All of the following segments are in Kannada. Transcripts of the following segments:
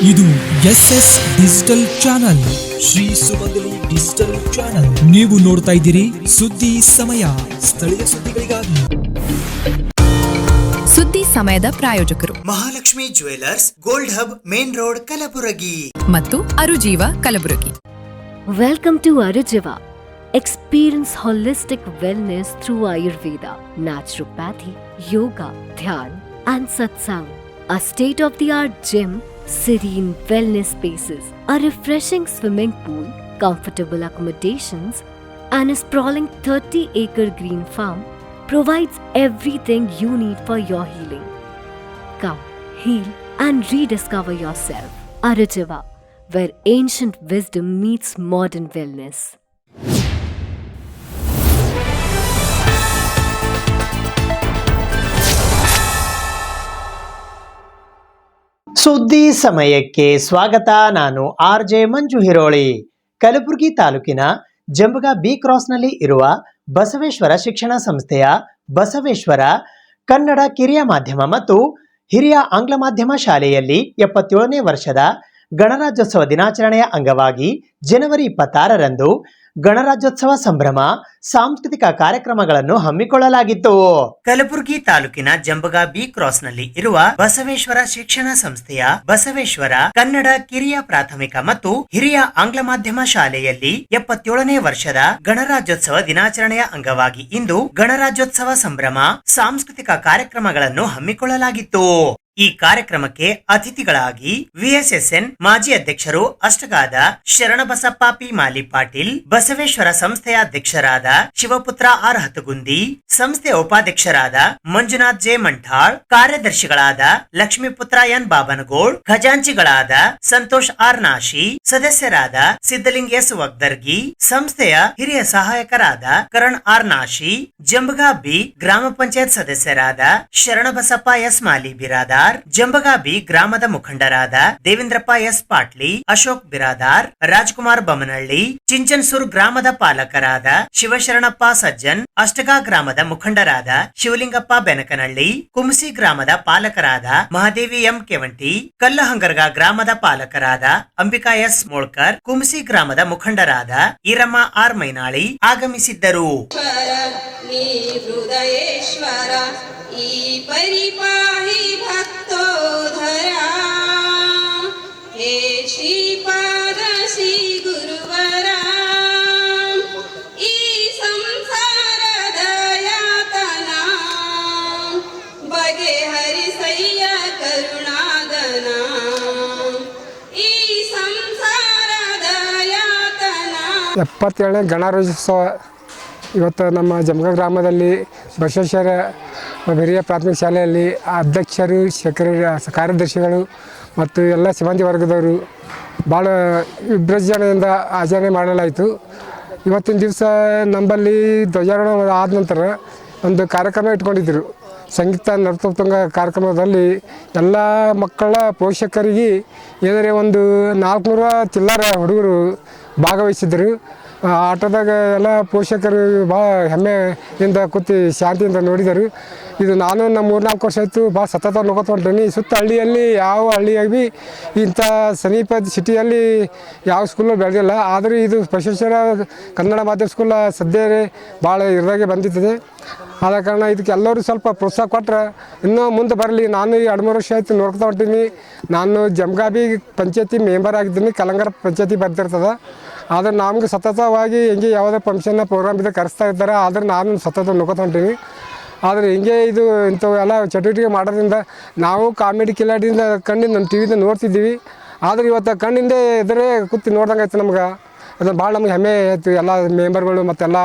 ಇದು SS ಡಿಜಿಟಲ್ ಚಾನಲ್, ಶ್ರೀ ಸುಮಂಗಲಿ ಡಿಜಿಟಲ್ ಚಾನಲ್. ನೀವು ನೋಡ್ತಾ ಇದ್ದೀರಿ ಸುದ್ದಿ ಸಮಯ, ಸ್ಥಳೀಯ ಸುದ್ದಿಗಳಿಗಾಗಿ. ಸುದ್ದಿ ಸಮಯದ ಪ್ರಾಯೋಜಕರು Mahalakshmi jewellers, gold hub, main road, Kalaburagi ಮತ್ತು ಅರುಜೀವ Kalaburagi. Welcome to Arujiva. Experience holistic wellness through Ayurveda, naturopathy, yoga, dhyan, and satsang. A state-of-the-art gym, serene wellness spaces, a refreshing swimming pool, comfortable accommodations, and a sprawling 30-acre green farm provides everything you need for your healing. Come, heal, and rediscover yourself. Arujiva, where ancient wisdom meets modern wellness. ಸುದ್ದಿ ಸಮಯಕ್ಕೆ ಸ್ವಾಗತ. ನಾನು RJ ಮಂಜು ಹಿರೋಳಿ. ಕಲಬುರಗಿ ತಾಲೂಕಿನ ಜಂಬಗ ಬಿ ಕ್ರಾಸ್ನಲ್ಲಿ ಇರುವ ಬಸವೇಶ್ವರ ಶಿಕ್ಷಣ ಸಂಸ್ಥೆಯ ಬಸವೇಶ್ವರ ಕನ್ನಡ ಕಿರಿಯ ಮಾಧ್ಯಮ ಮತ್ತು ಹಿರಿಯ ಆಂಗ್ಲ ಮಾಧ್ಯಮ ಶಾಲೆಯಲ್ಲಿ 77ನೇ ವರ್ಷದ ಗಣರಾಜ್ಯೋತ್ಸವ ದಿನಾಚರಣೆಯ ಅಂಗವಾಗಿ ಜನವರಿ 26ರಂದು ಗಣರಾಜ್ಯೋತ್ಸವ ಸಂಭ್ರಮ ಸಾಂಸ್ಕೃತಿಕ ಕಾರ್ಯಕ್ರಮಗಳನ್ನು ಹಮ್ಮಿಕೊಳ್ಳಲಾಗಿತ್ತು. ಕಲಬುರಗಿ ತಾಲೂಕಿನ ಜಂಬಗ ಬಿ ಕ್ರಾಸ್ನಲ್ಲಿ ಇರುವ ಬಸವೇಶ್ವರ ಶಿಕ್ಷಣ ಸಂಸ್ಥೆಯ ಬಸವೇಶ್ವರ ಕನ್ನಡ ಕಿರಿಯ ಪ್ರಾಥಮಿಕ ಮತ್ತು ಹಿರಿಯ ಆಂಗ್ಲ ಮಾಧ್ಯಮ ಶಾಲೆಯಲ್ಲಿ 77ನೇ ವರ್ಷದ ಗಣರಾಜ್ಯೋತ್ಸವ ದಿನಾಚರಣೆಯ ಅಂಗವಾಗಿ ಇಂದು ಗಣರಾಜ್ಯೋತ್ಸವ ಸಂಭ್ರಮ ಸಾಂಸ್ಕೃತಿಕ ಕಾರ್ಯಕ್ರಮಗಳನ್ನು ಹಮ್ಮಿಕೊಳ್ಳಲಾಗಿತ್ತು. ಈ ಕಾರ್ಯಕ್ರಮಕ್ಕೆ ಅತಿಥಿಗಳಾಗಿ VSSN ಮಾಜಿ ಅಧ್ಯಕ್ಷರು ಅಷ್ಟಗಾದ ಶರಣಬಸಪ್ಪ ಪಿ ಮಾಲಿ ಪಾಟೀಲ್, ಬಸವೇಶ್ವರ ಸಂಸ್ಥೆಯ ಅಧ್ಯಕ್ಷರಾದ ಶಿವಪುತ್ರ ಆರ್ ಹತಗುಂದಿ, ಸಂಸ್ಥೆಯ ಉಪಾಧ್ಯಕ್ಷರಾದ ಮಂಜುನಾಥ್ ಜೆ ಮಂಠಾಳ್, ಕಾರ್ಯದರ್ಶಿಗಳಾದ ಲಕ್ಷ್ಮೀಪುತ್ರ ಎನ್ ಬಾಬನಗೋಳ್, ಖಜಾಂಚಿಗಳಾದ ಸಂತೋಷ್ ಆರ್ ನಾಶಿ, ಸದಸ್ಯರಾದ ಸಿದ್ದಲಿಂಗ್ ಎಸ್ ವಗ್ದರ್ಗಿ, ಸಂಸ್ಥೆಯ ಹಿರಿಯ ಸಹಾಯಕರಾದ ಕರಣ್ ಆರ್ ನಾಶಿ, ಜಂಬಗ ಬಿ ಗ್ರಾಮ ಪಂಚಾಯತ್ ಸದಸ್ಯರಾದ ಶರಣಬಸಪ್ಪ ಎಸ್ ಮಾಲಿ ಬಿರಾದಾರ್, ಜಂಬಗ ಬಿ ಗ್ರಾಮದ ಮುಖಂಡರಾದ ದೇವೇಂದ್ರಪ್ಪ ಎಸ್ ಪಾಟ್ಲಿ, ಅಶೋಕ್ ಬಿರಾದಾರ್, ರಾಜ್ಕುಮಾರ್ ಬಮನಹಳ್ಳಿ, ಚಿಂಚನ್ಸೂರ್ ಗ್ರಾಮದ ಪಾಲಕರಾದ ಶಿವಶರಣಪ್ಪ ಸಜ್ಜನ್, ಅಷ್ಟಗಾ ಗ್ರಾಮದ ಮುಖಂಡರಾದ ಶಿವಲಿಂಗಪ್ಪ ಬೆನಕನಹಳ್ಳಿ, ಕುಮಸಿ ಗ್ರಾಮದ ಪಾಲಕರಾದ ಮಹಾದೇವಿ ಎಂ ಕೆವಂಟಿ, ಕಲ್ಲಹಂಗರ್ಗ ಗ್ರಾಮದ ಪಾಲಕರಾದ ಅಂಬಿಕಾ ಎಸ್ ಮೋಳ್ಕರ್, ಕುಮಸಿ ಗ್ರಾಮದ ಮುಖಂಡರಾದ ಈರಮ್ಮ ಆರ್ ಮೈನಾಳಿ ಆಗಮಿಸಿದ್ದರು. ಈ ಪರಿಪಾಹಿ ಭಕ್ತೋಧರಾ ಹೇ ಶ್ರೀಪಾದ ಶ್ರೀ ಗುರುವರ ಈ ಸಂಸಾರದ ಯಾತನ ಬಗೆಹರಿಸಯ್ಯ ಕರುಣಾದನ ಈ ಸಂಸಾರದ ಯಾತನ. 77ನೇ ಗಣರಾಜ್ಯೋತ್ಸವ ಇವತ್ತು ನಮ್ಮ ಜಂಬಗ ಗ್ರಾಮದಲ್ಲಿ ಬಸವೇಶ್ವರ ಹಿರಿಯ ಪ್ರಾಥಮಿಕ ಶಾಲೆಯಲ್ಲಿ ಅಧ್ಯಕ್ಷರು, ಕಾರ್ಯದರ್ಶಿಗಳು ಮತ್ತು ಎಲ್ಲ ಸಿಬ್ಬಂದಿ ವರ್ಗದವರು ಭಾಳ ವಿಜೃಂಭಣೆಯಿಂದ ಆಚರಣೆ ಮಾಡಲಾಯಿತು. ಇವತ್ತಿನ ದಿವಸ ನಮ್ಮಲ್ಲಿ ಧ್ವಜಾರೋಹಣ ಆದ ನಂತರ ಒಂದು ಕಾರ್ಯಕ್ರಮ ಇಟ್ಕೊಂಡಿದ್ದರು. ಸಂಗೀತ ನರ್ತೋತ್ಸವ ಕಾರ್ಯಕ್ರಮದಲ್ಲಿ ಎಲ್ಲ ಮಕ್ಕಳ ಪೋಷಕರಿಗೆ ಏನಾರೆ ಒಂದು 400 ಚಿಲ್ಲರೆ ಹುಡುಗರು ಭಾಗವಹಿಸಿದರು. ಆಟದಾಗ ಎಲ್ಲ ಪೋಷಕರು ಭಾಳ ಹೆಮ್ಮೆಯಿಂದ ಕೂತು ಶಾಂತಿಯಿಂದ ನೋಡಿದರು. ಇದು ನಾನು ನಮ್ಮ 3-4 ವರ್ಷ ಆಯಿತು ಭಾಳ ಸತತ ನೋಡ್ಕೊತ ಹೊಂಟೀನಿ. ಸುತ್ತ ಹಳ್ಳಿಯಲ್ಲಿ ಯಾವ ಹಳ್ಳಿಯಾಗಿ ಇಂಥ ಸಮೀಪದ ಸಿಟಿಯಲ್ಲಿ ಯಾವ ಸ್ಕೂಲಲ್ಲಿ ಬೆಳೆದಿಲ್ಲ. ಆದರೆ ಇದು ಬಸವೇಶ್ವರ ಕನ್ನಡ ಮಾಧ್ಯಮ ಸ್ಕೂಲ ಸದ್ಯ ಭಾಳ ಇದಾಗೆ ಬಂದಿರ್ತದೆ. ಆದ ಕಾರಣ ಇದಕ್ಕೆ ಎಲ್ಲರೂ ಸ್ವಲ್ಪ ಪ್ರೋತ್ಸಾಹ ಕೊಟ್ಟರೆ ಇನ್ನೂ ಮುಂದೆ ಬರಲಿ. ನಾನು ಈ 2-3 ವರ್ಷ ಆಯಿತು ನೋಡ್ಕೊತಾ ಹೊಂಟೀನಿ. ನಾನು ಜಂಬಗಾಬಿ ಪಂಚಾಯತಿ ಮೆಂಬರ್ ಆಗಿದ್ದೀನಿ, ಕಲಂಗರ ಪಂಚಾಯತಿ ಬರ್ತಿರ್ತದೆ. ಆದರೆ ನಮ್ಗೆ ಸತತವಾಗಿ ಹಿಂಗೆ ಯಾವುದೇ ಫಂಕ್ಷನ್ನ ಪ್ರೋಗ್ರಾಮ್ ಇದೆ ಕರೆಸ್ತಾ ಇರ್ತಾರೆ. ಆದರೆ ನಾನು ಸತತ ನೋಡ್ಕೊತಾ ಹೊಂಟೀನಿ. ಆದರೆ ಹಿಂಗೆ ಇದು ಇಂಥವೆಲ್ಲ ಚಟುವಟಿಕೆ ಮಾಡೋದ್ರಿಂದ ನಾವು ಕಾಮಿಡಿ ಕಿಲಾಡಿಯಿಂದ ಕಣ್ಣಿಂದ ನಮ್ಮ ಟಿವಿಯಿಂದ ನೋಡ್ತಿದ್ದೀವಿ. ಆದರೆ ಇವತ್ತು ಕಣ್ಣಿಂದ ಎದುರೇ ಕೂತು ನೋಡ್ದಂಗೆ ಆಯ್ತು ನಮ್ಗೆ. ಅದನ್ನು ಭಾಳ ನಮ್ಗೆ ಹೆಮ್ಮೆ ಆಯಿತು. ಎಲ್ಲ ಮೆಂಬರ್ಗಳು ಮತ್ತೆಲ್ಲ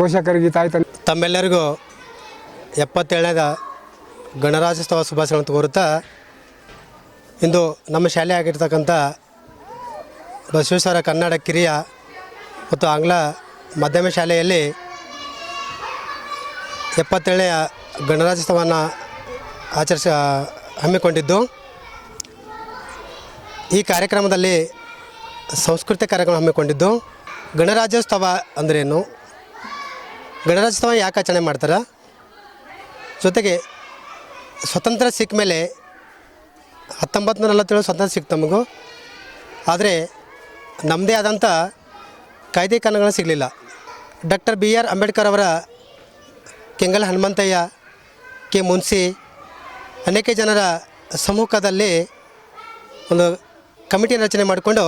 ಪೋಷಕರಿಗೆ ತಾಯಿ ತಂದೆ ತಮ್ಮೆಲ್ಲರಿಗೂ 77ನೇದ ಗಣರಾಜ್ಯೋತ್ಸವ ಶುಭಾಶಯಗಳನ್ನು ಕೋರುತ್ತಾ ಇಂದು ನಮ್ಮ ಶಾಲೆ ಆಗಿರ್ತಕ್ಕಂಥ ಬಸವೇಶ್ವರ ಕನ್ನಡ ಕಿರಿಯ ಮತ್ತು ಆಂಗ್ಲ ಮಾಧ್ಯಮ ಶಾಲೆಯಲ್ಲಿ 77ನೇಯ ಗಣರಾಜ್ಯೋತ್ಸವವನ್ನು ಹಮ್ಮಿಕೊಂಡಿದ್ದು, ಈ ಕಾರ್ಯಕ್ರಮದಲ್ಲಿ ಸಾಂಸ್ಕೃತಿಕ ಕಾರ್ಯಕ್ರಮ ಹಮ್ಮಿಕೊಂಡಿದ್ದು. ಗಣರಾಜ್ಯೋತ್ಸವ ಅಂದ್ರೇನು, ಗಣರಾಜ್ಯೋತ್ಸವ ಯಾಕೆ ಆಚರಣೆ ಮಾಡ್ತಾರೆ, ಜೊತೆಗೆ ಸ್ವತಂತ್ರ ಸಿಕ್ಕ ಮೇಲೆ 1947 ಸ್ವಾತಂತ್ರ್ಯ ಸಿಕ್ತು ನಮಗೂ. ಆದರೆ ನಮ್ಮದೇ ಆದಂಥ ಕಾಯ್ದೆ ಕಾನೂನುಗಳು ಸಿಗಲಿಲ್ಲ. ಡಾಕ್ಟರ್ BR ಅಂಬೇಡ್ಕರ್ ಅವರ ಕೆಂಗಲ್ ಹನುಮಂತಯ್ಯ, ಕೆ ಮುನ್ಸಿ ಅನೇಕ ಜನರ ಸಮ್ಮುಖದಲ್ಲಿ ಒಂದು ಕಮಿಟಿ ರಚನೆ ಮಾಡಿಕೊಂಡು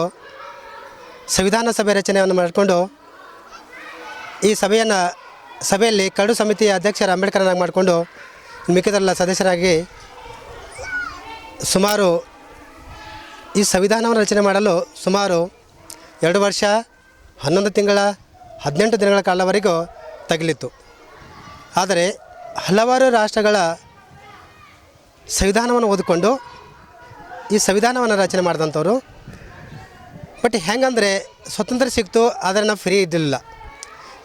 ಸಂವಿಧಾನ ಸಭೆ ರಚನೆಯನ್ನು ಮಾಡಿಕೊಂಡು ಈ ಸಭೆಯಲ್ಲಿ ಕರಡು ಸಮಿತಿಯ ಅಧ್ಯಕ್ಷರ ಅಂಬೇಡ್ಕರ್ನಾಗಿ ಮಾಡಿಕೊಂಡು ಮಿಕ್ಕಿದರೆಲ್ಲ ಸದಸ್ಯರಾಗಿ ಸುಮಾರು ಈ ಸಂವಿಧಾನವನ್ನು ರಚನೆ ಮಾಡಲು ಸುಮಾರು 2 ವರ್ಷ 11 ತಿಂಗಳ 18 ದಿನಗಳ ಕಾಲವರೆಗೂ ತಗಲಿತ್ತು. ಆದರೆ ಹಲವಾರು ರಾಷ್ಟ್ರಗಳ ಸಂವಿಧಾನವನ್ನು ಓದಿಕೊಂಡು ಈ ಸಂವಿಧಾನವನ್ನು ರಚನೆ ಮಾಡಿದಂಥವ್ರು. ಬಟ್ ಹೆಂಗಂದರೆ ಸ್ವಾತಂತ್ರ್ಯ ಸಿಕ್ತು, ಆದರೆ ನಾವು ಫ್ರೀ ಇರಲಿಲ್ಲ.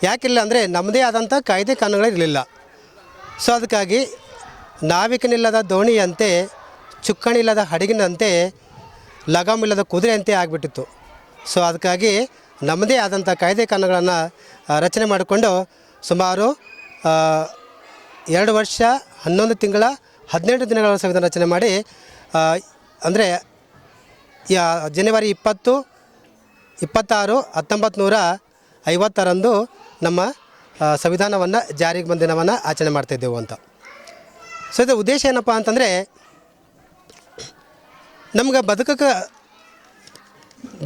ಯಾಕಿಲ್ಲ ಅಂದರೆ ನಮ್ಮದೇ ಆದಂಥ ಕಾಯ್ದೆ ಕಾನೂನುಗಳು ಇರಲಿಲ್ಲ. ಸೊ ಅದಕ್ಕಾಗಿ ನಾವಿಕನಿಲ್ಲದ ದೋಣಿಯಂತೆ, ಚುಕ್ಕಣಿಲ್ಲದ ಹಡಗಿನಂತೆ, ಲಗಾಮಿಲ್ಲದ ಕುದುರೆಯಂತೆ ಆಗಿಬಿಟ್ಟಿತ್ತು. ಸೊ ಅದಕ್ಕಾಗಿ ನಮ್ಮದೇ ಆದಂಥ ಕಾಯ್ದೆ ಕಾನೂನುಗಳನ್ನು ರಚನೆ ಮಾಡಿಕೊಂಡು ಸುಮಾರು 2 ವರ್ಷ 11 ತಿಂಗಳ 18 ದಿನಗಳ ಸಂವಿಧಾನ ರಚನೆ ಮಾಡಿ ಅಂದರೆ ಜನವರಿ 20, 26, 1950 ನಮ್ಮ ಸಂವಿಧಾನವನ್ನು ಜಾರಿಗೆ ಬಂದ ದಿನವನ್ನು ಆಚರಣೆ ಮಾಡ್ತಾಯಿದ್ದೆವು ಅಂತ. ಸೊ ಇದರ ಉದ್ದೇಶ ಏನಪ್ಪ ಅಂತಂದರೆ ನಮ್ಗೆ ಬದುಕಕ್ಕೆ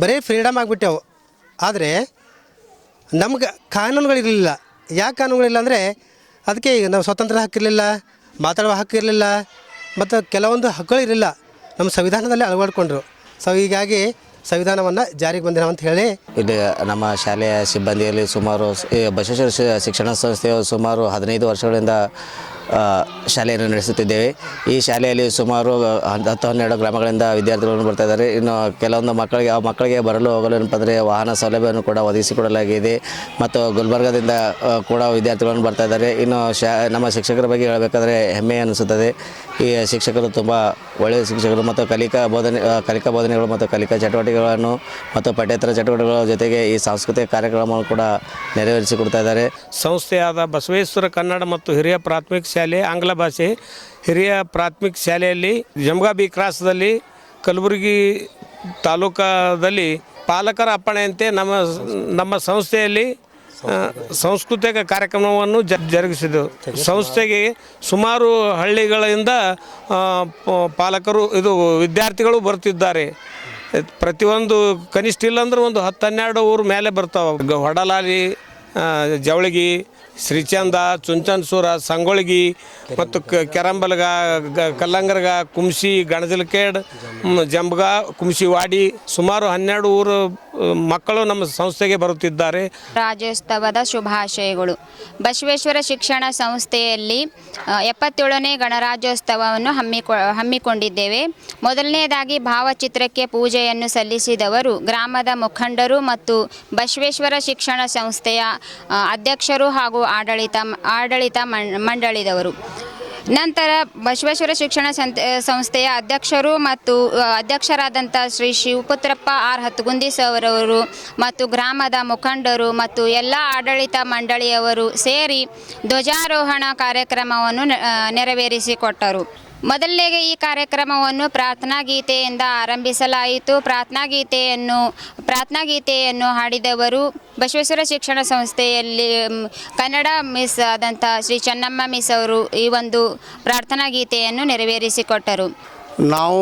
ಬರೀ ಫ್ರೀಡಮ್ ಆಗಿಬಿಟ್ಟೆವು. ಆದರೆ ನಮ್ಗೆ ಕಾನೂನುಗಳಿರಲಿಲ್ಲ. ಯಾಕೆ ಕಾನೂನುಗಳಿಲ್ಲ ಅಂದರೆ ಅದಕ್ಕೆ ಈಗ ನಾವು ಸ್ವಾತಂತ್ರ್ಯ ಹಕ್ಕಿರಲಿಲ್ಲ, ಮಾತಾಡುವ ಹಕ್ಕಿರಲಿಲ್ಲ, ಮತ್ತು ಕೆಲವೊಂದು ಹಕ್ಕುಗಳಿರಲಿಲ್ಲ ನಮ್ಮ ಸಂವಿಧಾನದಲ್ಲಿ ಅಳವಡಿಕೊಂಡ್ರು. ಸೊ ಹೀಗಾಗಿ ಸಂವಿಧಾನವನ್ನು ಜಾರಿಗೆ ಬಂದಿರೋ ಅಂತ ಹೇಳಿ ಇಲ್ಲಿ ನಮ್ಮ ಶಾಲೆಯ ಸಿಬ್ಬಂದಿಯಲ್ಲಿ ಸುಮಾರು ಬಸವೇಶ್ವರ ಶಿಕ್ಷಣ ಸಂಸ್ಥೆಯು ಸುಮಾರು 15 ವರ್ಷಗಳಿಂದ ಶಾಲೆಯನ್ನು ನಡೆಸುತ್ತಿದ್ದೇವೆ. ಈ ಶಾಲೆಯಲ್ಲಿ ಸುಮಾರು 10-12 ಗ್ರಾಮಗಳಿಂದ ವಿದ್ಯಾರ್ಥಿಗಳನ್ನು ಬರ್ತಾ ಇದ್ದಾರೆ. ಇನ್ನು ಕೆಲವೊಂದು ಮಕ್ಕಳಿಗೆ ಬರಲು ಹೋಗಲು ಏನಪ್ಪ ಅಂದರೆ ವಾಹನ ಸೌಲಭ್ಯವನ್ನು ಕೂಡ ಒದಗಿಸಿಕೊಡಲಾಗಿದೆ. ಮತ್ತು ಗುಲ್ಬರ್ಗದಿಂದ ಕೂಡ ವಿದ್ಯಾರ್ಥಿಗಳನ್ನು ಬರ್ತಾ ಇದ್ದಾರೆ. ಇನ್ನು ನಮ್ಮ ಶಿಕ್ಷಕರ ಬಗ್ಗೆ ಹೇಳಬೇಕಾದ್ರೆ ಹೆಮ್ಮೆ ಅನಿಸುತ್ತದೆ. ಈ ಶಿಕ್ಷಕರು ತುಂಬ ಒಳ್ಳೆಯ ಶಿಕ್ಷಕರು ಮತ್ತು ಕಲಿಕಾ ಬೋಧನೆಗಳು ಮತ್ತು ಕಲಿಕಾ ಚಟುವಟಿಕೆಗಳನ್ನು ಮತ್ತು ಪಠ್ಯೇತರ ಚಟುವಟಿಕೆಗಳ ಜೊತೆಗೆ ಈ ಸಾಂಸ್ಕೃತಿಕ ಕಾರ್ಯಕ್ರಮವನ್ನು ಕೂಡ ನೆರವೇರಿಸಿಕೊಡ್ತಾ ಇದ್ದಾರೆ. ಸಂಸ್ಥೆಯಾದ ಬಸವೇಶ್ವರ ಕನ್ನಡ ಮತ್ತು ಹಿರಿಯ ಪ್ರಾಥಮಿಕ ಶಾಲೆ ಆಂಗ್ಲ ಭಾಷೆ ಹಿರಿಯ ಪ್ರಾಥಮಿಕ ಶಾಲೆಯಲ್ಲಿ ಜಮುಗಾ ಬಿ ಕ್ರಾಸ್ದಲ್ಲಿ ಕಲಬುರಗಿ ತಾಲೂಕದಲ್ಲಿ ಪಾಲಕರ ಅಪ್ಪಣೆಯಂತೆ ನಮ್ಮ ಸಂಸ್ಥೆಯಲ್ಲಿ ಸಾಂಸ್ಕೃತಿಕ ಕಾರ್ಯಕ್ರಮವನ್ನು ಜರುಗಿಸಿದೆವು. ಸಂಸ್ಥೆಗೆ ಸುಮಾರು ಹಳ್ಳಿಗಳಿಂದ ಪಾಲಕರು ವಿದ್ಯಾರ್ಥಿಗಳು ಬರ್ತಿದ್ದಾರೆ. ಪ್ರತಿಯೊಂದು ಕನಿಷ್ಠ ಇಲ್ಲಾಂದ್ರೆ ಒಂದು 10-12 ಊರು ಮೇಲೆ ಬರ್ತಾವೆ. ಹೊಡಲಾಲಿ, ಜವಳಗಿ, ಶ್ರೀಚಂದ, ಚುಂಚನಸೂರ, ಸಂಗೊಳಗಿ ಮತ್ತು ಕೆರಂಬಲಗ, ಕಲ್ಲಂಗರ್ಗ, ಕುಮ್ಸಿ, ಗಣಜಲಕೇಡ್, ಜಂಬಗ, ಕುಮ್ಸಿವಾಡಿ ಸುಮಾರು 12 ಊರು ಮಕ್ಕಳು ನಮ್ಮ ಸಂಸ್ಥೆಗೆ ಬರುತ್ತಿದ್ದಾರೆ. ರಾಜ್ಯೋತ್ಸವದ ಶುಭಾಶಯಗಳು. ಬಸವೇಶ್ವರ ಶಿಕ್ಷಣ ಸಂಸ್ಥೆಯಲ್ಲಿ 77ನೇ ಗಣರಾಜ್ಯೋತ್ಸವವನ್ನು ಹಮ್ಮಿಕೊಂಡಿದ್ದೇವೆ. ಮೊದಲನೇದಾಗಿ ಭಾವಚಿತ್ರಕ್ಕೆ ಪೂಜೆಯನ್ನು ಸಲ್ಲಿಸಿದವರು ಗ್ರಾಮದ ಮುಖಂಡರು ಮತ್ತು ಬಸವೇಶ್ವರ ಶಿಕ್ಷಣ ಸಂಸ್ಥೆಯ ಅಧ್ಯಕ್ಷರು ಹಾಗೂ ಆಡಳಿತ ಮಂಡಳಿದವರು. ನಂತರ ಬಸವೇಶ್ವರ ಶಿಕ್ಷಣ ಸಂಸ್ಥೆಯ ಅಧ್ಯಕ್ಷರು ಮತ್ತು ಅಧ್ಯಕ್ಷರಾದಂಥ ಶ್ರೀ ಶಿವಪುತ್ರಪ್ಪ ಆರ್ ಹತ್ತಗುಂದಿ ಅವರವರು ಮತ್ತು ಗ್ರಾಮದ ಮುಖಂಡರು ಮತ್ತು ಎಲ್ಲ ಆಡಳಿತ ಮಂಡಳಿಯವರು ಸೇರಿ ಧ್ವಜಾರೋಹಣ ಕಾರ್ಯಕ್ರಮವನ್ನು ನೆರವೇರಿಸಿಕೊಟ್ಟರು. ಮೊದಲನೇಗೆ ಈ ಕಾರ್ಯಕ್ರಮವನ್ನು ಪ್ರಾರ್ಥನಾ ಗೀತೆಯಿಂದ ಆರಂಭಿಸಲಾಯಿತು. ಪ್ರಾರ್ಥನಾ ಗೀತೆಯನ್ನು ಹಾಡಿದವರು ಬಸವೇಶ್ವರ ಶಿಕ್ಷಣ ಸಂಸ್ಥೆಯಲ್ಲಿ ಕನ್ನಡ ಮಿಸ್ ಆದಂಥ ಶ್ರೀ ಚೆನ್ನಮ್ಮ ಮಿಸ್ ಅವರು ಈ ಒಂದು ಪ್ರಾರ್ಥನಾ ಗೀತೆಯನ್ನು ನೆರವೇರಿಸಿಕೊಟ್ಟರು. ನಾವು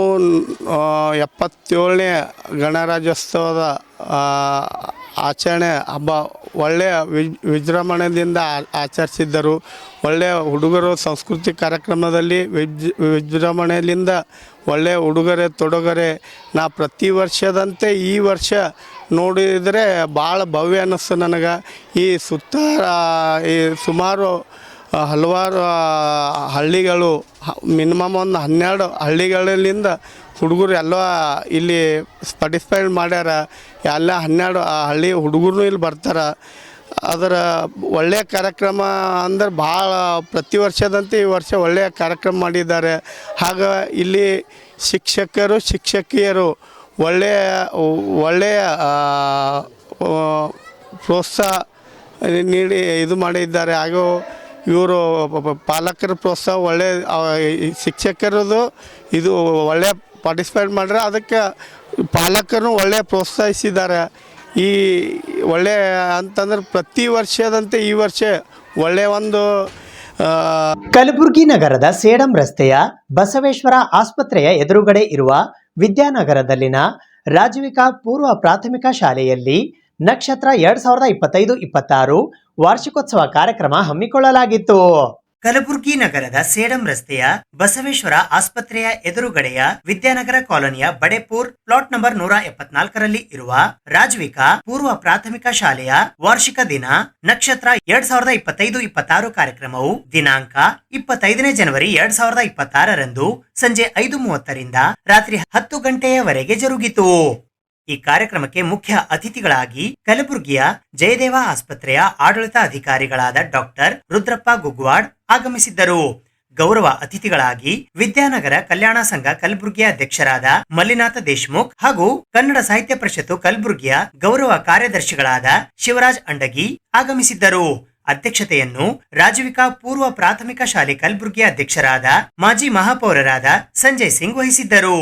77ನೇ ಗಣರಾಜ್ಯೋತ್ಸವದ ಆಚರಣೆ ಹಬ್ಬ ಒಳ್ಳೆಯ ವಿಜೃಂಭಣೆಯಿಂದ ಆಚರಿಸಿದ್ದರು. ಒಳ್ಳೆಯ ಹುಡುಗರು ಸಾಂಸ್ಕೃತಿಕ ಕಾರ್ಯಕ್ರಮದಲ್ಲಿ ವಿಜೃಂಭಣೆಯಿಂದ ಒಳ್ಳೆಯ ಉಡುಗೊರೆ ತೊಡುಗೊರೆ ಪ್ರತಿ ವರ್ಷದಂತೆ ಈ ವರ್ಷ ನೋಡಿದರೆ ಭಾಳ ಭವ್ಯ ಅನ್ನಿಸ್ತು ನನಗೆ. ಈ ಸುತ್ತ ಈ ಸುಮಾರು ಹಲವಾರು ಹಳ್ಳಿಗಳು ಮಿನಿಮಮ್ ಒಂದು 12 ಹಳ್ಳಿಗಳಿಂದ ಹುಡುಗರು ಎಲ್ಲ ಇಲ್ಲಿ ಪಾರ್ಟಿಸಿಪೇಟ್ ಮಾಡ್ಯಾರ. ಎಲ್ಲ 12 ಹಳ್ಳಿ ಹುಡುಗರು ಇಲ್ಲಿ ಬರ್ತಾರೆ. ಅದರ ಒಳ್ಳೆಯ ಕಾರ್ಯಕ್ರಮ ಅಂದ್ರೆ ಭಾಳ ಪ್ರತಿ ವರ್ಷದಂತೆ ಈ ವರ್ಷ ಒಳ್ಳೆಯ ಕಾರ್ಯಕ್ರಮ ಮಾಡಿದ್ದಾರೆ. ಆಗ ಇಲ್ಲಿ ಶಿಕ್ಷಕರು ಶಿಕ್ಷಕಿಯರು ಒಳ್ಳೆಯ ಪ್ರೋತ್ಸಾಹ ನೀಡಿ ಇದು ಮಾಡಿದ್ದಾರೆ. ಹಾಗೂ ಇವರು ಪಾಲಕರ ಪ್ರೋತ್ಸಾಹ ಒಳ್ಳೆಯ ಶಿಕ್ಷಕರದು ಇದು ಒಳ್ಳೆಯ ಪಾರ್ಟಿಸಿಪೇಟ್ ಮಾಡ್ರೆ ಅದಕ್ಕೆ ಪಾಲಕರು ಒಳ್ಳೆ ಪ್ರೋತ್ಸಾಹಿಸಿದ್ದಾರೆ. ಈ ಒಳ್ಳೆ ಅಂತಂದ್ರೆ ಪ್ರತಿ ವರ್ಷದಂತೆ ಈ ವರ್ಷ ಒಳ್ಳೆಯ ಒಂದು ಕಲಬುರಗಿ ನಗರದ ಸೇಡಂ ರಸ್ತೆಯ ಬಸವೇಶ್ವರ ಆಸ್ಪತ್ರೆಯ ಎದುರುಗಡೆ ಇರುವ ವಿದ್ಯಾನಗರದಲ್ಲಿನ ರಾಜವಿಕಾ ಪೂರ್ವ ಪ್ರಾಥಮಿಕ ಶಾಲೆಯಲ್ಲಿ ನಕ್ಷತ್ರ 2025-26 ವಾರ್ಷಿಕೋತ್ಸವ ಕಾರ್ಯಕ್ರಮ ಹಮ್ಮಿಕೊಳ್ಳಲಾಗಿತ್ತು. ಕಲಬುರಗಿ ನಗರದ ಸೇಡಂ ರಸ್ತೆಯ ಬಸವೇಶ್ವರ ಆಸ್ಪತ್ರೆಯ ಎದುರುಗಡೆಯ ವಿದ್ಯಾನಗರ ಕಾಲೋನಿಯ ಬಡೇಪುರ್ ಪ್ಲಾಟ್ ನಂಬರ್ 174ರಲ್ಲಿ ಇರುವ ರಾಜವಿಕಾ ಪೂರ್ವ ಪ್ರಾಥಮಿಕ ಶಾಲೆಯ ವಾರ್ಷಿಕ ದಿನ ನಕ್ಷತ್ರ 2025-26 ಕಾರ್ಯಕ್ರಮವು ದಿನಾಂಕ 25ನೇ ಜನವರಿ 2026ರಂದು ಸಂಜೆ 5:30ರಿಂದ ರಾತ್ರಿ 10 ಗಂಟೆಯವರೆಗೆ ಜರುಗಿತು. ಈ ಕಾರ್ಯಕ್ರಮಕ್ಕೆ ಮುಖ್ಯ ಅತಿಥಿಗಳಾಗಿ ಕಲಬುರಗಿಯ ಜಯದೇವ ಆಸ್ಪತ್ರೆಯ ಆಡಳಿತ ಅಧಿಕಾರಿಗಳಾದ ಡಾಕ್ಟರ್ ರುದ್ರಪ್ಪ ಗುಗ್ವಾಡ್ ಆಗಮಿಸಿದ್ದರು. ಗೌರವ ಅತಿಥಿಗಳಾಗಿ ವಿದ್ಯಾನಗರ ಕಲ್ಯಾಣ ಸಂಘ ಕಲಬುರಗಿಯ ಅಧ್ಯಕ್ಷರಾದ ಮಲ್ಲಿನಾಥ ದೇಶಮುಖ್ ಹಾಗೂ ಕನ್ನಡ ಸಾಹಿತ್ಯ ಪರಿಷತ್ತು ಕಲಬುರಗಿಯ ಗೌರವ ಕಾರ್ಯದರ್ಶಿಗಳಾದ ಶಿವರಾಜ್ ಅಂಡಗಿ ಆಗಮಿಸಿದ್ದರು. ಅಧ್ಯಕ್ಷತೆಯನ್ನು ರಾಜವಿಕಾ ಪೂರ್ವ ಪ್ರಾಥಮಿಕ ಶಾಲೆ ಕಲಬುರಗಿಯ ಅಧ್ಯಕ್ಷರಾದ ಮಾಜಿ ಮಹಾಪೌರರಾದ ಸಂಜಯ್ ಸಿಂಗ್ ವಹಿಸಿದ್ದರು.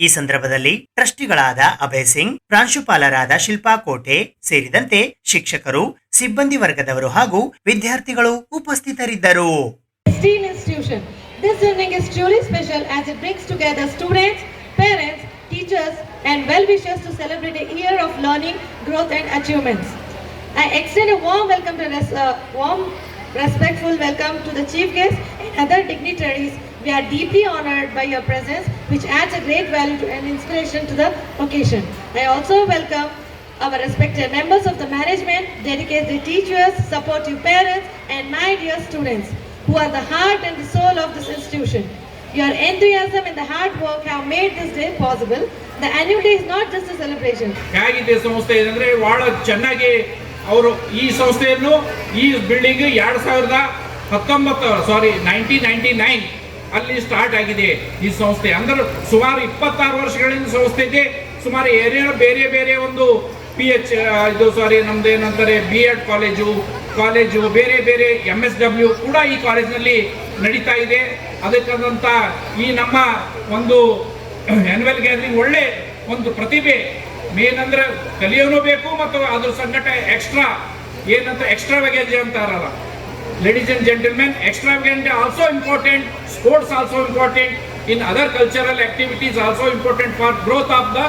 ಈ ಸಂದರ್ಭದಲ್ಲಿ ಟ್ರಸ್ಟಿಗಳಾದ ಅಭಯ್ ಸಿಂಗ್, ಪ್ರಾಂಶುಪಾಲರಾದ ಶಿಲ್ಪಾ ಕೋಟೆ ಸೇರಿದಂತೆ ಶಿಕ್ಷಕರು, ಸಿಬ್ಬಂದಿ ವರ್ಗದವರು ಹಾಗೂ ವಿದ್ಯಾರ್ಥಿಗಳು ಉಪಸ್ಥಿತರಿದ್ದರು. This evening is truly special as it brings together students, parents, teachers and well-wishers to celebrate a year of learning, growth and achievements. I extend a warm welcome to respectful welcome to the chief guests and other dignitaries. We are deeply honored by your presence, which adds a great value and inspiration to the occasion. I also welcome our respected members of the management, dedicated teachers, supportive parents, and my dear students, who are the heart and the soul of this institution. Your enthusiasm and the hard work have made this day possible. The annual day is not just a celebration. ಹೇಗಿದೆ ಸಂಸ್ಥೆ ಅಂದರೆ ಬಹಳ ಚೆನ್ನಾಗಿ ಅವರು ಈ ಸಂಸ್ಥೆಯನ್ನು ಈ ಬಿಲ್ಡಿಂಗ್ 1999 ಅಲ್ಲಿ ಸ್ಟಾರ್ಟ್ ಆಗಿದೆ ಈ ಸಂಸ್ಥೆ. ಅಂದ್ರೆ ಸುಮಾರು 26 ವರ್ಷಗಳಿಂದ ಸಂಸ್ಥೆ ಇದೆ. ಸುಮಾರು ಬೇರೆ ಬೇರೆ ಒಂದು ನಮ್ದು ಏನಂತಾರೆ B.Ed ಕಾಲೇಜು ಬೇರೆ ಬೇರೆ MSW ಕೂಡ ಈ ಕಾಲೇಜಿನಲ್ಲಿ ನಡೀತಾ ಇದೆ. ಅದಕ್ಕಂತ ಈ ನಮ್ಮ ಒಂದು ಆನ್ಯುವಲ್ ಗ್ಯಾದರಿಂಗ್ ಒಳ್ಳೆ ಒಂದು ಪ್ರತಿಭೆ ಮೇನ್ ಅಂದ್ರೆ ಕಲಿಯೋನು ಬೇಕು ಮತ್ತು ಅದ್ರ ಸಂಗಟ ಎಕ್ಸ್ಟ್ರಾವೆಗೆನ್ಸ್ ಅಂತಾರಲ್ಲ. Ladies and gentlemen, extravagant also important, sports also important, in other cultural activities also important for growth of the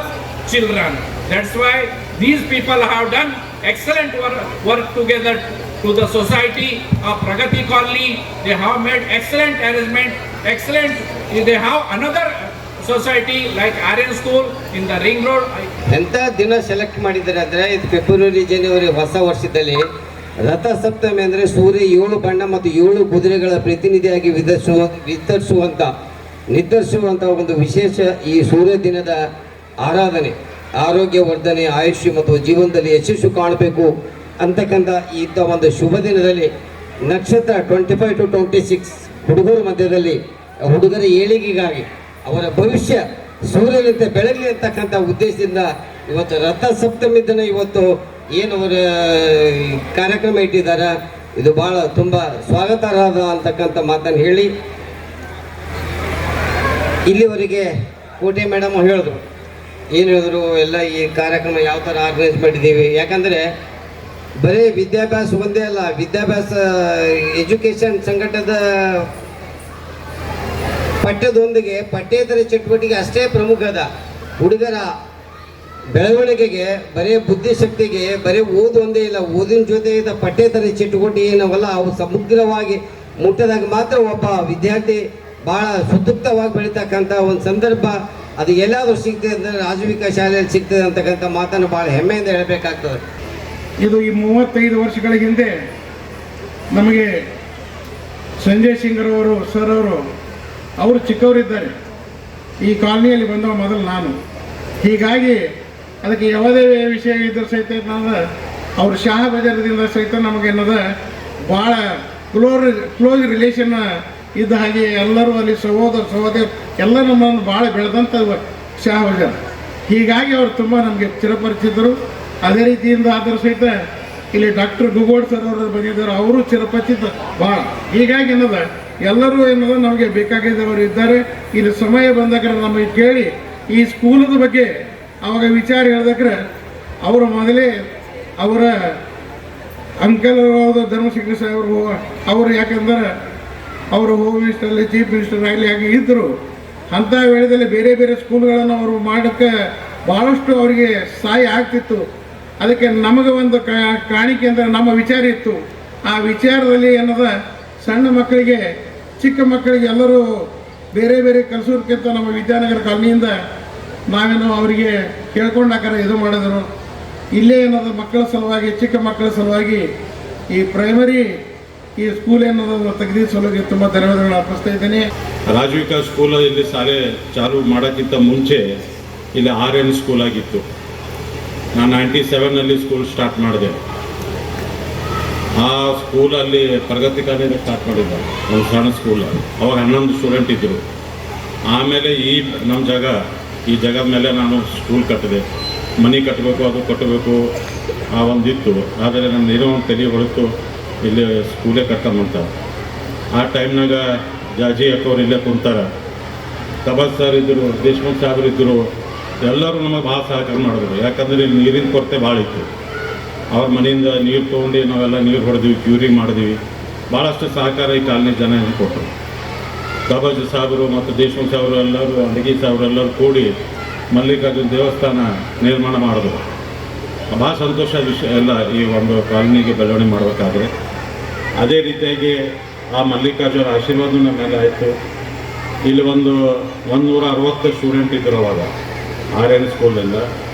children. That's why these people have done excellent work together to the society of Pragati Colony. They have made excellent arrangement, they have another society like Aryan School in the Ring Road. ಎಂತ ದಿನ ಸೆಲೆಕ್ಟ್ ಮಾಡಿದ್ದಾರೆ ಅಂದರೆ ಇದು ಫೆಬ್ರವರಿ ಜನವರಿ ಹೊಸ ವರ್ಷದಲ್ಲಿ ರಥಸಪ್ತಮಿ ಅಂದರೆ ಸೂರ್ಯ 7 ಬಣ್ಣ ಮತ್ತು 7 ಕುದುರೆಗಳ ಪ್ರತಿನಿಧಿಯಾಗಿ ನಿರ್ಧರಿಸುವಂಥ ಒಂದು ವಿಶೇಷ ಈ ಸೂರ್ಯ ದಿನದ ಆರಾಧನೆ, ಆರೋಗ್ಯ ವರ್ಧನೆ, ಆಯುಷ್ಯ ಮತ್ತು ಜೀವನದಲ್ಲಿ ಯಶಸ್ಸು ಕಾಣಬೇಕು ಅಂತಕ್ಕಂಥ ಇಂಥ ಒಂದು ಶುಭ ದಿನದಲ್ಲಿ ನಕ್ಷತ್ರ 25 to 26 ಹುಡುಗರ ಮಧ್ಯದಲ್ಲಿ ಹುಡುಗರ ಏಳಿಗೆಗಾಗಿ ಅವರ ಭವಿಷ್ಯ ಸೂರ್ಯನಂತೆ ಬೆಳಗಲಿ ಅಂತಕ್ಕಂಥ ಉದ್ದೇಶದಿಂದ ಇವತ್ತು ರಥಸಪ್ತಮಿ ದಿನ ಇವತ್ತು ಏನು ಅವರ ಕಾರ್ಯಕ್ರಮ ಇಟ್ಟಿದ್ದಾರೆ, ಇದು ಭಾಳ ತುಂಬ ಸ್ವಾಗತಾರ್ಹ ಅಂತಕ್ಕಂಥ ಮಾತನ್ನು ಹೇಳಿ ಇಲ್ಲಿವರೆಗೆ ಕೋಟೆ ಮೇಡಮ್ ಹೇಳಿದ್ರು ಏನು ಹೇಳಿದ್ರು ಎಲ್ಲ ಈ ಕಾರ್ಯಕ್ರಮ ಯಾವ ಥರ ಆರ್ಗನೈಸ್ ಮಾಡಿದ್ದೀವಿ. ಯಾಕಂದರೆ ಬರೀ ವಿದ್ಯಾಭ್ಯಾಸ ಒಂದೇ ಅಲ್ಲ, ವಿದ್ಯಾಭ್ಯಾಸ ಎಜುಕೇಷನ್ ಸಂಘಟದ ಪಠ್ಯದೊಂದಿಗೆ ಪಠ್ಯೇತರ ಚಟುವಟಿಕೆ ಅಷ್ಟೇ ಪ್ರಮುಖ ಅದ. ಹುಡುಗರ ಬೆಳವಣಿಗೆಗೆ ಬರೀ ಬುದ್ಧಿಶಕ್ತಿಗೆ ಬರೀ ಓದು ಒಂದೇ ಇಲ್ಲ, ಓದಿನ ಜೊತೆ ಇದ್ದ ಪಠ್ಯೇತರ ಚಟುವಟಿಕೆ ಏನವಲ್ಲ ಅವು ಸಮಗ್ರವಾಗಿ ಮುಟ್ಟದಾಗ ಮಾತ್ರ ಒಬ್ಬ ವಿದ್ಯಾರ್ಥಿ ಭಾಳ ಸುತ್ತುಕ್ತವಾಗಿ ಬೆಳೀತಕ್ಕಂಥ ಒಂದು ಸಂದರ್ಭ ಅದು ಎಲ್ಲಾದರೂ ಸಿಗ್ತದೆ ಅಂದರೆ ರಾಜವಿಕಾ ಶಾಲೆಯಲ್ಲಿ ಸಿಗ್ತದೆ ಅಂತಕ್ಕಂಥ ಮಾತನ್ನು ಭಾಳ ಹೆಮ್ಮೆಯಿಂದ ಹೇಳಬೇಕಾಗ್ತದೆ. ಇದು ಈ 35 ವರ್ಷಗಳ ಹಿಂದೆ ನಮಗೆ ಸಂಜಯ್ ಸಿಂಗ್ ಸರ್ ಅವರು ಚಿಕ್ಕವರಿದ್ದಾರೆ. ಈ ಕಾಲನಿಯಲ್ಲಿ ಬಂದವ ಮೊದಲು ನಾನು. ಹೀಗಾಗಿ ಅದಕ್ಕೆ ಯಾವುದೇ ವಿಷಯ ಇದ್ದರೂ ಸಹಿತ ನಾನು ಅವ್ರ ಶಾಹ ಬಜಾರದಿಂದ ಸಹಿತ ನಮಗೇನದ ಭಾಳ ಕ್ಲೋಸ್ ರಿಲೇಷನ್ ಇದ್ದ ಹಾಗೆ ಎಲ್ಲರೂ ಅಲ್ಲಿ ಸಹೋದರ ಎಲ್ಲ ನಮ್ಮನ್ನು ಭಾಳ ಬೆಳೆದಂಥ ಶಾಹ ಬಜಾರ್. ಹೀಗಾಗಿ ಅವರು ತುಂಬ ನಮಗೆ ಚಿರಪರಿಚಿತರು. ಅದೇ ರೀತಿಯಿಂದ ಆದರೂ ಸಹಿತ ಇಲ್ಲಿ ಡಾಕ್ಟರ್ ಗುಗೋಡ್ ಸರ್ ಅವರು ಬಂದಿದ್ದರು, ಅವರು ಚಿರಪರಿಚಿತ ಭಾಳ. ಹೀಗಾಗಿ ಏನದ ಎಲ್ಲರೂ ಏನದ ನಮಗೆ ಬೇಕಾಗಿದ್ದವರು ಇದ್ದಾರೆ. ಇಲ್ಲಿ ಸಮಯ ಬಂದಾಗ ನಮಗೆ ಕೇಳಿ ಈ ಸ್ಕೂಲದ ಬಗ್ಗೆ ಅವಾಗ ವಿಚಾರ ಹೇಳಿದ್ರೆ ಅವರು ಮೊದಲೇ ಅವರ ಅಂಕಲ್ ಧರ್ಮಸಿಂಗ್ ಸಾಹೇಬರು ಅವರು ಯಾಕಂದ್ರೆ ಅವರು ಹೋಮ್ ಮಿನಿಸ್ಟರ್ ಚೀಫ್ ಮಿನಿಸ್ಟರ್ ಆಗಲಿ ಹಾಗೆ ಇದ್ದರು. ಅಂಥ ವೇಳೆಯಲ್ಲಿ ಬೇರೆ ಬೇರೆ ಸ್ಕೂಲ್ಗಳನ್ನು ಅವರು ಮಾಡೋಕ್ಕೆ ಭಾಳಷ್ಟು ಅವರಿಗೆ ಸಹಾಯ ಆಗ್ತಿತ್ತು. ಅದಕ್ಕೆ ನಮಗೆ ಒಂದು ಕಾಣಿಕೆ ಅಂದರೆ ನಮ್ಮ ವಿಚಾರ ಇತ್ತು. ಆ ವಿಚಾರದಲ್ಲಿ ಏನದ ಸಣ್ಣ ಮಕ್ಕಳಿಗೆ ಚಿಕ್ಕ ಮಕ್ಕಳಿಗೆ ಎಲ್ಲರೂ ಬೇರೆ ಬೇರೆ ಕಲಿಸೋದಕ್ಕಿಂತ ನಮ್ಮ ವಿದ್ಯಾನಗರ ಕಾಲನಿಯಿಂದ ನಾವೇನೋ ಅವರಿಗೆ ಕೇಳ್ಕೊಂಡಾಕಾರ ಇದು ಮಾಡಿದ್ರು. ಇಲ್ಲೇ ಏನದ ಮಕ್ಕಳ ಸಲುವಾಗಿ ಚಿಕ್ಕ ಮಕ್ಕಳ ಸಲುವಾಗಿ ಈ ಪ್ರೈಮರಿ ಈ ಸ್ಕೂಲ್ ಏನದ ತೆಗೆದ ಸಲುವಾಗಿ ತುಂಬ ಧನ್ಯವಾದಗಳು ಅರ್ಪಿಸ್ತಾ ಇದ್ದೇನೆ. ರಾಜವಿಕಾ ಸ್ಕೂಲ್ ಇಲ್ಲಿ ಶಾಲೆ ಚಾಲು ಮಾಡೋಕ್ಕಿಂತ ಮುಂಚೆ ಇಲ್ಲಿ RN ಸ್ಕೂಲ್ ಆಗಿತ್ತು. ನಾನು 97ನಲ್ಲಿ ಸ್ಕೂಲ್ ಸ್ಟಾರ್ಟ್ ಮಾಡಿದೆ. ಆ ಸ್ಕೂಲಲ್ಲಿ ಪ್ರಗತಿ ಕಾಲೇಜ್ ಸ್ಟಾರ್ಟ್ ಮಾಡಿದ್ದೆ, ಒಂದು ಸಣ್ಣ ಸ್ಕೂಲ್. ಅವಾಗ 11 ಸ್ಟೂಡೆಂಟ್ ಇದ್ದರು. ಆಮೇಲೆ ಈ ಜಾಗದ ಮೇಲೆ ನಾನು ಸ್ಕೂಲ್ ಕಟ್ಟಿದೆ. ಮನೆ ಕಟ್ಟಬೇಕು, ಅದು ಕಟ್ಟಬೇಕು ಆ ಒಂದಿತ್ತು. ಆದರೆ ನನ್ನ ಏನೋ ಒಂದು ತಲೆ ಹೊರತು ಇಲ್ಲಿ ಸ್ಕೂಲೇ ಕಟ್ಟಂತ. ಆ ಟೈಮ್ನಾಗ ಜಾಜಿ ಅಕ್ಕವ್ರು ಇಲ್ಲೇ ಕುಂತಾರೆ, ಕಬಾದ್ ಸರ್ ಇದ್ದರು, ದೇಶಮುಖ್ ಸಾಹೇಬ್ರು ಇದ್ದರು. ಎಲ್ಲರೂ ನಮಗೆ ಭಾಳ ಸಹಕಾರ ಮಾಡಿದ್ರು. ಯಾಕಂದರೆ ಇಲ್ಲಿ ನೀರಿನ ಕೊರತೆ ಭಾಳ ಇತ್ತು. ಅವ್ರ ಮನೆಯಿಂದ ನೀರು ತೊಗೊಂಡು ನಾವೆಲ್ಲ ನೀರು ಹೊಡೆದ್ವಿ, ಕ್ಯೂರಿಂಗ್ ಮಾಡಿದ್ವಿ. ಭಾಳಷ್ಟು ಸಹಕಾರ ಈ ಕಾಲನಿ ಜನ ಕೊಟ್ಟರು. ಕಬಾಜ್ ಸಾಹೇಬರು ಮತ್ತು ದೇಶಮುಖ್ ಸಾಹೇಬರು ಎಲ್ಲರೂ, ಅಂಡಗಿ ಸಾಹೇಬರು ಎಲ್ಲರೂ ಕೂಡಿ ಮಲ್ಲಿಕಾರ್ಜುನ ದೇವಸ್ಥಾನ ನಿರ್ಮಾಣ ಮಾಡಿದ್ರು. ಭಾಳ ಸಂತೋಷ ವಿಷಯ ಎಲ್ಲ ಈ ಒಂದು ಕಾಲನಿಗೆ ಬೆಳವಣಿಗೆ ಮಾಡಬೇಕಾದ್ರೆ. ಅದೇ ರೀತಿಯಾಗಿ ಆ ಮಲ್ಲಿಕಾರ್ಜುನ ಆಶೀರ್ವಾದ ನಮ್ಮ ಮೇಲೆ ಆಯಿತು. ಇಲ್ಲಿ 160 ಸ್ಟೂಡೆಂಟ್ ಇದ್ದರು ಅವಾಗ RN ಸ್ಕೂಲಿಂದ.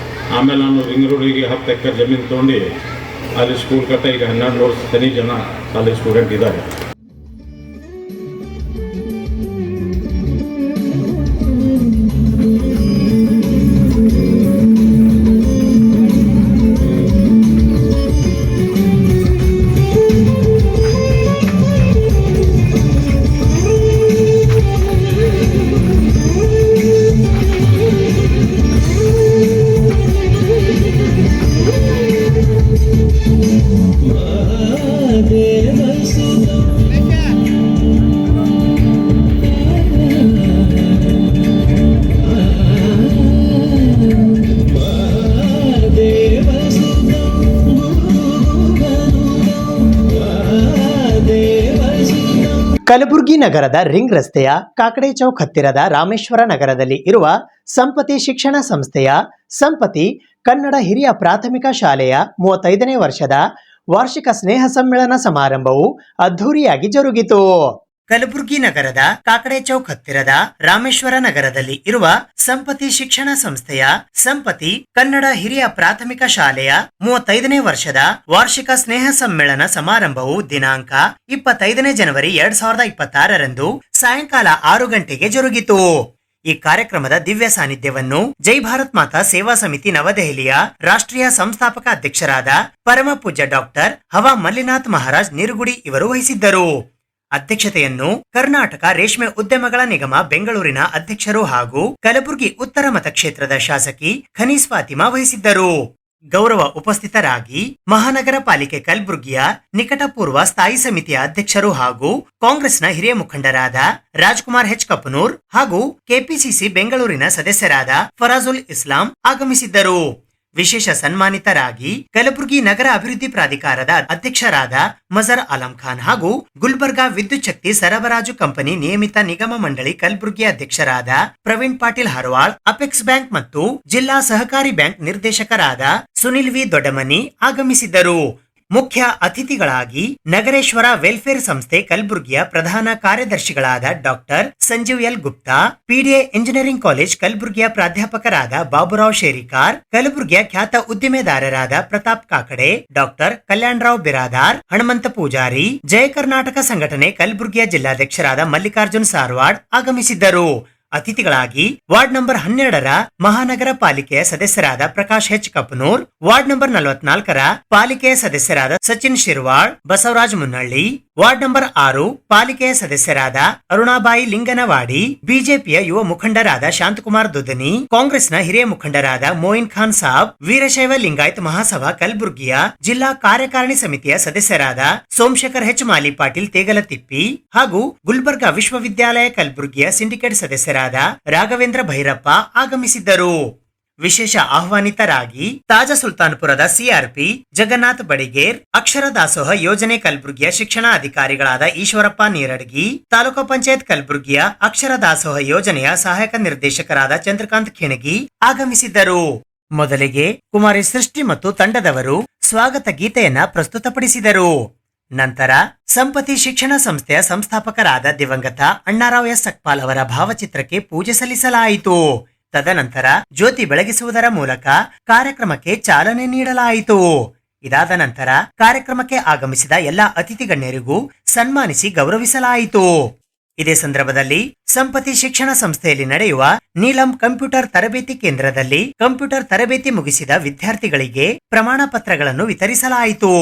ಆಮೇಲೆ ನಾನು ರಿಂಗ್ ರೋಡಿಗೆ 10 ಎಕರೆ ಜಮೀನು ತೊಗೊಂಡು ಅಲ್ಲಿ ಸ್ಕೂಲ್ ಕಟ್ಟ ಈಗ 12 ಜನ ಅಲ್ಲಿ ಸ್ಟೂಡೆಂಟ್ ಇದ್ದಾರೆ. ಕಲಬುರಗಿ ನಗರದ ರಿಂಗ್ ರಸ್ತೆಯ ಕಾಕಡೆ ಚೌಕ್ ಹತ್ತಿರದ ರಾಮೇಶ್ವರ ನಗರದಲ್ಲಿ ಇರುವ ಸಂಪತಿ ಶಿಕ್ಷಣ ಸಂಸ್ಥೆಯ ಸಂಪತಿ ಕನ್ನಡ ಹಿರಿಯ ಪ್ರಾಥಮಿಕ ಶಾಲೆಯ 35ನೇ ವರ್ಷದ ವಾರ್ಷಿಕ ಸ್ನೇಹ ಸಮ್ಮೇಳನ ಸಮಾರಂಭವು ಅದ್ಧೂರಿಯಾಗಿ ಜರುಗಿತು. ಕಲಬುರಗಿ ನಗರದ ಕಾಕಡೆ ಚೌಕ್ ಹತ್ತಿರದ ರಾಮೇಶ್ವರ ನಗರದಲ್ಲಿ ಇರುವ ಸಂಪತಿ ಶಿಕ್ಷಣ ಸಂಸ್ಥೆಯ ಸಂಪತಿ ಕನ್ನಡ ಹಿರಿಯ ಪ್ರಾಥಮಿಕ ಶಾಲೆಯ 35ನೇ ವರ್ಷದ ವಾರ್ಷಿಕ ಸ್ನೇಹ ಸಮ್ಮೇಳನ ಸಮಾರಂಭವು ದಿನಾಂಕ 25ನೇ ಜನವರಿ 2026ರಂದು ಸಾಯಂಕಾಲ 6 ಗಂಟೆಗೆ ಜರುಗಿತು. ಈ ಕಾರ್ಯಕ್ರಮದ ದಿವ್ಯ ಸಾನ್ನಿಧ್ಯವನ್ನು ಜೈ ಭಾರತ್ ಮಾತಾ ಸೇವಾ ಸಮಿತಿ ನವದೆಹಲಿಯ ರಾಷ್ಟ್ರೀಯ ಸಂಸ್ಥಾಪಕ ಅಧ್ಯಕ್ಷರಾದ ಪರಮ ಪೂಜ್ಯ ಡಾಕ್ಟರ್ ಹವಾ ಮಲ್ಲಿನಾಥ್ ಮಹಾರಾಜ್ ನಿರುಗುಡಿ ಇವರು ವಹಿಸಿದ್ದರು. ಅಧ್ಯಕ್ಷತೆಯನ್ನು ಕರ್ನಾಟಕ ರೇಷ್ಮೆ ಉದ್ಯಮಗಳ ನಿಗಮ ಬೆಂಗಳೂರಿನ ಅಧ್ಯಕ್ಷರು ಹಾಗೂ ಕಲಬುರಗಿ ಉತ್ತರ ಮತಕ್ಷೇತ್ರದ ಶಾಸಕಿ ಖನೀಸ್ ಫಾತಿಮಾ ವಹಿಸಿದ್ದರು. ಗೌರವ ಉಪಸ್ಥಿತರಾಗಿ ಮಹಾನಗರ ಪಾಲಿಕೆ ಕಲಬುರಗಿಯ ನಿಕಟಪೂರ್ವ ಸ್ಥಾಯಿ ಸಮಿತಿಯ ಅಧ್ಯಕ್ಷರು ಹಾಗೂ ಕಾಂಗ್ರೆಸ್ನ ಹಿರಿಯ ಮುಖಂಡರಾದ ರಾಜ್ಕುಮಾರ್ H. ಕಪನೂರ್ ಹಾಗೂ ಕೆಪಿಸಿಸಿ ಬೆಂಗಳೂರಿನ ಸದಸ್ಯರಾದ ಫರಾಜುಲ್ ಇಸ್ಲಾಂ ಆಗಮಿಸಿದ್ದರು. ವಿಶೇಷ ಸನ್ಮಾನಿತರಾಗಿ ಕಲಬುರಗಿ ನಗರ ಅಭಿವೃದ್ಧಿ ಪ್ರಾಧಿಕಾರದ ಅಧ್ಯಕ್ಷರಾದ ಮಜರ್ ಆಲಂ ಖಾನ್ ಹಾಗೂ ಗುಲ್ಬರ್ಗಾ ವಿದ್ಯುತ್ ಶಕ್ತಿ ಸರಬರಾಜು ಕಂಪನಿ ನಿಯಮಿತ ನಿಗಮ ಮಂಡಳಿ ಕಲಬುರಗಿ ಅಧ್ಯಕ್ಷರಾದ ಪ್ರವೀಣ್ ಪಾಟೀಲ್ ಹರವಾಳ್, ಅಪೆಕ್ಸ್ ಬ್ಯಾಂಕ್ ಮತ್ತು ಜಿಲ್ಲಾ ಸಹಕಾರಿ ಬ್ಯಾಂಕ್ ನಿರ್ದೇಶಕರಾದ ಸುನಿಲ್ ವಿ ದೊಡ್ಡಮನಿ ಆಗಮಿಸಿದ್ದರು. ಮುಖ್ಯ ಅತಿಥಿಗಳಾಗಿ ನಗರೇಶ್ವರ ವೆಲ್ಫೇರ್ ಸಂಸ್ಥೆ ಕಲಬುರಗಿಯ ಪ್ರಧಾನ ಕಾರ್ಯದರ್ಶಿಗಳಾದ doctor Sanjeev L Gupta, PDA engineering college ಕಲಬುರಗಿಯ ಪ್ರಾಧ್ಯಾಪಕರಾದ ಬಾಬುರಾವ್ ಶೇರಿಕಾರ್, ಕಲಬುರಗಿಯ ಖ್ಯಾತ ಉದ್ದಿಮೆದಾರರಾದ ಪ್ರತಾಪ್ ಕಾಕಡೆ, ಡಾಕ್ಟರ್ ಕಲ್ಯಾಣರಾವ್ ಬಿರಾದಾರ್, ಹನುಮಂತ ಪೂಜಾರಿ, ಜಯ ಕರ್ನಾಟಕ ಸಂಘಟನೆ ಕಲಬುರಗಿಯ ಜಿಲ್ಲಾಧ್ಯಕ್ಷರಾದ ಮಲ್ಲಿಕಾರ್ಜುನ್ ಸಾರವಾಡ್ ಆಗಮಿಸಿದ್ದರು. ಅತಿಥಿಗಳಾಗಿ ವಾರ್ಡ್ ನಂಬರ್ 12ರ ಮಹಾನಗರ ಪಾಲಿಕೆಯ ಸದಸ್ಯರಾದ ಪ್ರಕಾಶ್ H. ಕಪನೂರ್, ವಾರ್ಡ್ ನಂಬರ್ 44ರ ಪಾಲಿಕೆಯ ಸದಸ್ಯರಾದ ಸಚಿನ್ ಶಿರ್ವಾಳ್, ಬಸವರಾಜ್ ಮುನ್ನಳ್ಳಿ, ವಾರ್ಡ್ ನಂಬರ್ 6 ಪಾಲಿಕೆಯ ಸದಸ್ಯರಾದ ಅರುಣಾಬಾಯಿ ಲಿಂಗನವಾಡಿ, ಬಿಜೆಪಿಯ ಯುವ ಮುಖಂಡರಾದ ಶಾಂತಕುಮಾರ್ ದುದನಿ, ಕಾಂಗ್ರೆಸ್ನ ಹಿರಿಯ ಮುಖಂಡರಾದ ಮೋಯಿನ್ ಖಾನ್ ಸಾಬ್, ವೀರಶೈವ ಲಿಂಗಾಯತ್ ಮಹಾಸಭಾ ಕಲಬುರ್ಗಿಯ ಜಿಲ್ಲಾ ಕಾರ್ಯಕಾರಿಣಿ ಸಮಿತಿಯ ಸದಸ್ಯರಾದ ಸೋಮಶೇಖರ್ ಹೆಚ್ ಮಾಲಿ ಪಾಟೀಲ್ ತೇಗಲತಿಪ್ಪಿ ಹಾಗೂ ಗುಲ್ಬರ್ಗಾ ವಿಶ್ವವಿದ್ಯಾಲಯ ಕಲಬುರ್ಗಿಯ ಸಿಂಡಿಕೇಟ್ ಸದಸ್ಯರಾದ ರಾಘವೇಂದ್ರ ಭೈರಪ್ಪ ಆಗಮಿಸಿದ್ದರು. ವಿಶೇಷ ಆಹ್ವಾನಿತರಾಗಿ ತಾಜಾ ಸುಲ್ತಾನ್ಪುರದ ಸಿಆರ್ಪಿ ಜಗನ್ನಾಥ್ ಬಡಿಗೇರ್, ಅಕ್ಷರ ದಾಸೋಹ ಯೋಜನೆ ಕಲಬುರ್ಗಿಯ ಶಿಕ್ಷಣ ಅಧಿಕಾರಿಗಳಾದ ಈಶ್ವರಪ್ಪ ನೀರಡ್ಗಿ, ತಾಲೂಕು ಪಂಚಾಯತ್ ಕಲಬುರ್ಗಿಯ ಅಕ್ಷರ ದಾಸೋಹ ಯೋಜನೆಯ ಸಹಾಯಕ ನಿರ್ದೇಶಕರಾದ ಚಂದ್ರಕಾಂತ್ ಖೇಣಗಿ ಆಗಮಿಸಿದ್ದರು. ಮೊದಲಿಗೆ ಕುಮಾರಿ ಸೃಷ್ಟಿ ಮತ್ತು ತಂಡದವರು ಸ್ವಾಗತ ಗೀತೆಯನ್ನ ಪ್ರಸ್ತುತಪಡಿಸಿದರು. ನಂತರ ಸಂಪತಿ ಶಿಕ್ಷಣ ಸಂಸ್ಥೆಯ ಸಂಸ್ಥಾಪಕರಾದ ದಿವಂಗತ ಅಣ್ಣಾರಾವ್ ಎಸ್ ಸಕ್ಪಾಲ್ ಅವರ ಭಾವಚಿತ್ರಕ್ಕೆ ಪೂಜೆ ಸಲ್ಲಿಸಲಾಯಿತು. ತದನಂತರ ಜ್ಯೋತಿ ಬೆಳಗಿಸುವುದರ ಮೂಲಕ ಕಾರ್ಯಕ್ರಮಕ್ಕೆ ಚಾಲನೆ ನೀಡಲಾಯಿತು. ಇದಾದ ನಂತರ ಕಾರ್ಯಕ್ರಮಕ್ಕೆ ಆಗಮಿಸಿದ ಎಲ್ಲಾ ಅತಿಥಿ ಗಣ್ಯರಿಗೂ ಸನ್ಮಾನಿಸಿ ಗೌರವಿಸಲಾಯಿತು. ಇದೇ ಸಂದರ್ಭದಲ್ಲಿ ಸಂಪತಿ ಶಿಕ್ಷಣ ಸಂಸ್ಥೆಯಲ್ಲಿ ನಡೆಯುವ ನೀಲಂ ಕಂಪ್ಯೂಟರ್ ತರಬೇತಿ ಕೇಂದ್ರದಲ್ಲಿ ಕಂಪ್ಯೂಟರ್ ತರಬೇತಿ ಮುಗಿಸಿದ ವಿದ್ಯಾರ್ಥಿಗಳಿಗೆ ಪ್ರಮಾಣ ಪತ್ರಗಳನ್ನು ವಿತರಿಸಲಾಯಿತು.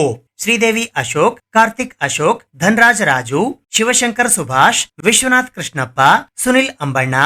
ಶ್ರೀದೇವಿ ಅಶೋಕ್, ಕಾರ್ತಿಕ್ ಅಶೋಕ್, ಧನ್ರಾಜ್ ರಾಜು, ಶಿವಶಂಕರ್ ಸುಭಾಷ್, ವಿಶ್ವನಾಥ್ ಕೃಷ್ಣಪ್ಪ, ಸುನಿಲ್ ಅಂಬಣ್ಣ,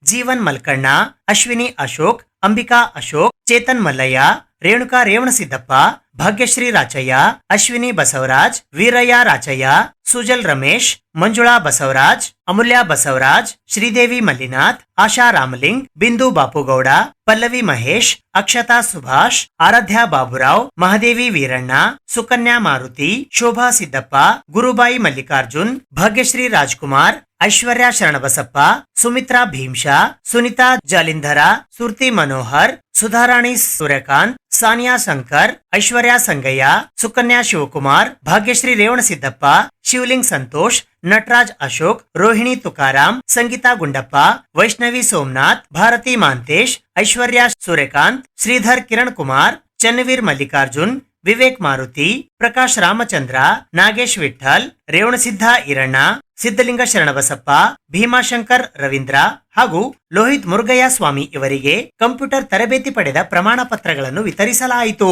ಜೀವನ್ ಮಲ್ಕಣ್ಣ, ಅಶ್ವಿನಿ ಅಶೋಕ್, ಅಂಬಿಕಾ ಅಶೋಕ್, ಚೇತನ್ ಮಲ್ಲಯ್ಯ, ರೇಣುಕಾ ರೇವಣಸಿದ್ದಪ್ಪ, ಭಾಗ್ಯಶ್ರೀ ರಾಚಯ್ಯ, ಅಶ್ವಿನಿ ಬಸವರಾಜ್, ವೀರಯ್ಯ ರಾಚಯ್ಯ, ಸುಜಲ್ ರಮೇಶ್, ಮಂಜುಳಾ ಬಸವರಾಜ್, ಅಮೂಲ್ಯ ಬಸವರಾಜ್, ಶ್ರೀದೇವಿ ಮಲ್ಲಿನಾಥ್, ಆಶಾ ರಾಮಲಿಂಗ್, ಬಿಂದು ಬಾಪುಗೌಡ, ಪಲ್ಲವಿ ಮಹೇಶ್, ಅಕ್ಷತಾ ಸುಭಾಷ್, ಆರಾಧ್ಯ ಬಾಬುರಾವ್, ಮಹದೇವಿ ವೀರಣ್ಣ, ಸುಕನ್ಯಾ ಮಾರುತಿ, ಶೋಭಾ ಸಿದ್ದಪ್ಪ, ಗುರುಬಾಯಿ ಮಲ್ಲಿಕಾರ್ಜುನ್, ಭಾಗ್ಯಶ್ರೀ ರಾಜ್ಕುಮಾರ್, ಐಶ್ವರ್ಯ ಶರಣಬಸಪ್ಪ, ಸುಮಿತ್ರಾ ಭೀಮ್ಶಾ, ಸುನಿತಾ ಜಾಲಿಂಧರ, ಸುರ್ತಿ ಮನೋಹರ್, ಸುಧಾರಾಣಿ ಸೂರ್ಯಕಾಂತ್, ಸಾನಿಯಾ ಶಂಕರ್, ಐಶ್ವರ್ಯ ಸಂಗಯ್ಯ, ಸುಕನ್ಯಾ ಶಿವಕುಮಾರ್, ಭಾಗ್ಯಶ್ರೀ ರೇವಣಸಿದ್ದಪ್ಪ, ಶಿವಲಿಂಗ್ ಸಂತೋಷ್, ನಟರಾಜ್ ಅಶೋಕ್, ರೋಹಿಣಿ ತುಕಾರಾಮ್, ಸಂಗೀತಾ ಗುಂಡಪ್ಪ, ವೈಷ್ಣವಿ ಸೋಮನಾಥ್, ಭಾರತಿ ಮಾಂತೇಶ್, ಐಶ್ವರ್ಯ ಸೂರ್ಯಕಾಂತ್, ಶ್ರೀಧರ್ ಕಿರಣ್ ಕುಮಾರ್, ಚನ್ನವೀರ್ ಮಲ್ಲಿಕಾರ್ಜುನ್, ವಿವೇಕ್ ಮಾರುತಿ, ಪ್ರಕಾಶ್ ರಾಮಚಂದ್ರ, ನಾಗೇಶ್ ವಿಠಲ್, ರೇವಣಸಿದ್ಧ ಈರಣ್ಣ, ಸಿದ್ದಲಿಂಗ ಶರಣಬಸಪ್ಪ, ಭೀಮಾಶಂಕರ್ ರವೀಂದ್ರ ಹಾಗೂ ಲೋಹಿತ್ ಮುರುಗಯ್ಯ ಸ್ವಾಮಿ ಇವರಿಗೆ ಕಂಪ್ಯೂಟರ್ ತರಬೇತಿ ಪಡೆದ ಪ್ರಮಾಣ ಪತ್ರಗಳನ್ನು ವಿತರಿಸಲಾಯಿತು.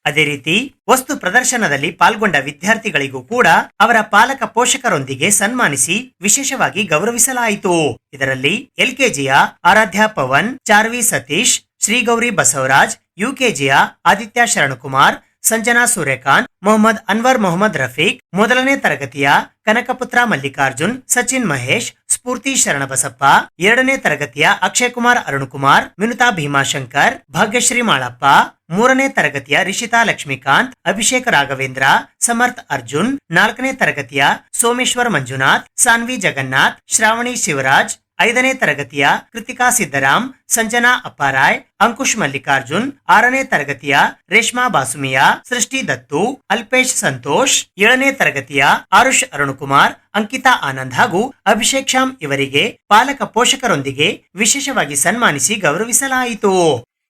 ಅದೇ ರೀತಿ ವಸ್ತು ಪ್ರದರ್ಶನದಲ್ಲಿ ಪಾಲ್ಗೊಂಡ ವಿದ್ಯಾರ್ಥಿಗಳಿಗೂ ಕೂಡ ಅವರ ಪಾಲಕ ಪೋಷಕರೊಂದಿಗೆ ಸನ್ಮಾನಿಸಿ ವಿಶೇಷವಾಗಿ ಗೌರವಿಸಲಾಯಿತು. ಇದರಲ್ಲಿ ಎಲ್ಕೆಜಿಯ ಆರಾಧ್ಯ ಪವನ್, ಚಾರ್ವಿ ಸತೀಶ್, ಶ್ರೀಗೌರಿ ಬಸವರಾಜ್, ಯುಕೆಜಿಯ ಆದಿತ್ಯ ಶರಣಕುಮಾರ್, ಸಂಜನಾ ಸೂರ್ಯಕಾಂತ್, ಮೊಹಮ್ಮದ್ ಅನ್ವರ್ ಮೊಹಮ್ಮದ್ ರಫೀಕ್, ಮೊದಲನೇ ತರಗತಿಯ ಕನಕಪುತ್ರ ಮಲ್ಲಿಕಾರ್ಜುನ್, ಸಚಿನ್ ಮಹೇಶ್, ಸ್ಫೂರ್ತಿ ಶರಣಬಸಪ್ಪ, ಎರಡನೇ ತರಗತಿಯ ಅಕ್ಷಯ್ ಕುಮಾರ್ ಅರುಣಕುಮಾರ್, ಮಿನುತಾ ಭೀಮಾಶಂಕರ್, ಭಾಗ್ಯಶ್ರೀ ಮಾಳಪ್ಪ, ಮೂರನೇ ತರಗತಿಯ ರಿಷಿತಾ ಲಕ್ಷ್ಮೀಕಾಂತ್, ಅಭಿಷೇಕ್ ರಾಘವೇಂದ್ರ, ಸಮರ್ಥ್ ಅರ್ಜುನ್, ನಾಲ್ಕನೇ ತರಗತಿಯ ಸೋಮೇಶ್ವರ್ ಮಂಜುನಾಥ್, ಸಾನ್ವಿ ಜಗನ್ನಾಥ್, ಶ್ರಾವಣಿ ಶಿವರಾಜ್, ಐದನೇ ತರಗತಿಯ ಕೃತಿಕಾ ಸಿದ್ದರಾಮ್, ಸಂಜನಾ ಅಪ್ಪಾರಾಯ್, ಅಂಕುಶ್ ಮಲ್ಲಿಕಾರ್ಜುನ್, ಆರನೇ ತರಗತಿಯ ರೇಷ್ಮಾ ಬಾಸುಮಿಯಾ, ಸೃಷ್ಟಿ ದತ್ತು, ಅಲ್ಪೇಶ್ ಸಂತೋಷ್, ಏಳನೇ ತರಗತಿಯ ಆರುಷ್ ಅರುಣಕುಮಾರ್, ಅಂಕಿತಾ ಆನಂದ್ ಹಾಗೂ ಅಭಿಷೇಕ್ ಶ್ಯಾಮ್ ಇವರಿಗೆ ಪಾಲಕ ಪೋಷಕರೊಂದಿಗೆ ವಿಶೇಷವಾಗಿ ಸನ್ಮಾನಿಸಿ ಗೌರವಿಸಲಾಯಿತು.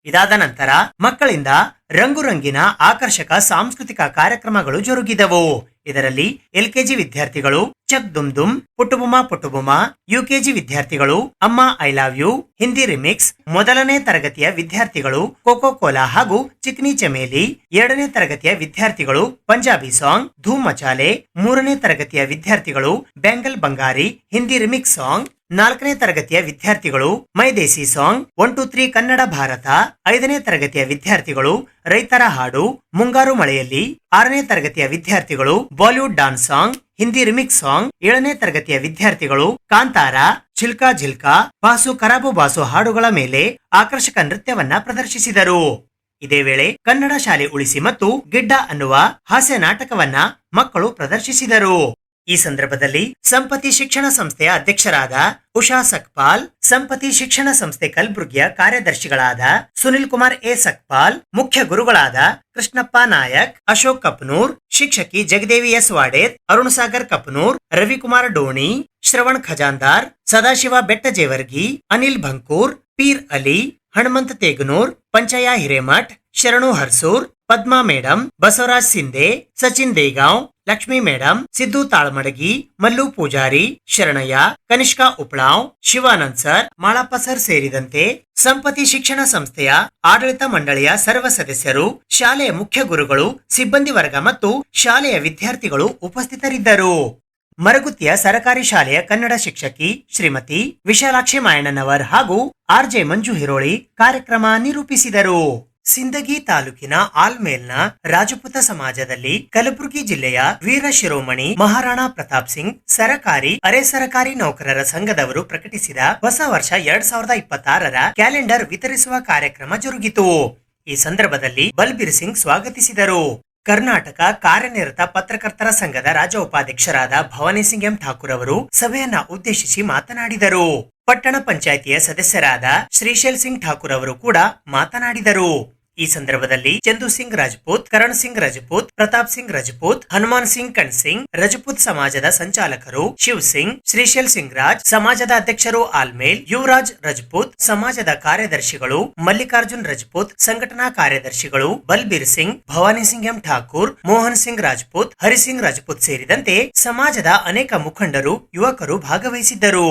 ಇದಾದ ನಂತರ ಮಕ್ಕಳಿಂದ ರಂಗುರಂಗಿನ ಆಕರ್ಷಕ ಸಾಂಸ್ಕೃತಿಕ ಕಾರ್ಯಕ್ರಮಗಳು ಜರುಗಿದವು. ಇದರಲ್ಲಿ ಎಲ್ಕೆಜಿ ವಿದ್ಯಾರ್ಥಿಗಳು ಚಕ್ ದುಮ್ ದುಮ್, ಪುಟ್ಟುಬುಮ ಪುಟ್ಟುಬುಮ, ಯುಕೆಜಿ ವಿದ್ಯಾರ್ಥಿಗಳು ಅಮ್ಮ I love you, Hindi remix, ಮೊದಲನೇ ತರಗತಿಯ ವಿದ್ಯಾರ್ಥಿಗಳು ಕೋಕೋ ಕೋಲಾ ಹಾಗೂ ಚಿಕ್ನಿ ಚಮೇಲಿ, ಎರಡನೇ ತರಗತಿಯ ವಿದ್ಯಾರ್ಥಿಗಳು ಪಂಜಾಬಿ ಸಾಂಗ್ ಧೂಮ್ ಮಚಾಲೆ, ಮೂರನೇ ತರಗತಿಯ ವಿದ್ಯಾರ್ಥಿಗಳು ಬೆಂಗಲ್ ಬಂಗಾರಿ ಹಿಂದಿ ರಿಮಿಕ್ಸ್ ಸಾಂಗ್, ನಾಲ್ಕನೇ ತರಗತಿಯ ವಿದ್ಯಾರ್ಥಿಗಳು ಮೈದೇಸಿ ಸಾಂಗ್ 1 2 3 ಕನ್ನಡ ಭಾರತ, ಐದನೇ ತರಗತಿಯ ವಿದ್ಯಾರ್ಥಿಗಳು ರೈತರ ಹಾಡು ಮುಂಗಾರು ಮಳೆಯಲ್ಲಿ, ಆರನೇ ತರಗತಿಯ ವಿದ್ಯಾರ್ಥಿಗಳು Bollywood dance song Hindi remix song, ಏಳನೇ ತರಗತಿಯ ವಿದ್ಯಾರ್ಥಿಗಳು ಕಾಂತಾರ, ಝಿಲ್ಕಾ ಝಿಲ್ಕಾ, ಬಾಸು ಕರಾಬು ಬಾಸು ಹಾಡುಗಳ ಮೇಲೆ ಆಕರ್ಷಕ ನೃತ್ಯವನ್ನ ಪ್ರದರ್ಶಿಸಿದರು. ಇದೇ ವೇಳೆ ಕನ್ನಡ ಶಾಲೆ ಉಳಿಸಿ ಮತ್ತು ಗಿಡ್ಡ ಅನ್ನುವ ಹಾಸ್ಯ ನಾಟಕವನ್ನ ಮಕ್ಕಳು ಪ್ರದರ್ಶಿಸಿದರು. ಈ ಸಂದರ್ಭದಲ್ಲಿ ಸಂಪತಿ ಶಿಕ್ಷಣ ಸಂಸ್ಥೆಯ ಅಧ್ಯಕ್ಷರಾದ ಉಷಾ ಸಕ್ಪಾಲ್, ಸಂಪತಿ ಶಿಕ್ಷಣ ಸಂಸ್ಥೆ ಕಲಬುರ್ಗಿಯ ಕಾರ್ಯದರ್ಶಿಗಳಾದ ಸುನಿಲ್ ಕುಮಾರ್ ಎ ಸಕ್ಪಾಲ್, ಮುಖ್ಯ ಗುರುಗಳಾದ ಕೃಷ್ಣಪ್ಪ ನಾಯಕ್, ಅಶೋಕ್ ಕಪ್ನೂರ್, ಶಿಕ್ಷಕಿ Jagadevi S Wadet, Arun Sagar Kapnoor, Ravikumar Doni, Shravan Khajandar, Sadashiva Bettajevargi, Anil Bhankur, Peer Ali, Hanumanta Teganur, Panchayya Hiremath, Sharanu Harsur, Padma madam, Basavaraj Sindhe, Sachin Degaon, Lakshmi madam, Siddu Talmadagi, Mallu Pujari, Sharanayya, Kanishka Uplav, Shivanand sir, Malappa sir ಸೇರಿದಂತೆ ಸಂಪತಿ ಶಿಕ್ಷಣ ಸಂಸ್ಥೆಯ ಆಡಳಿತ ಮಂಡಳಿಯ ಸರ್ವ ಸದಸ್ಯರು, ಶಾಲೆಯ ಮುಖ್ಯ ಗುರುಗಳು, ಸಿಬ್ಬಂದಿ ವರ್ಗ ಮತ್ತು ಶಾಲೆಯ ವಿದ್ಯಾರ್ಥಿಗಳು ಉಪಸ್ಥಿತರಿದ್ದರು. ಮರಗುತ್ತಿಯ ಸರಕಾರಿ ಶಾಲೆಯ ಕನ್ನಡ ಶಿಕ್ಷಕಿ ಶ್ರೀಮತಿ ವಿಶಾಲಾಕ್ಷಿ ಮಾಯಣ್ಣನವರ್ ಹಾಗೂ ಆರ್ಜೆ ಮಂಜು ಹಿರೋಳಿ ಕಾರ್ಯಕ್ರಮ ನಿರೂಪಿಸಿದರು. ಸಿಂದಗಿ ತಾಲೂಕಿನ ಆಲ್ಮೇಲ್ನ ರಾಜಪೂತ ಸಮಾಜದಲ್ಲಿ ಕಲಬುರಗಿ ಜಿಲ್ಲೆಯ ವೀರ ಶಿರೋಮಣಿ ಮಹಾರಾಣಾ ಪ್ರತಾಪ್ ಸಿಂಗ್ ಸರಕಾರಿ ಅರೆ ಸರಕಾರಿ ನೌಕರರ ಸಂಘದವರು ಪ್ರಕಟಿಸಿದ ಹೊಸ ವರ್ಷ 2026ರ ಕ್ಯಾಲೆಂಡರ್ ವಿತರಿಸುವ ಕಾರ್ಯಕ್ರಮ ಜರುಗಿತು. ಈ ಸಂದರ್ಭದಲ್ಲಿ ಬಲ್ಬೀರ್ ಸಿಂಗ್ ಸ್ವಾಗತಿಸಿದರು. ಕರ್ನಾಟಕ ಕಾರ್ಯನಿರತ ಪತ್ರಕರ್ತರ ಸಂಘದ ರಾಜ್ಯ ಉಪಾಧ್ಯಕ್ಷರಾದ ಭವಾನಿ ಸಿಂಗ್ ಎಂ ಠಾಕೂರ್ ಅವರು ಸಭೆಯನ್ನ ಉದ್ದೇಶಿಸಿ ಮಾತನಾಡಿದರು. ಪಟ್ಟಣ ಪಂಚಾಯಿತಿಯ ಸದಸ್ಯರಾದ ಶ್ರೀಶೈಲ್ ಸಿಂಗ್ ಠಾಕೂರ್ ಅವರು ಕೂಡ ಮಾತನಾಡಿದರು. ಈ ಸಂದರ್ಭದಲ್ಲಿ ಚಂದು ಸಿಂಗ್ ರಾಜಪೂತ್, ಕರಣ್ ಸಿಂಗ್ ರಾಜಪೂತ್, ಪ್ರತಾಪ್ ಸಿಂಗ್ ರಾಜಪೂತ್, ಹನುಮಾನ್ ಸಿಂಗ್ ಕಣ್ಸಿಂಗ್, ರಜಪೂತ್ ಸಮಾಜದ ಸಂಚಾಲಕರು ಶಿವ್ ಸಿಂಗ್, ಶ್ರೀಶೈಲ್ ಸಿಂಗ್ ರಾಜ್, ಸಮಾಜದ ಅಧ್ಯಕ್ಷರು ಆಲ್ಮೇಲ್, ಯುವರಾಜ್ ರಾಜಪೂತ್, ಸಮಾಜದ ಕಾರ್ಯದರ್ಶಿಗಳು ಮಲ್ಲಿಕಾರ್ಜುನ್ ರಾಜಪೂತ್, ಸಂಘಟನಾ ಕಾರ್ಯದರ್ಶಿಗಳು ಬಲ್ಬೀರ್ ಸಿಂಗ್, ಭವಾನಿ ಸಿಂಗ್ ಎಂ ಠಾಕೂರ್, ಮೋಹನ್ ಸಿಂಗ್ ರಾಜಪೂತ್, ಹರಿಸಿಂಗ್ ರಾಜಪೂತ್ ಸೇರಿದಂತೆ ಸಮಾಜದ ಅನೇಕ ಮುಖಂಡರು, ಯುವಕರು ಭಾಗವಹಿಸಿದ್ದರು.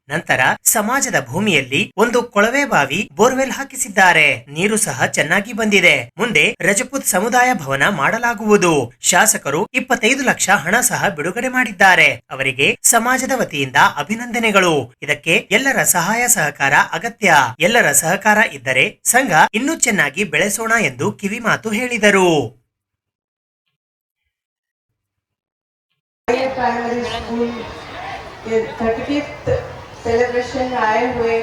ನಂತರ ಸಮಾಜದ ಭೂಮಿಯಲ್ಲಿ ಒಂದು ಕೊಳವೆ ಬಾವಿ ಬೋರ್ವೆಲ್ ಹಾಕಿಸಿದ್ದಾರೆ. ನೀರು ಸಹ ಚೆನ್ನಾಗಿ ಬಂದಿದೆ. ಮುಂದೆ ರಜಪೂತ್ ಸಮುದಾಯ ಭವನ ಮಾಡಲಾಗುವುದು. ಶಾಸಕರು 25 ಲಕ್ಷ ಹಣ ಸಹ ಬಿಡುಗಡೆ ಮಾಡಿದ್ದಾರೆ. ಅವರಿಗೆ ಸಮಾಜದ ವತಿಯಿಂದ ಅಭಿನಂದನೆಗಳು. ಇದಕ್ಕೆ ಎಲ್ಲರ ಸಹಾಯ ಸಹಕಾರ ಅಗತ್ಯ. ಎಲ್ಲರ ಸಹಕಾರ ಇದ್ದರೆ ಸಂಘ ಇನ್ನೂ ಚೆನ್ನಾಗಿ ಬೆಳೆಸೋಣ ಎಂದು ಕಿವಿಮಾತು ಹೇಳಿದರು. सेलिब्रेशन में आए हुए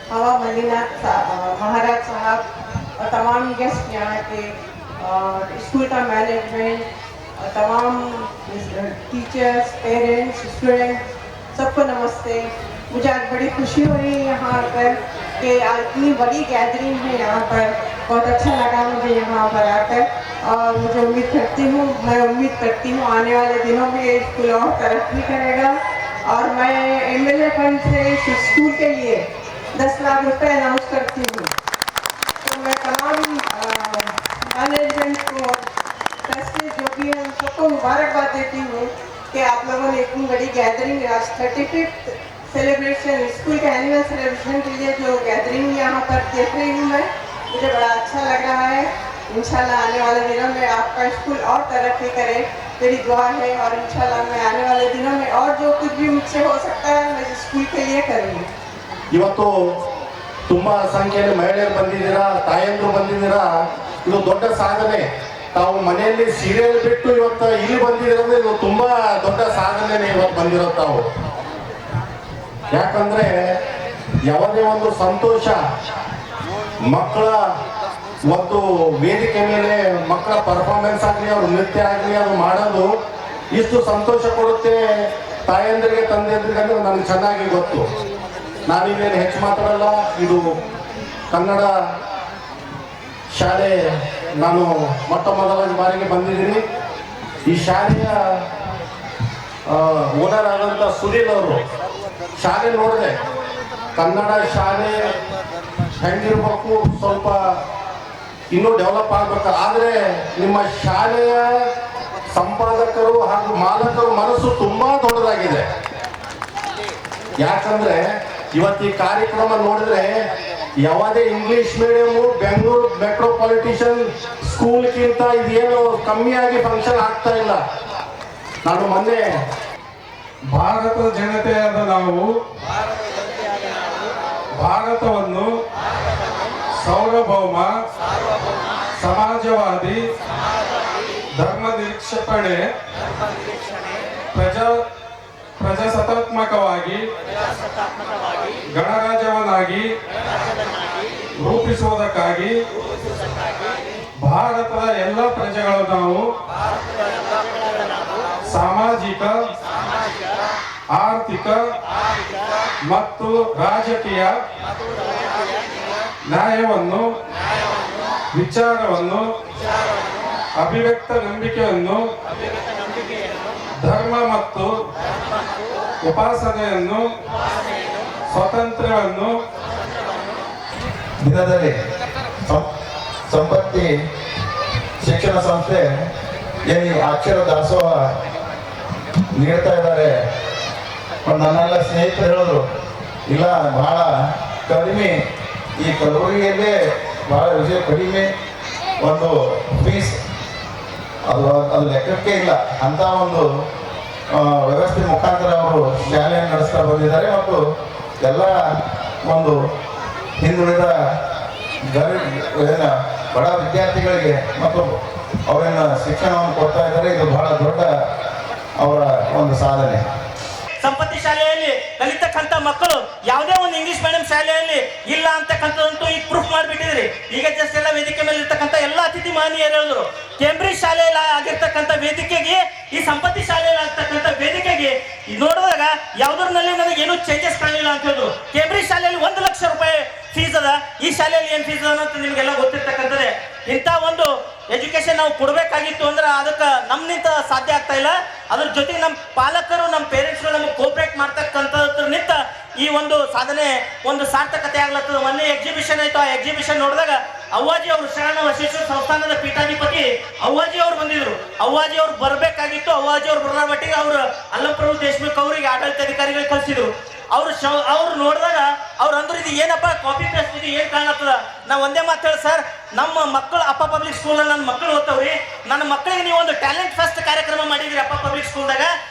हवा मलिनाथ महाराज साहब और तमाम गेस्ट यहाँ के स्कूल का मैनेजमेंट और तमाम टीचर्स, पेरेंट्स, स्टूडेंट्स, सबको नमस्ते। मुझे आज बड़ी खुशी हो रही है यहाँ आकर कि इतनी बड़ी गैदरिंग है यहाँ पर। बहुत अच्छा लगा मुझे यहाँ पर आकर और मुझे मैं उम्मीद करती हूँ आने वाले दिनों में ये स्कूल और तरक्की करेगा। और मैं एमएलए फंड से स्कूल के लिए 10 लाख रुपए अनाउंस करती हूँ। तो मैं तमाम मैनेजमेंट को, ट्रस्टीज जो भी हैं, सबको मुबारकबाद देती हूँ कि आप लोगों ने इतनी बड़ी गैदरिंग आज 35th सेलिब्रेशन, स्कूल के एनुअल सेलिब्रेशन के लिए जो गैदरिंग यहाँ पर देख रही हूँ मैं, मुझे बड़ा अच्छा लग रहा है। इंशाल्लाह आने वाले दिनों में आपका स्कूल और तरक्की करे, मेरी दुआ है। और इंशाल्लाह मैं आने वाले दिनों में और जो कुछ भी मुझसे हो सकता है मैं स्कूल के लिए करूँगी। ಇವತ್ತು ತುಂಬಾ ಸಂಖ್ಯೆಯಲ್ಲಿ ಮಹಿಳೆಯರು ಬಂದಿದ್ದೀರಾ, ತಾಯಂದ್ರು ಬಂದಿದ್ದೀರಾ. ಇದು ದೊಡ್ಡ ಸಾಧನೆ. ತಾವು ಮನೆಯಲ್ಲಿ ಸೀರಿಯಲ್ ಬಿಟ್ಟು ಇವತ್ತು ಇಲ್ಲಿ ಬಂದಿದ್ದೀರಂದ್ರೆ ಇದು ತುಂಬಾ ದೊಡ್ಡ ಸಾಧನೆ ಇವತ್ತು ಬಂದಿರೋ ತಾವು. ಯಾಕಂದ್ರೆ ಯಾವುದೇ ಒಂದು ಸಂತೋಷ ಮಕ್ಕಳ ಒಂದು ವೇದಿಕೆ ಮೇಲೆ ಮಕ್ಕಳ ಪರ್ಫಾರ್ಮೆನ್ಸ್ ಆಗಲಿ, ಅವ್ರ ನೃತ್ಯ ಆಗಲಿ, ಅದು ಮಾಡೋದು ಇಷ್ಟು ಸಂತೋಷ ಕೊಡುತ್ತೆ ತಾಯಂದ್ರಿಗೆ, ತಂದೆಯಂದ್ರಿಗೆ ಅಂದ್ರೆ ನನಗೆ ಚೆನ್ನಾಗಿ ಗೊತ್ತು. ನಾನಿನ್ನೇನು ಹೆಚ್ಚು ಮಾತಾಡಲ್ಲ. ಇದು ಕನ್ನಡ ಶಾಲೆ, ನಾನು ಮೊಟ್ಟ ಮೊದಲ ಬಾರಿಗೆ ಬಂದಿದ್ದೀನಿ. ಈ ಶಾಲೆಯ ಓನರ್ ಆದಂಥ ಸುನೀಲ್ ಅವರು ಶಾಲೆ ನೋಡಿದೆ. ಕನ್ನಡ ಶಾಲೆ ಹೆಂಗಿರ್ಬೇಕು, ಸ್ವಲ್ಪ ಇನ್ನೂ ಡೆವಲಪ್ ಆಗ್ಬೇಕು. ಆದರೆ ನಿಮ್ಮ ಶಾಲೆಯ ಸಂಪಾದಕರು ಹಾಗೂ ಮಾಲಕರು ಮನಸ್ಸು ತುಂಬಾ ದೊಡ್ಡದಾಗಿದೆ. ಯಾಕಂದ್ರೆ ಇವತ್ತು ಈ ಕಾರ್ಯಕ್ರಮ ನೋಡಿದ್ರೆ ಯಾವುದೇ ಇಂಗ್ಲಿಷ್ ಮೀಡಿಯಮು ಬೆಂಗಳೂರು ಮೆಟ್ರೋಪಾಲಿಟಿಷನ್ ಸ್ಕೂಲ್ಗಿಂತ ಇದೇನು ಕಮ್ಮಿಯಾಗಿ ಫಂಕ್ಷನ್ ಆಗ್ತಾ ಇಲ್ಲ. ನಾನು ಮೊನ್ನೆ ಭಾರತದ ಜನತೆಯಾದ ನಾವು ಭಾರತವನ್ನು ಸಾರ್ವಭೌಮ, ಸಮಾಜವಾದಿ, ಧರ್ಮ ನಿರೀಕ್ಷಣೆ, ಪ್ರಜಾಸತ್ತಾತ್ಮಕವಾಗಿ ಗಣರಾಜ್ಯವನ್ನಾಗಿ ರೂಪಿಸುವುದಕ್ಕಾಗಿ ಭಾರತದ ಎಲ್ಲ ಪ್ರಜೆಗಳು ನಾವು ಸಾಮಾಜಿಕ, ಆರ್ಥಿಕ ಮತ್ತು ರಾಜಕೀಯ ನ್ಯಾಯವನ್ನು, ವಿಚಾರವನ್ನು, ಅಭಿವ್ಯಕ್ತ ನಂಬಿಕೆಯನ್ನು, ಧರ್ಮ ಮತ್ತು ಉಪಾಸನೆಯನ್ನು, ಸ್ವಾತಂತ್ರ್ಯವನ್ನು ದಿನದಲ್ಲಿ ಸಂಪತ್ತಿ ಶಿಕ್ಷಣ ಸಂಸ್ಥೆ ಏನು ಈ ಅಕ್ಷರ ದಾಸೋಹ ನೀಡ್ತಾ ಇದ್ದಾರೆ. ನನ್ನೆಲ್ಲ ಸ್ನೇಹಿತರು ಹೇಳಿದ್ರು, ಇಲ್ಲ ಭಾಳ ಕಡಿಮೆ, ಈ ಕಲಬುರಗಿಯಲ್ಲೇ ಭಾಳ ವಿಷಯ ಕಡಿಮೆ ಒಂದು ಫೀಸ್, ಅದು ಲೆಕ್ಕಕ್ಕೆ ಇಲ್ಲ ಅಂತ ಒಂದು ವ್ಯವಸ್ಥೆ ಮುಖಾಂತರ ಅವರು ಶಾಲೆಯನ್ನು ನಡೆಸ್ತಾ ಬಂದಿದ್ದಾರೆ. ಮತ್ತು ಎಲ್ಲ ಒಂದು ಹಿಂದುಳಿದ ಬಡ ವಿದ್ಯಾರ್ಥಿಗಳಿಗೆ ಮತ್ತು ಅವರನ್ನ ಶಿಕ್ಷಣವನ್ನು ಕೊಡ್ತಾ ಇದ್ದಾರೆ. ಇದು ಬಹಳ ದೊಡ್ಡ ಅವರ ಒಂದು ಸಾಧನೆ. ಸಂಪತ್ತಿ ಶಾಲೆಯಲ್ಲಿ ಕಲಿತಕ್ಕಂಥ ಮಕ್ಕಳು ಯಾವುದೇ ಒಂದು ಇಂಗ್ಲಿಷ್ ಮೀಡಿಯಂ ಶಾಲೆಯಲ್ಲಿ ಇಲ್ಲ ಅಂತಕ್ಕಂಥದ್ದಂತೂ ಈಗ ಪ್ರೂಫ್ ಮಾಡಿಬಿಟ್ಟಿದ್ರಿ. ಈಗ ಜಸ್ಟ್ ಎಲ್ಲ ವೇದಿಕೆ ಮೇಲೆ ಇರ್ತಕ್ಕಂಥ ಎಲ್ಲ ಅತಿಥಿ ಮಾನೀಯರು ಹೇಳಿದ್ರು, ಕೇಂಬ್ರಿಡ್ಜ್ ಶಾಲೆಯಲ್ಲಿ ಆಗಿರ್ತಕ್ಕಂಥ ವೇದಿಕೆಗೆ ಈ ಸಂಪತ್ತಿ ಶಾಲೆಯಲ್ಲಿ ಆಗ್ತಕ್ಕಂಥ ವೇದಿಕೆಗೆ ನೋಡಿದಾಗ ಯಾವುದ್ರಲ್ಲಿ ನನಗೆ ಏನೂ ಚೇಂಜಸ್ ಕಾಣಲಿಲ್ಲ ಅಂತ ಹೇಳಿದ್ರು. ಕೇಂಬ್ರಿಡ್ಜ್ ಶಾಲೆಯಲ್ಲಿ 1 ಲಕ್ಷ ರೂಪಾಯಿ ಫೀಸ್ ಅದ, ಈ ಶಾಲೆಯಲ್ಲಿ ಏನು ಫೀಸ್ ಅದ ಅಂತ ನಿಮಗೆಲ್ಲ ಗೊತ್ತಿರ್ತಕ್ಕಂಥದ್ದೇ. ಇಂಥ ಒಂದು ಎಜುಕೇಶನ್ ನಾವು ಕೊಡಬೇಕಾಗಿತ್ತು ಅಂದ್ರೆ ಅದಕ್ಕೆ ನಮ್ಮಿಂದ ಸಾಧ್ಯ ಆಗ್ತಾ ಇಲ್ಲ. ಅದ್ರ ಜೊತೆಗೆ ನಮ್ಮ ಪಾಲಕರು, ನಮ್ಮ ಪೇರೆಂಟ್ಸ್ಗಳು ನಮಗೆ ಕೋಆಪರೇಟ್ ಮಾಡ್ತಕ್ಕಂಥದ್ರ ನಿಂತ ಈ ಒಂದು ಸಾಧನೆ ಒಂದು ಸಾರ್ಥಕತೆ ಆಗ್ಲತ್ತದ. ಮೊನ್ನೆ ಎಕ್ಸಿಬಿಷನ್ ಆಯ್ತು, ಆ ಎಕ್ಸಿಬಿಷನ್ ನೋಡಿದಾಗ ಅವ್ವಾಜಿ ಅವರು ಶರಣ ವಶಿಷ್ಠ ಸಂಸ್ಥಾನದ ಪೀಠಾಧಿಪತಿ ಅವ್ವಾಜಿ ಅವರು ಬಂದಿದ್ರು. ಅವ್ವಾಜಿ ಅವ್ರು ಬರಬೇಕಾಗಿತ್ತು, ಅವ್ವಾಜಿ ಅವ್ರು ಬರೋ ಮಟ್ಟಿಗೆ ಅವರು ಅಲ್ಲಂಪ್ರಭು ದೇಶಮುಖ್ ಅವರಿಗೆ ಆಡಳಿತಾಧಿಕಾರಿಗಳಿಗೆ ಕಳಿಸಿದ್ರು. ಅವ್ರು ನೋಡಿದಾಗ ಅವ್ರು ಅಂದ್ರು, ಇದು ಏನಪ್ಪ ಕಾಪಿ ಪೇಸ್ಟ್, ಇದು ಏನು ಕಾಣತ್ತದ? ನಾವು ಒಂದೇ ಮಾತು ಹೇಳಿ ಸರ್, ನಮ್ಮ ಮಕ್ಕಳು ಅಪ್ಪ ಪಬ್ಲಿಕ್ ಸ್ಕೂಲಲ್ಲಿ ನನ್ನ ಮಕ್ಕಳು ಓದ್ತಾವ್ರಿ, ನನ್ನ ಮಕ್ಕಳಿಗೆ ನೀವು ಒಂದು ಟ್ಯಾಲೆಂಟ್ ಫೆಸ್ಟ್ ಕಾರ್ಯಕ್ರಮ ಮಾಡಿದ್ರಿ ಅಪ್ಪ ಪಬ್ಲಿಕ್ ಸ್ಕೂಲ್ದಾಗ.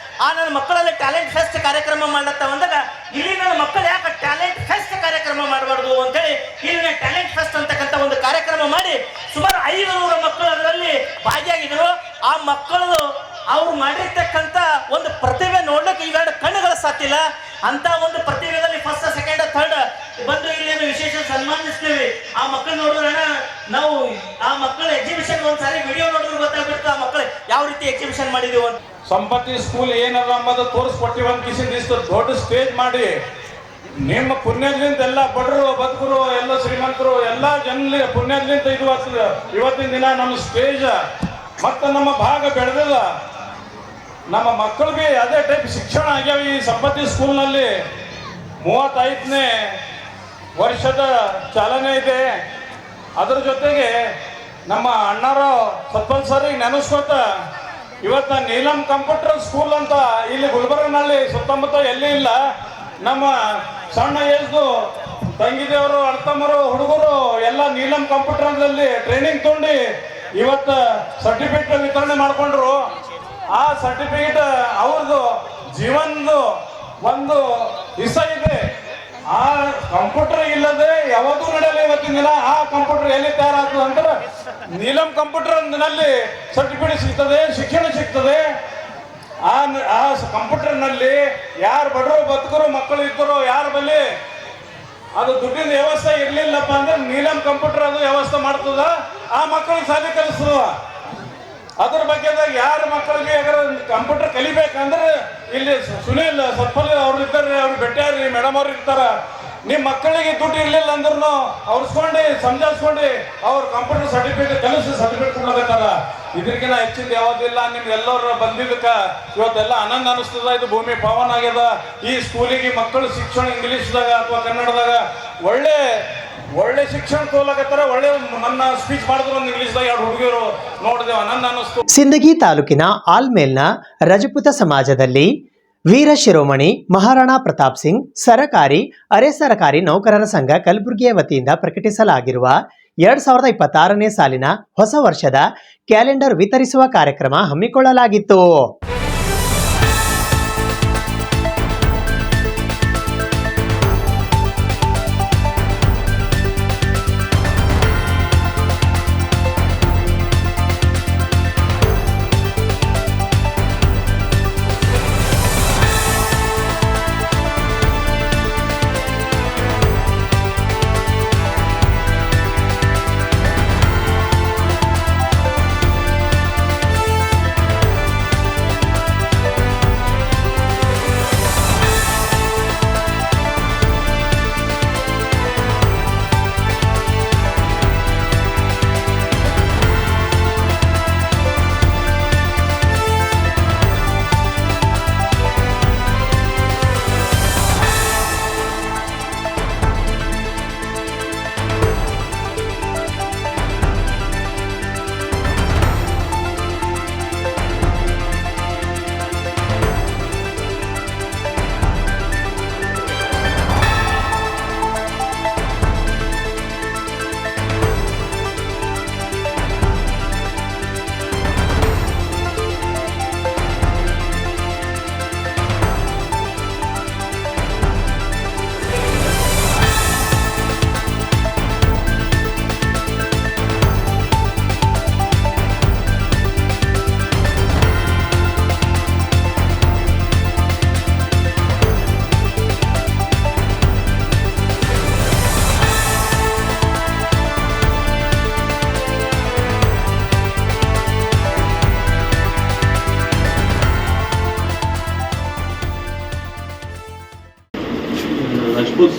ಆ ನನ್ನ ಮಕ್ಕಳಲ್ಲಿ ಟ್ಯಾಲೆಂಟ್ ಫೆಸ್ಟ್ ಕಾರ್ಯಕ್ರಮ ಮಾಡ್ಲತ್ತ ಬಂದಾಗ ಇಲ್ಲಿ ನನ್ನ ಮಕ್ಕಳು ಯಾಕೆ ಟ್ಯಾಲೆಂಟ್ ಫೆಸ್ಟ್ ಕಾರ್ಯಕ್ರಮ ಮಾಡಬಾರ್ದು ಅಂತೇಳಿ ಇಲ್ಲಿ ಟ್ಯಾಲೆಂಟ್ ಫೆಸ್ಟ್ ಅಂತಕ್ಕಂಥ ಒಂದು ಕಾರ್ಯಕ್ರಮ ಮಾಡಿ ಸುಮಾರು 500 ಮಕ್ಕಳು ಅದರಲ್ಲಿ ಭಾಗಿಯಾಗಿದ್ರು. ಆ ಮಕ್ಕಳು ಅವ್ರು ಮಾಡಿರ್ತಕ್ಕಂಥ ಒಂದು ಪ್ರತಿಭೆ ನೋಡ್ಲಿಕ್ಕೆ ಇವೆರಡು ಕಣ್ಣುಗಳು ಸಾತಿಲ್ಲ. ಅಂತ ಒಂದು ಪ್ರತಿಭೆಯಲ್ಲಿ ಫಸ್ಟ್, ಸೆಕೆಂಡ್, ಥರ್ಡ್ ಬಂದು ಇಲ್ಲಿ ವಿಶೇಷ ಸನ್ಮಾನಿಸ್ತೀವಿ. ಆ ಮಕ್ಕಳು ನೋಡೋಣ, ನಾವು ಆ ಮಕ್ಕಳ ಎಕ್ಸಿಬಿಷನ್ ಒಂದ್ಸಾರಿ ವಿಡಿಯೋ ನೋಡಿದ್ರೆ ಗೊತ್ತಾಗ್ಬಿಡ್ತು ಆ ಮಕ್ಕಳು ಯಾವ ರೀತಿ ಎಕ್ಸಿಬಿಷನ್ ಮಾಡಿದೀವಿ ಅಂತ. ಸಂಪತ್ತಿ ಸ್ಕೂಲ್ ಏನದ ಅಂಬದು ತೋರಿಸ್ಕೊಟ್ಟಿವಂತ ಕಿಸಿಂದ ಇಷ್ಟು ದೊಡ್ಡ ಸ್ಟೇಜ್ ಮಾಡಿ ನಿಮ್ಮ ಪುಣ್ಯದಿಂದ ಎಲ್ಲ ಬಡರು ಬದುಕರು ಎಲ್ಲ ಶ್ರೀಮಂತರು ಎಲ್ಲ ಜನ ಪುಣ್ಯದಿಂದ ಇದು ಇವತ್ತಿನ ದಿನ ನಮ್ಮ ಸ್ಟೇಜ್ ಮತ್ತು ನಮ್ಮ ಭಾಗ ಬೆಳೆದದ. ನಮ್ಮ ಮಕ್ಕಳಿಗೆ ಅದೇ ಟೈಪ್ ಶಿಕ್ಷಣ ಆಗ್ಯಾವ. ಈ ಸಂಪತ್ತಿ ಸ್ಕೂಲ್ನಲ್ಲಿ 35ನೇ ವರ್ಷದ ಚಾಲನೆ ಇದೆ. ಅದರ ಜೊತೆಗೆ ನಮ್ಮ ಅಣ್ಣಾರು ಸತ್ಪಲ್ ಸರಿಗೆ ನೆನೆಸ್ಕೊತ ಇವತ್ತು ನೀಲಂ ಕಂಪ್ಯೂಟರ್ ಸ್ಕೂಲ್ ಅಂತ ಇಲ್ಲಿ ಗುಲ್ಬರ್ಗನಲ್ಲಿ ಸುತ್ತಮುತ್ತ ಎಲ್ಲಿ ಇಲ್ಲ. ನಮ್ಮ ಸಣ್ಣ ಏಜ್ದು ತಂಗಿದೇವರು, ಅಣ್ತಮ್ಮರು, ಹುಡುಗರು ಎಲ್ಲ ನೀಲಂ ಕಂಪ್ಯೂಟರ್ನಲ್ಲಿ ಟ್ರೈನಿಂಗ್ ತೊಗೊಂಡು ಇವತ್ತು ಸರ್ಟಿಫಿಕೇಟ್ ವಿತರಣೆ ಮಾಡಿಕೊಂಡ್ರು. ಆ ಸರ್ಟಿಫಿಕೇಟ್ ಅವ್ರದ್ದು ಜೀವನದ್ದು ಒಂದು ಹಿಸ್ಸ ಇದೆ. ಆ ಕಂಪ್ಯೂಟರ್ ಇಲ್ಲದೆ ಯಾವಾಗೂ ನಡೆಯಲ್ಲ ಇವತ್ತಿನ ದಿನ. ಆ ಕಂಪ್ಯೂಟರ್ ಎಲ್ಲಿ ತಯಾರಾಗ್ತದೆ ಅಂದ್ರೆ ನೀಲಂ ಕಂಪ್ಯೂಟರ್ ನಲ್ಲಿ ಸರ್ಟಿಫಿಕೇಟ್ ಸಿಗ್ತದೆ, ಶಿಕ್ಷಣ ಸಿಗ್ತದೆ. ಆ ಕಂಪ್ಯೂಟರ್ನಲ್ಲಿ ಯಾರು ಬಡವರು ಬದುಕರು ಮಕ್ಕಳು ಇದ್ದರು ಯಾರ ಬಳಿ ಅದು ದುಡ್ಡಿನ ವ್ಯವಸ್ಥೆ ಇರಲಿಲ್ಲಪ್ಪ ಅಂದ್ರೆ ನೀಲಂ ಕಂಪ್ಯೂಟರ್ ಅದು ವ್ಯವಸ್ಥೆ ಮಾಡ್ತದ, ಆ ಮಕ್ಕಳು ಶಾಲೆ ಕಲಿಸ್ತದ. ಅದ್ರ ಬಗ್ಗೆ ಯಾರ ಮಕ್ಕಳಿಗೆ ಕಂಪ್ಯೂಟರ್ ಕಲಿಬೇಕಂದ್ರೆ ಇಲ್ಲಿ ಸುನೀಲ್ ಸತ್ಪಲ್ ಅವ್ರು ಇರ್ತಾರೆ, ಅವ್ರು ಭೇಟಿಯಾರಿ ಮೇಡಮ್ ಅವ್ರು ಇರ್ತಾರ. ನಿಮ್ಮ ಮಕ್ಕಳಿಗೆ ದುಡ್ಡು ಇರಲಿಲ್ಲ ಅಂದ್ರೂ ಅವ್ರಿಸ್ಕೊಂಡು ಸಮಜಾಯಿಸ್ಕೊಂಡು ಅವ್ರು ಕಂಪ್ಯೂಟರ್ ಸರ್ಟಿಫಿಕೇಟ್ ಕಲಿಸಿ ಸರ್ಟಿಫಿಕೇಟ್ ಕೊಡಬೇಕಾರ. ಇದಕ್ಕಿಂತ ಹೆಚ್ಚಿಂದ ಯಾವುದಿಲ್ಲ. ನಿಮ್ಗೆಲ್ಲರೂ ಬಂದಿದ್ದಕ್ಕೆ ಇವತ್ತೆಲ್ಲ ಆನಂದ ಅನಿಸ್ತದ. ಇದು ಭೂಮಿ ಪಾವನ ಆಗ್ಯದ. ಈ ಸ್ಕೂಲಿಗೆ ಮಕ್ಕಳು ಶಿಕ್ಷಣ ಇಂಗ್ಲೀಷ್ದಾಗ ಅಥವಾ ಕನ್ನಡದಾಗ ಒಳ್ಳೆ ಶಿಕ್ಷಣ ತೋಲಕತ್ತಾರ. ಒಳ್ಳೆ ನನ್ನ ಸ್ಪೀಚ್ ಮಾಡಿದ್ರು ಒಂದು ಇಂಗ್ಲೀಷ್ದಾಗ 2 ಹುಡುಗಿಯರು ನೋಡಿದೆವು, ಆನಂದ ಅನಿಸ್ತು. ಸಿಂದಗಿ ತಾಲೂಕಿನ ಆಲ್ಮೇಲ್ನ ರಜಪೂತ ಸಮಾಜದಲ್ಲಿ ವೀರ ಶಿರೋಮಣಿ ಮಹಾರಾಣಾ ಪ್ರತಾಪ್ ಸಿಂಗ್ ಸರಕಾರಿ ಅರೆ ಸರಕಾರಿ ನೌಕರರ ಸಂಘ ಕಲಬುರಗಿಯ ವತಿಯಿಂದ ಪ್ರಕಟಿಸಲಾಗಿರುವ 2026ನೇ ಸಾಲಿನ ಹೊಸ ವರ್ಷದ ಕ್ಯಾಲೆಂಡರ್ ವಿತರಿಸುವ ಕಾರ್ಯಕ್ರಮ ಹಮ್ಮಿಕೊಳ್ಳಲಾಗಿತ್ತು.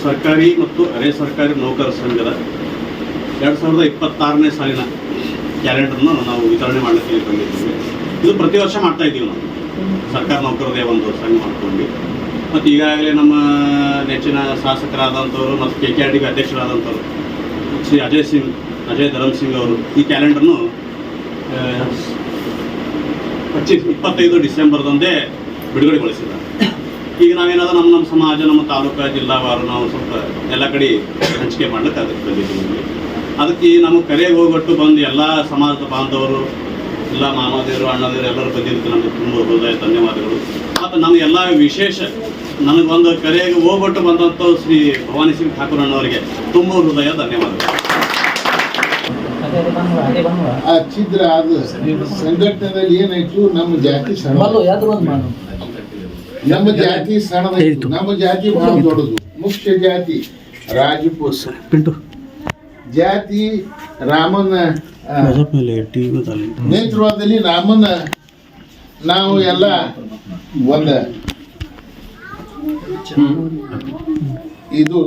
ಸರ್ಕಾರಿ ಮತ್ತು ಅರೆ ಸರ್ಕಾರಿ ನೌಕರರ ಸಂಘದ 2026ನೇ ಸಾಲಿನ ಕ್ಯಾಲೆಂಡರ್ನ ನಾವು ವಿತರಣೆ ಮಾಡಲಿಕ್ಕೆ ಬಂದಿದ್ದೀವಿ. ಇದು ಪ್ರತಿ ವರ್ಷ ಮಾಡ್ತಾ ಇದ್ದೀವಿ ನಾವು, ಸರ್ಕಾರ ನೌಕರದೇ ಒಂದು ಸಂಘ ಮಾಡ್ಕೊಂಡು. ಮತ್ತು ಈಗಾಗಲೇ ನಮ್ಮ ನೆಚ್ಚಿನ ಶಾಸಕರಾದಂಥವರು ಮತ್ತು KKRDB ಅಧ್ಯಕ್ಷರಾದಂಥವರು ಶ್ರೀ ಅಜಯ್ ಧರಮ್ ಸಿಂಗ್ ಅವರು ಈ ಕ್ಯಾಲೆಂಡರ್ನು 25 ಡಿಸೆಂಬರ್ದಂದೇ ಬಿಡುಗಡೆಗೊಳಿಸಿದ್ದಾರೆ. ಈಗ ನಾವೇನಾದರೂ ನಮ್ಮ ಸಮಾಜ, ನಮ್ಮ ತಾಲೂಕು, ಜಿಲ್ಲಾವಾರು ನಾವು ಸ್ವಲ್ಪ ಎಲ್ಲ ಕಡೆ ಹಂಚಿಕೆ ಮಾಡ್ಲಿಕ್ಕೆ ಅದಕ್ಕೆ ಬಂದಿದ್ದೀವಿ. ಅದಕ್ಕೆ ನಮಗೆ ಕರೆಗೆ ಹೋಗೊಟ್ಟು ಬಂದು ಎಲ್ಲ ಸಮಾಜದ ಬಾಂಧವರು, ಎಲ್ಲ ಮಾಮಾದೇವರು, ಅಣ್ಣದೇವರು ಎಲ್ಲರೂ ಬಂದಿದ್ದಕ್ಕೆ ನಮಗೆ ತುಂಬ ಹೃದಯ ಧನ್ಯವಾದಗಳು. ಮತ್ತು ನಮಗೆ ಎಲ್ಲ ವಿಶೇಷ ನನಗೊಂದು ಕರೆಗೆ ಹೋಗೊಟ್ಟು ಬಂದಂಥ ಶ್ರೀ ಭವಾನಿ ಸಿಂಗ್ ಠಾಕೂರ್ ಅಣ್ಣವರಿಗೆ ತುಂಬ ಹೃದಯ ಧನ್ಯವಾದಗಳು. ಆ ಛಿದ್ರ ಅದು ಸಂಘಟನೆಯಲ್ಲಿ ಏನಾಯ್ತು, ನಮ್ಮ ಜಾತಿ ನಮ್ಮ ಜಾತಿ ಸಣ್ಣದಾಯ್ತು, ನಮ್ಮ ಜಾತಿ ಬಹಳ ದೊಡ್ಡದು. ಮುಖ್ಯ ಜಾತಿ ರಾಜಪೂತ್ ಜಾತಿ ರಾಮನ ನೇತೃತ್ವದಲ್ಲಿ ರಾಮನ ನಾವು ಎಲ್ಲ ಒಂದ ಇದು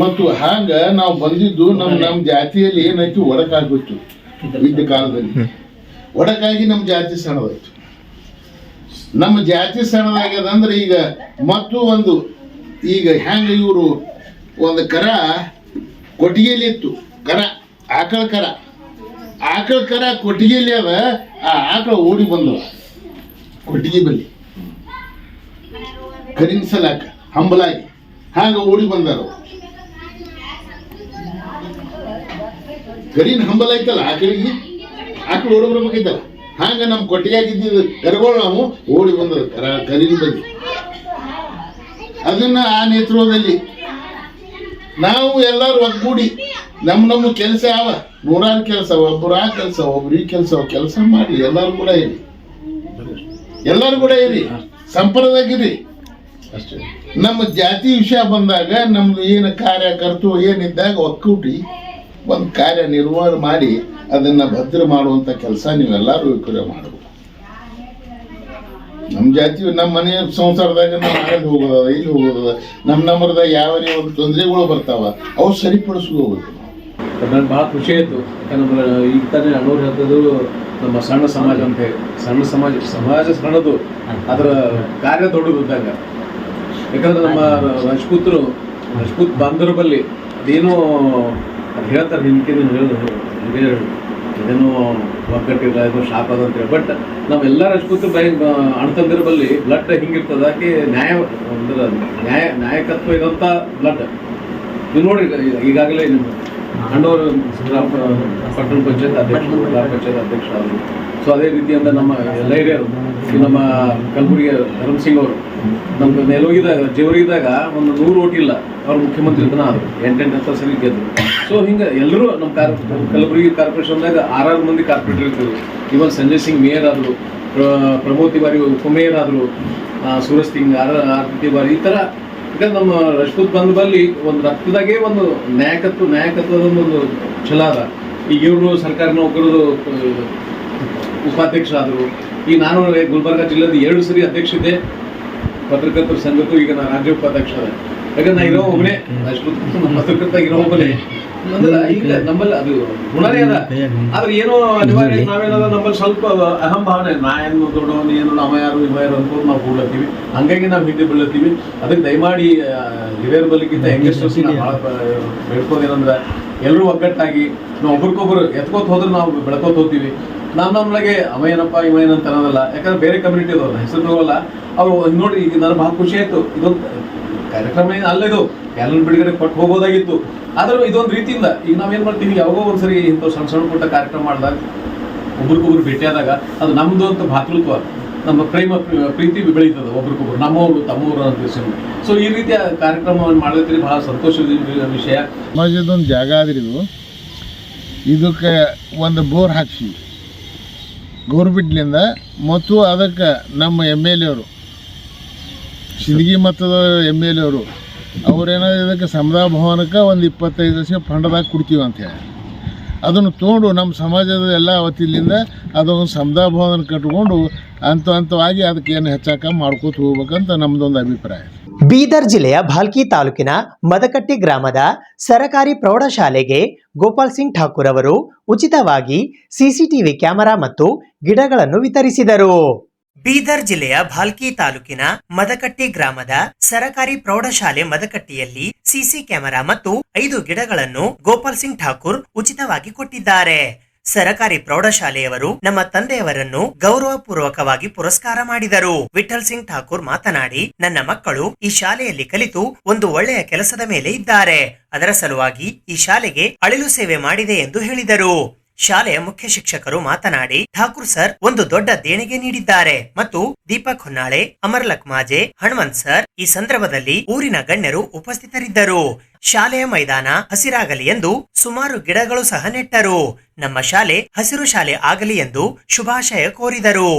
ಮತ್ತು ಹಾಗ ನಾವು ಬಂದಿದ್ದು ನಮ್ಮ ಜಾತಿಯಲ್ಲಿ ಏನಾಯ್ತು, ಒಡಕಾಗ್ಬಿಟ್ಟು ಇದ್ದ ಕಾಲದಲ್ಲಿ ಒಡಕಾಗಿ ನಮ್ಮ ಜಾತಿ ಸಣ್ಣದಾಯ್ತು. ನಮ್ಮ ಜಾತಿ ಸಣ್ಣದಾಗ್ಯದಂದ್ರೆ ಈಗ ಮತ್ತು ಒಂದು ಈಗ ಹೆಂಗ ಇವರು ಒಂದು ಕರ ಕೊಟ್ಟಿಗೆಯಲ್ಲಿ ಇತ್ತು, ಕರ ಆಕಳ ಕರ ಕೊಟ್ಟಿಗೆಯಲ್ಲಿ ಅದ, ಆ ಆಕಳ ಓಡಿ ಬಂದವ ಕೊಟ್ಟಿಗೆ ಬಲ್ಲಿ ಕರಿನ್ಸಲಾಕ ಹಂಬಲಾಗಿ ಹಾಗ ಓಡಿ ಬಂದಾರ. ಕರಿನ ಹಂಬಲ ಐತಲ್ಲ ಆಕಳಿಗೆ, ಆಕಳು ಓಡಿ ಬರ್ಬೇಕೈತಲ್ಲ, ಹಾಗ ನಮ್ಮ ಕೊಟ್ಟಿಗೆಯಾಗಿದ್ದ ಕರಗಳು ನಾವು ಓಡಿ ಬಂದದ ಕರಿನ ಬಗ್ಗೆ. ಅದನ್ನ ಆ ನೇತೃತ್ವದಲ್ಲಿ ನಾವು ಎಲ್ಲರೂ ಒಗ್ಗೂಡಿ ನಮ್ಮ ಕೆಲಸ ಯಾವ 100 ಕೆಲಸ, ಒಬ್ಬರು ಆ ಕೆಲಸ, ಒಬ್ರು ಈ ಕೆಲಸ ಮಾಡಿ ಎಲ್ಲರೂ ಕೂಡ ಇರಿ ಸಂಪ್ರದಾಯಗಿರಿ ಅಷ್ಟೇ. ನಮ್ಮ ಜಾತಿ ವಿಷಯ ಬಂದಾಗ ನಮ್ದು ಏನು ಕಾರ್ಯಕರ್ತರು ಏನಿದ್ದಾಗ ಒಕ್ಕೂಟಿ ಒಂದು ಕಾರ್ಯ ನಿರ್ವಹಣೆ ಮಾಡಿ ಅದನ್ನ ಭದ್ರ ಮಾಡುವಂತ ಕೆಲಸ ನೀವೆಲ್ಲರೂ ಮಾಡಬೇಕು. ನಮ್ಮ ಜಾತಿ ನಮ್ಮ ಮನೆಯ ಸಂಸಾರದಾಗ ನಾವು ಅಲ್ಲಿ ಹೋಗೋದ ಇಲ್ಲಿ ಹೋಗೋದ ನಮ್ಮದಾಗ ಯಾವ ಒಂದು ತೊಂದರೆಗಳು ಬರ್ತಾವ ಅವು ಸರಿಪಡಿಸ್ಕೋಬೇಕು. ನನಗೆ ಭಾಳ ಖುಷಿ ಆಯಿತು. ಯಾಕಂದ್ರೆ ಈಗ ತಾನೇ ಅಣ್ಣವ್ರು ಹೇಳ್ತಿದ್ರು ನಮ್ಮ ಸಣ್ಣ ಸಮಾಜ ಅಂತ ಹೇಳಿ. ಸಣ್ಣ ಸಮಾಜ ಸಣ್ಣದು, ಅದರ ಕಾರ್ಯ ದೊಡ್ಡದಿದ್ದಾಗ. ಯಾಕಂದ್ರೆ ನಮ್ಮ ರಾಜಪೂತ್ ಬಾಂಧವರ ಬಲ್ಲಿ ಅದೇನೋ ಅದು ಹೇಳ್ತಾರೆ, ಹಿಂದಿನ ಹೇಳಿದ್ರು ಇದೇನೋ ಒಗ್ಗಟ್ಟಿಲ್ಲ, ಏನೋ ಶಾಪ್ ಅದ ಅಂತೇಳಿ. ಬಟ್ ನಾವೆಲ್ಲ ರಾಜಪೂತ್ರ ಅಣ್ತಂದಿರ ಬಲ್ಲಿ ಬ್ಲಡ್ ಹಿಂಗಿರ್ತದೆ, ಅದಕ್ಕೆ ನ್ಯಾಯಕತ್ವ ಇರೋಂಥ ಬ್ಲಡ್. ನೀವು ನೋಡಿ, ಈಗಾಗಲೇ ನಿಮ್ಮ ಅಣ್ಣವರು ಪಟ್ಟಣ ಪಂಚಾಯತ್ ಅಧ್ಯಕ್ಷರು, ಗ್ರಾಮ ಪಂಚಾಯತ್ ಅಧ್ಯಕ್ಷರಾದರು. ಸೊ ಅದೇ ರೀತಿಯಿಂದ ನಮ್ಮ ಎಲ್ಲ ಹಿರಿಯರು, ನಮ್ಮ ಕಲಬುರಗಿಯ ಧರಮ್ ಸಿಂಗ್ ಅವರು ನಮ್ಮ ನೆಲೋಗಿದಾಗ ಜೇವರಿಗಿದಾಗ ಒಂದು 100 ಓಟ್ ಇಲ್ಲ, ಅವ್ರು ಮುಖ್ಯಮಂತ್ರಿ ಇದನ್ನ ಆದರು, 8 ಸರಿ ಗೆದ್ದರು. ಸೊ ಹಿಂಗೆ ಎಲ್ಲರೂ ನಮ್ಮ ಕಲಬುರಗಿ ಕಾರ್ಪೊರೇಷನ್ದಾಗ 6 ಮಂದಿ ಕಾರ್ಪೊರೇಟರ್ ಇರ್ತಿದ್ರು. ಇವನ್ ಸಂಜಯ್ ಸಿಂಗ್ ಮೇಯರ್ ಆದರು, ಪ್ರಮೋದ್ ತಿವಾರಿ ಉಪಮೇಯರ್ ಆದರು, ಸೂರಜ್ ಸಿಂಗ್ ಆರ್ ತಿವಾರಿ, ಈ ಥರ. ಯಾಕಂದ್ರೆ ನಮ್ಮ ರಾಜಪೂತ್ ಬಂದ ಬಲ್ಲಿ ಒಂದು ರಕ್ತದಾಗೆ ಒಂದು ನ್ಯಾಯಕತ್ವದ ಒಂದು ಛಲ ಅದ. ಈಗ ಇವರು ಸರ್ಕಾರಿ ನೌಕರರು ಉಪಾಧ್ಯಕ್ಷರಾದರು. ಈಗ ನಾನು ಗುಲ್ಬರ್ಗ ಜಿಲ್ಲೆದ 2 ಸರಿ ಅಧ್ಯಕ್ಷ ಇದ್ದೆ ಪತ್ರಕರ್ತರ ಸಂಘಕ್ಕೂ. ಈಗ ನಾನು ರಾಜ್ಯ ಉಪಾಧ್ಯಕ್ಷ ಅದ. ಯಾಕಂದ್ರೆ ನಾ ಇರೋ ಒಬ್ಬನೇ ರಾಜಪೂತ್ ಪತ್ರಕರ್ತ ಇರೋ ಒಬ್ಬನೇ ಅಂದ್ರೆ ಈಗ ನಮ್ಮಲ್ಲಿ ಅದು ಗುಣನೇ ಅದ. ಆದ್ರೆ ಏನೋ ಅನಿವಾರ್ಯ ನಾವೇನದ ನಮ್ಮಲ್ಲಿ ಸ್ವಲ್ಪ ಅಹಂ ಭಾವನೆ, ನಾ ಏನು ದೊಡ್ಡವನು, ಏನು ನಮ್ಮ ಯಾರು ಇವ ಯಾರು ಅನ್ಕೊಂಡು ನಾವು ಕೂಡ್ಲತ್ತೀವಿ. ಹಂಗಾಗಿ ನಾವು ಹಿಂದೆ ಬೀಳತ್ತೀವಿ. ಅದಕ್ಕೆ ದಯಮಾಡಿ ಹಿರಿಯರ ಬಲ್ಲಿಗಿಂತ ಯಂಗೆಸ್ಟರ್ಸ್ ಭಾಳ ಬೇಡ್ಕೋದೇನಂದ್ರೆ ಎಲ್ಲರೂ ಒಗ್ಗಟ್ಟಾಗಿ ನಾವು ಒಬ್ರಿಗೊಬ್ರು ಎತ್ಕೋತ ಹೋದ್ರೆ ನಾವು ಬೆಳ್ಕೋತ ಹೋಗ್ತೀವಿ. ನಮ್ಮೊಳಗೆ ಅವ ಏನಪ್ಪ ಇವ ಏನಂತ ಅನ್ನೋದಲ್ಲ. ಯಾಕಂದ್ರೆ ಬೇರೆ ಕಮ್ಯುನಿಟಿ ಅದಾವಲ್ಲ, ಹೆಸರು ತಗೋಲ್ಲ ಅವರು. ನೋಡಿ, ಈಗ ನನಗೆ ಭಾಳ ಖುಷಿ ಆಯ್ತು. ಇದೊಂದು ಕಾರ್ಯಕ್ರಮ ಏನು ಅಲ್ಲ, ಇದು ಕ್ಯಾಲೆಂಡರ್ ಬಿಡುಗಡೆ ಕೊಟ್ಟು ಹೋಗೋದಾಗಿತ್ತು. ಆದರೂ ಇದೊಂದು ರೀತಿಯಿಂದ ಈಗ ನಾವೇನು ಮಾಡ್ತೀವಿ, ಯಾವಾಗೋ ಒಂದ್ಸರಿ ಇಂಥ ಸಣ್ಣ ಪುಟ್ಟ ಕಾರ್ಯಕ್ರಮ ಮಾಡಿದಾಗ ಒಬ್ರಿಗೊಬ್ರು ಭೇಟಿಯಾದಾಗ ಅದು ನಮ್ಮದು ಅಂತ ಭಾತೃತ್ವ, ನಮ್ಮ ಪ್ರೀತಿ ಬೆಳೀತದೆ ಒಬ್ರಿಗೊಬ್ರು, ನಮ್ಮವರು ತಮ್ಮವರು ಅಂತ ತಿಳಿಸಿ. ಸೊ ಈ ರೀತಿಯ ಕಾರ್ಯಕ್ರಮವನ್ನು ಮಾಡಲಿಕ್ಕೆ ಭಾಳ ಸಂತೋಷದ ವಿಷಯ. ಸಮಾಜದೊಂದು ಜಾಗ ಆದ್ರಿ ಇದಕ್ಕೆ ಒಂದು ಬೋರ್ ಹಾಕ್ಸಿ ಗೌರ್ಮೆಂಟ್ಲಿಂದ, ಮತ್ತು ಅದಕ್ಕೆ ನಮ್ಮ MLA ಅವರು, ಸಿಂದಗಿ ಮಟ್ಟದ MLA ಅವರು, ಅವ್ರೇನಾದ್ರು ಇದಕ್ಕೆ ಸಮುದಾಯ ಭವನಕ್ಕೆ ಒಂದು 25 ಲಕ್ಷ ಫಂಡ್ದಾಗ ಕೊಡ್ತೀವಿ ಅಂತೇಳಿ ಅದನ್ನು ತೊಗೊಂಡು ನಮ್ಮ ಸಮಾಜದ ಎಲ್ಲ ವತಿಯಿಂದ ಅದೊಂದು ಸಮುದಾಯ ಭವನ ಕಟ್ಕೊಂಡು ಹಂತವಾಗಿ ಅದಕ್ಕೆ ಏನು ಹೆಚ್ಚಾಕ ಮಾಡ್ಕೋತ ಹೋಗ್ಬೇಕಂತ ನಮ್ಮದೊಂದು ಅಭಿಪ್ರಾಯ. ಬೀದರ್ ಜಿಲ್ಲೆಯ ಭಾಲ್ಕಿ ತಾಲೂಕಿನ ಮದಕಟ್ಟಿ ಗ್ರಾಮದ ಸರಕಾರಿ ಪ್ರೌಢಶಾಲೆಗೆ ಗೋಪಾಲ್ ಸಿಂಗ್ ಠಾಕೂರ್ ಅವರು ಉಚಿತವಾಗಿ ಸಿಸಿಟಿವಿ ಕ್ಯಾಮೆರಾ ಮತ್ತು ಗಿಡಗಳನ್ನು ವಿತರಿಸಿದರು. ಬೀದರ್ ಜಿಲ್ಲೆಯ ಭಾಲ್ಕಿ ತಾಲೂಕಿನ ಮದಕಟ್ಟಿ ಗ್ರಾಮದ ಸರಕಾರಿ ಪ್ರೌಢಶಾಲೆ ಮದಕಟ್ಟಿಯಲ್ಲಿ ಸಿಸಿ ಕ್ಯಾಮೆರಾ ಮತ್ತು 5 ಗಿಡಗಳನ್ನು ಗೋಪಾಲ್ ಸಿಂಗ್ ಠಾಕೂರ್ ಉಚಿತವಾಗಿ ಕೊಟ್ಟಿದ್ದಾರೆ. ಸರಕಾರಿ ಪ್ರೌಢಶಾಲೆಯವರು ನಮ್ಮ ತಂದೆಯವರನ್ನು ಗೌರವಪೂರ್ವಕವಾಗಿ ಪುರಸ್ಕಾರ ಮಾಡಿದರು. ವಿಠಲ್ ಸಿಂಗ್ ಠಾಕೂರ್ ಮಾತನಾಡಿ, ನನ್ನ ಮಕ್ಕಳು ಈ ಶಾಲೆಯಲ್ಲಿ ಕಲಿತು ಒಂದು ಒಳ್ಳೆಯ ಕೆಲಸದ ಮೇಲೆ ಇದ್ದಾರೆ. ಅದರ ಸಲುವಾಗಿ ಈ ಶಾಲೆಗೆ ಅಳಿಲು ಸೇವೆ ಮಾಡಿದೆ ಎಂದು ಹೇಳಿದರು. ಶಾಲೆಯ ಮುಖ್ಯ ಶಿಕ್ಷಕರು ಮಾತನಾಡಿ, ಠಾಕೂರ್ ಸರ್ ಒಂದು ದೊಡ್ಡ ದೇಣಿಗೆ ನೀಡಿದ್ದಾರೆ ಮತ್ತು ದೀಪಕ್ ಹೊನ್ನಾಳೆ, ಅಮರ್ ಲಕ್ಮಾಜೆ, ಹನುಮಂತ್ ಸರ್ ಈ ಸಂದರ್ಭದಲ್ಲಿ ಊರಿನ ಗಣ್ಯರು ಉಪಸ್ಥಿತರಿದ್ದರು. ಶಾಲೆಯ ಮೈದಾನ ಹಸಿರಾಗಲಿ ಎಂದು ಸುಮಾರು ಗಿಡಗಳು ಸಹ ನೆಟ್ಟರು. ನಮ್ಮ ಶಾಲೆ ಹಸಿರು ಶಾಲೆ ಆಗಲಿ ಎಂದು ಶುಭಾಶಯ ಕೋರಿದರು.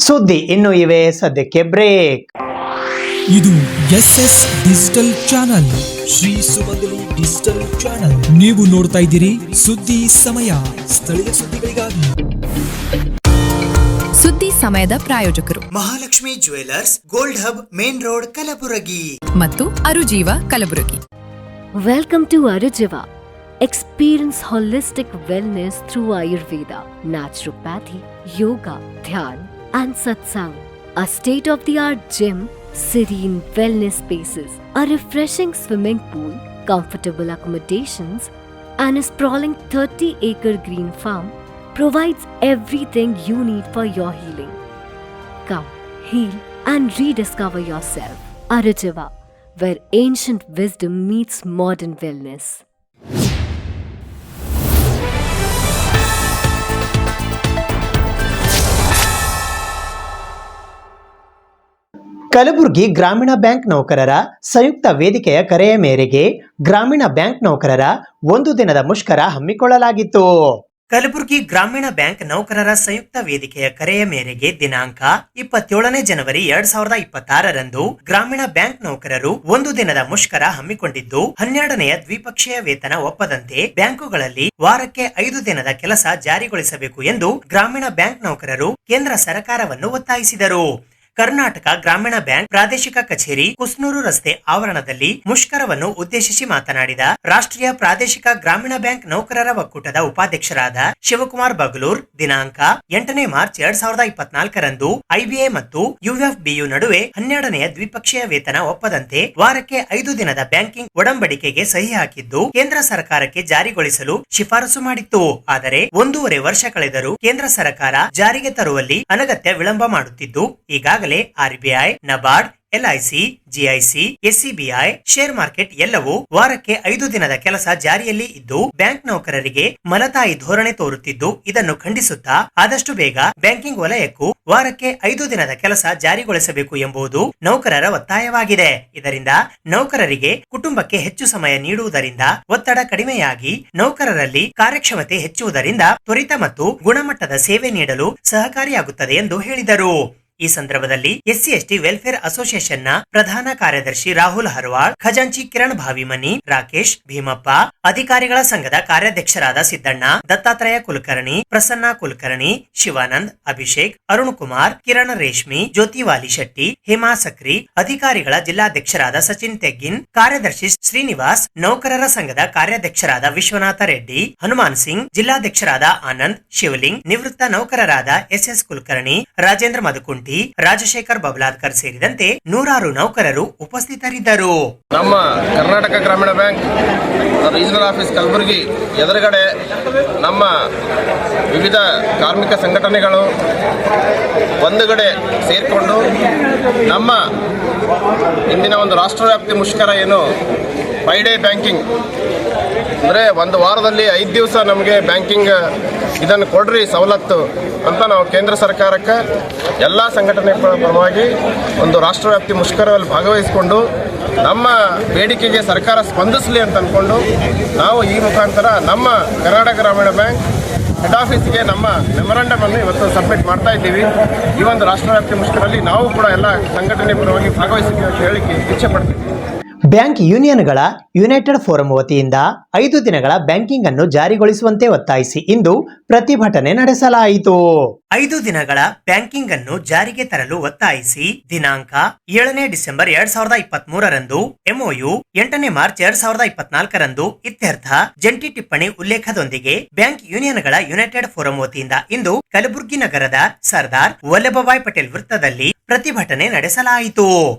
ಸುದ್ದಿ ಇನ್ನು ಇವೆ, ಸದ್ಯಕ್ಕೆ ಬ್ರೇಕ್. ಇದು SS ಡಿಜಿಟಲ್ ಚಾನಲ್, ಶ್ರೀ ಸುಮಂಗಲಿ ಡಿಜಿಟಲ್ ಚಾನಲ್. ನೀವು ನೋಡ್ತಾ ಇದ್ದೀರಿ ಸುದ್ದಿ ಸಮಯ, ಸ್ಥಳೀಯ ಸುದ್ದಿಗಳಿಗಾಗಿ. ಸುದ್ದಿ ಸಮಯದ ಪ್ರಾಯೋಜಕರು Mahalakshmi jewellers, gold hub, main road, Kalaburagi ಮತ್ತು ಅರುಜೀವ Kalaburagi. Welcome to Arujiva. Experience holistic wellness through Ayurveda, naturopathy, yoga, dhyan and satsang. A state-of-the-art gym, serene wellness spaces, a refreshing swimming pool, comfortable accommodations and a sprawling 30-acre green farm provides everything you need for your healing. Come, heal and rediscover yourself. Arujiva, where ancient wisdom meets modern wellness. Kalaburagi ಗ್ರಾಮೀಣ ಬ್ಯಾಂಕ್ ನೌಕರರ ಸಂಯುಕ್ತ ವೇದಿಕೆಯ ಕರೆಯ ಮೇರೆಗೆ ಗ್ರಾಮೀಣ ಬ್ಯಾಂಕ್ ನೌಕರರ ಒಂದು ದಿನದ ಮುಷ್ಕರ ಹಮ್ಮಿಕೊಳ್ಳಲಾಗಿತ್ತು. ಕಲಬುರಗಿ ಗ್ರಾಮೀಣ ಬ್ಯಾಂಕ್ ನೌಕರರ ಸಂಯುಕ್ತ ವೇದಿಕೆಯ ಕರೆಯ ಮೇರೆಗೆ ದಿನಾಂಕ 27 ಜನವರಿ 2026ರಂದು ಗ್ರಾಮೀಣ ಬ್ಯಾಂಕ್ ನೌಕರರು ಒಂದು ದಿನದ ಮುಷ್ಕರ ಹಮ್ಮಿಕೊಂಡಿದ್ದು, 12ನೆಯ ದ್ವಿಪಕ್ಷೀಯ ವೇತನ ಒಪ್ಪದಂತೆ ಬ್ಯಾಂಕುಗಳಲ್ಲಿ ವಾರಕ್ಕೆ 5 ದಿನದ ಕೆಲಸ ಜಾರಿಗೊಳಿಸಬೇಕು ಎಂದು ಗ್ರಾಮೀಣ ಬ್ಯಾಂಕ್ ನೌಕರರು ಕೇಂದ್ರ ಸರ್ಕಾರವನ್ನು ಒತ್ತಾಯಿಸಿದರು. ಕರ್ನಾಟಕ ಗ್ರಾಮೀಣ ಬ್ಯಾಂಕ್ ಪ್ರಾದೇಶಿಕ ಕಚೇರಿ ಕುಸ್ನೂರು ರಸ್ತೆ ಆವರಣದಲ್ಲಿ ಮುಷ್ಕರವನ್ನು ಉದ್ದೇಶಿಸಿ ಮಾತನಾಡಿದ ರಾಷ್ಟ್ರೀಯ ಪ್ರಾದೇಶಿಕ ಗ್ರಾಮೀಣ ಬ್ಯಾಂಕ್ ನೌಕರರ ಒಕ್ಕೂಟದ ಉಪಾಧ್ಯಕ್ಷರಾದ ಶಿವಕುಮಾರ್ ಬಗಲೂರ್ ದಿನಾಂಕ 8ನೇ ಮಾರ್ಚ್ 2024ರಂದು ಐಬಿಎ ಮತ್ತು ಯುಎಫ್ಬಿಯು ನಡುವೆ 12ನೇ ದ್ವಿಪಕ್ಷೀಯ ವೇತನ ಒಪ್ಪದಂತೆ ವಾರಕ್ಕೆ 5 ದಿನದ ಬ್ಯಾಂಕಿಂಗ್ ಒಡಂಬಡಿಕೆಗೆ ಸಹಿ ಹಾಕಿದ್ದು ಕೇಂದ್ರ ಸರ್ಕಾರಕ್ಕೆ ಜಾರಿಗೊಳಿಸಲು ಶಿಫಾರಸು ಮಾಡಿತ್ತು. ಆದರೆ 1.5 ವರ್ಷ ಕಳೆದರೂ ಕೇಂದ್ರ ಸರ್ಕಾರ ಜಾರಿಗೆ ತರುವಲ್ಲಿ ಅನಗತ್ಯ ವಿಳಂಬ ಮಾಡುತ್ತಿದ್ದು ಈಗಾಗಲೇ RBI, NABARD, LIC, GIC, SBI, share market ಎಲ್ಲವೂ ವಾರಕ್ಕೆ 5 ದಿನದ ಕೆಲಸ ಜಾರಿಯಲ್ಲಿ ಇದ್ದು ಬ್ಯಾಂಕ್ ನೌಕರರಿಗೆ ಮಲತಾಯಿ ಧೋರಣೆ ತೋರುತ್ತಿದ್ದು ಇದನ್ನು ಖಂಡಿಸುತ್ತಾ ಆದಷ್ಟು ಬೇಗ ಬ್ಯಾಂಕಿಂಗ್ ವಲಯಕ್ಕೂ ವಾರಕ್ಕೆ 5 ದಿನದ ಕೆಲಸ ಜಾರಿಗೊಳಿಸಬೇಕು ಎಂಬುದು ನೌಕರರ ಒತ್ತಾಯವಾಗಿದೆ. ಇದರಿಂದ ನೌಕರರಿಗೆ ಕುಟುಂಬಕ್ಕೆ ಹೆಚ್ಚು ಸಮಯ ನೀಡುವುದರಿಂದ ಒತ್ತಡ ಕಡಿಮೆಯಾಗಿ ನೌಕರರಲ್ಲಿ ಕಾರ್ಯಕ್ಷಮತೆ ಹೆಚ್ಚುವುದರಿಂದ ತ್ವರಿತ ಮತ್ತು ಗುಣಮಟ್ಟದ ಸೇವೆ ನೀಡಲು ಸಹಕಾರಿಯಾಗುತ್ತದೆ ಎಂದು ಹೇಳಿದರು. ಈ ಸಂದರ್ಭದಲ್ಲಿ ಎಸ್ಸಿ ಎಸ್ಟಿ ವೆಲ್ಫೇರ್ ಅಸೋಸಿಯೇಷನ್ನ ಪ್ರಧಾನ ಕಾರ್ಯದರ್ಶಿ ರಾಹುಲ್ ಹರ್ವಾಳ್, ಖಜಾಂಚಿ ಕಿರಣ್ ಭಾವಿಮನಿ, ರಾಕೇಶ್ ಭೀಮಪ್ಪ, ಅಧಿಕಾರಿಗಳ ಸಂಘದ ಕಾರ್ಯಾಧ್ಯಕ್ಷರಾದ ಸಿದ್ದಣ್ಣ, ದತ್ತಾತ್ರೇಯ ಕುಲಕರ್ಣಿ, ಪ್ರಸನ್ನ ಕುಲಕರ್ಣಿ, ಶಿವಾನಂದ್, ಅಭಿಷೇಕ್, ಅರುಣ್ ಕುಮಾರ್, ಕಿರಣ್ ರೇಷ್ಮಿ, ಜ್ಯೋತಿವಾಲಿ ಶೆಟ್ಟಿ, ಹೇಮಾ ಸಕ್ರಿ, ಅಧಿಕಾರಿಗಳ ಜಿಲ್ಲಾಧ್ಯಕ್ಷರಾದ ಸಚಿನ್ ತೆಗ್ಗಿನ್, ಕಾರ್ಯದರ್ಶಿ ಶ್ರೀನಿವಾಸ್, ನೌಕರರ ಸಂಘದ ಕಾರ್ಯಾಧ್ಯಕ್ಷರಾದ ವಿಶ್ವನಾಥ ರೆಡ್ಡಿ, ಹನುಮಾನ್ ಸಿಂಗ್, ಜಿಲ್ಲಾಧ್ಯಕ್ಷರಾದ ಆನಂದ್, ಶಿವಲಿಂಗ್, ನಿವೃತ್ತ ನೌಕರರಾದ ಎಸ್ಎಸ್ ಕುಲಕರ್ಣಿ, ರಾಜೇಂದ್ರ ಮಧುಕುಂಟಿ, ರಾಜಶೇಖರ್ ಬಬಲಾದ್ಕರ್ ಸೇರಿದಂತೆ ನೂರಾರು ನೌಕರರು ಉಪಸ್ಥಿತರಿದ್ದರು. ನಮ್ಮ ಕರ್ನಾಟಕ ಗ್ರಾಮೀಣ ಬ್ಯಾಂಕ್ ರೀಜನಲ್ ಆಫೀಸ್ ಕಲಬುರಗಿ ಎದುರುಗಡೆ ನಮ್ಮ ವಿವಿಧ ಕಾರ್ಮಿಕ ಸಂಘಟನೆಗಳು ಒಂದುಗಡೆ ಸೇರಿಕೊಂಡು ನಮ್ಮ ಇಂದಿನ ಒಂದು ರಾಷ್ಟ್ರವ್ಯಾಪ್ತಿ ಮುಷ್ಕರ ಏನು 5 ಡೇ ಬ್ಯಾಂಕಿಂಗ್ ಅಂದರೆ ಒಂದು ವಾರದಲ್ಲಿ 5 ದಿವಸ ನಮಗೆ ಬ್ಯಾಂಕಿಂಗ್ ಇದನ್ನು ಕೊಡ್ರಿ ಸವಲತ್ತು ಅಂತ ನಾವು ಕೇಂದ್ರ ಸರ್ಕಾರಕ್ಕೆ ಎಲ್ಲ ಸಂಘಟನೆಗಳ ಪರವಾಗಿ ಒಂದು ರಾಷ್ಟ್ರವ್ಯಾಪ್ತಿ ಮುಷ್ಕರದಲ್ಲಿ ಭಾಗವಹಿಸಿಕೊಂಡು ನಮ್ಮ ಬೇಡಿಕೆಗೆ ಸರ್ಕಾರ ಸ್ಪಂದಿಸಲಿ ಅಂತ ಅಂದ್ಕೊಂಡು ನಾವು ಈ ಮುಖಾಂತರ ನಮ್ಮ ಕರ್ನಾಟಕ ಗ್ರಾಮೀಣ ಬ್ಯಾಂಕ್ ಹೆಡ್ ಆಫೀಸ್ಗೆ ನಮ್ಮ ಮೆಮೊರಾಂಡಮ್ ಅನ್ನು ಇವತ್ತು ಸಬ್ಮಿಟ್ ಮಾಡ್ತಾ ಇದ್ದೀವಿ. ಈ ಒಂದು ರಾಷ್ಟ್ರವ್ಯಾಪ್ತಿ ಮುಷ್ಕರದಲ್ಲಿ ನಾವು ಕೂಡ ಎಲ್ಲ ಸಂಘಟನೆ ಪರವಾಗಿ ಭಾಗವಹಿಸಿ ಅಂತ ಹೇಳಿಕ್ಕೆ ಇಚ್ಛೆ ಪಡ್ತೀವಿ. ಬ್ಯಾಂಕ್ ಯೂನಿಯನ್ಗಳ ಯುನೈಟೆಡ್ ಫೋರಂ ವತಿಯಿಂದ 5 ದಿನಗಳ ಬ್ಯಾಂಕಿಂಗ್ ಅನ್ನು ಜಾರಿಗೊಳಿಸುವಂತೆ ಒತ್ತಾಯಿಸಿ ಇಂದು ಪ್ರತಿಭಟನೆ ನಡೆಸಲಾಯಿತು. 5 ದಿನಗಳ ಬ್ಯಾಂಕಿಂಗ್ ಅನ್ನು ಜಾರಿಗೆ ತರಲು ಒತ್ತಾಯಿಸಿ ದಿನಾಂಕ 7ನೇ ಡಿಸೆಂಬರ್ 2023ರಂದು ಎಂಒಯು 8ನೇ ಮಾರ್ಚ್ 2024ರಂದು ಇತ್ಯರ್ಥ ಜಂಟಿ ಟಿಪ್ಪಣಿ ಉಲ್ಲೇಖದೊಂದಿಗೆ ಬ್ಯಾಂಕ್ ಯೂನಿಯನ್ಗಳ ಯುನೈಟೆಡ್ ಫೋರಂ ವತಿಯಿಂದ ಇಂದು ಕಲಬುರಗಿ ನಗರದ ಸರ್ದಾರ್ ವಲ್ಲಭಭಾಯ್ ಪಟೇಲ್ ವೃತ್ತದಲ್ಲಿ ಪ್ರತಿಭಟನೆ ನಡೆಸಲಾಯಿತು.